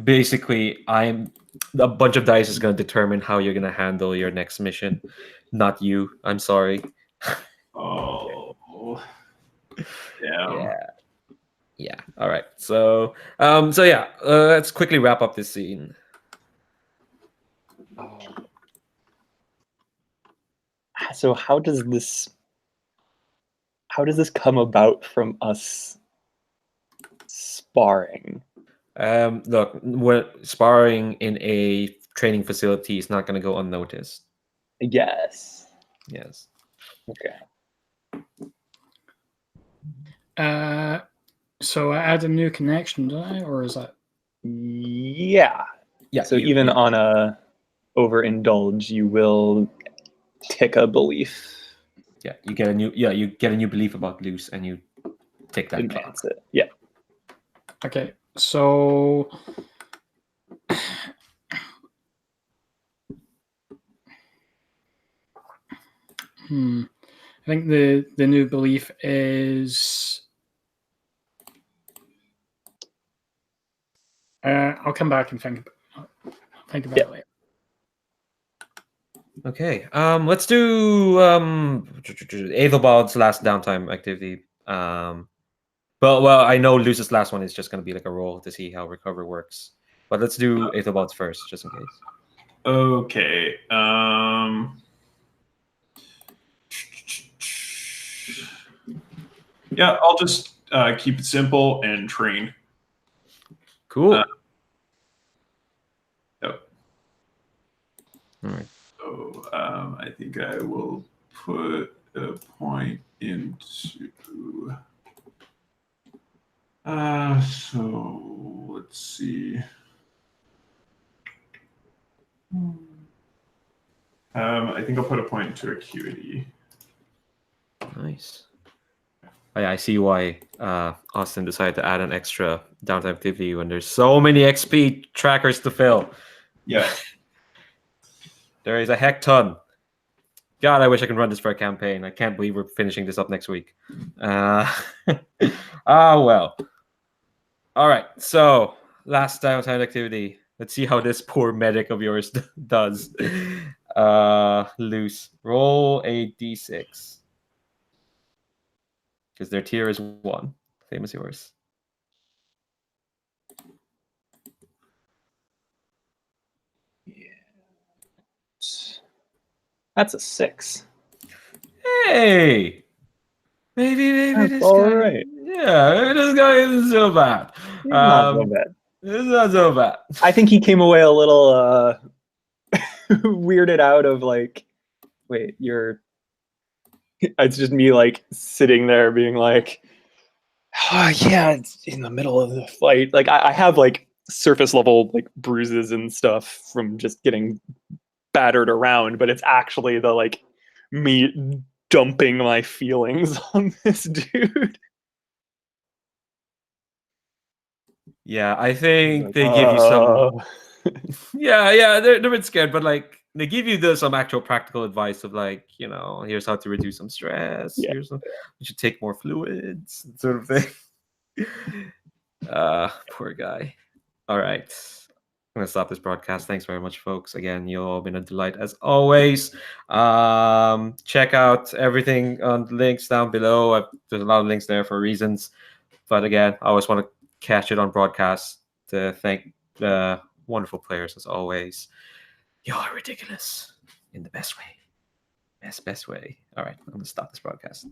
Basically, a bunch of dice is going to determine how you're going to handle your next mission, not you. I'm sorry. Oh. Yeah. Yeah. All right. So let's quickly wrap up this scene. So how does this come about from us sparring? Look, we're sparring in a training facility is not going to go unnoticed. Yes. Yes. Okay. So I add a new connection, do I, or is that? Yeah. Yeah. So even on a overindulge, you will tick a belief. Yeah, you get a new belief about Luce, and you take that. Advance it. Yeah. Okay, so I think the new belief is I'll come back and think about it later. Okay. Let's do Aethelbad's last downtime activity. Well, I know Luce's last one is just going to be like a roll to see how recover works. But let's do Aethelbad's first, just in case. Okay. Yeah, I'll just keep it simple and train. Cool. Yep. All right. So I think I will put a point into. So let's see. I think I'll put a point into acuity. Nice. I see why Austin decided to add an extra downtime activity when there's so many XP trackers to fill. Yeah. There is a heck ton. God, I wish I could run this for a campaign. I can't believe we're finishing this up next week. Well. All right, so last downtime activity. Let's see how this poor medic of yours does. Luce. Roll a d6. Because their tier is 1. Same as yours. That's a 6. Hey! Maybe That's this all guy. right. Yeah, maybe this guy isn't so bad. Not so bad. It's not so bad. I think he came away a little weirded out of like, wait, you're. It's just me like sitting there being like, oh, yeah, it's in the middle of the fight. Like I have like surface level like bruises and stuff from just getting battered around, but it's actually the like me dumping my feelings on this dude. Yeah, I think they give you some. Yeah, they're a bit scared, but like they give you some actual practical advice of like, here's how to reduce some stress. Yeah. You should take more fluids, sort of thing. Poor guy. All right. I'm gonna stop this broadcast. Thanks very much, folks. Again, you've all been a delight as always. Check out everything on the links down below. There's a lot of links there for reasons. But again, I always want to catch it on broadcast to thank wonderful players as always. Y'all are ridiculous in the best way. Best way. All right, I'm going to stop this broadcast.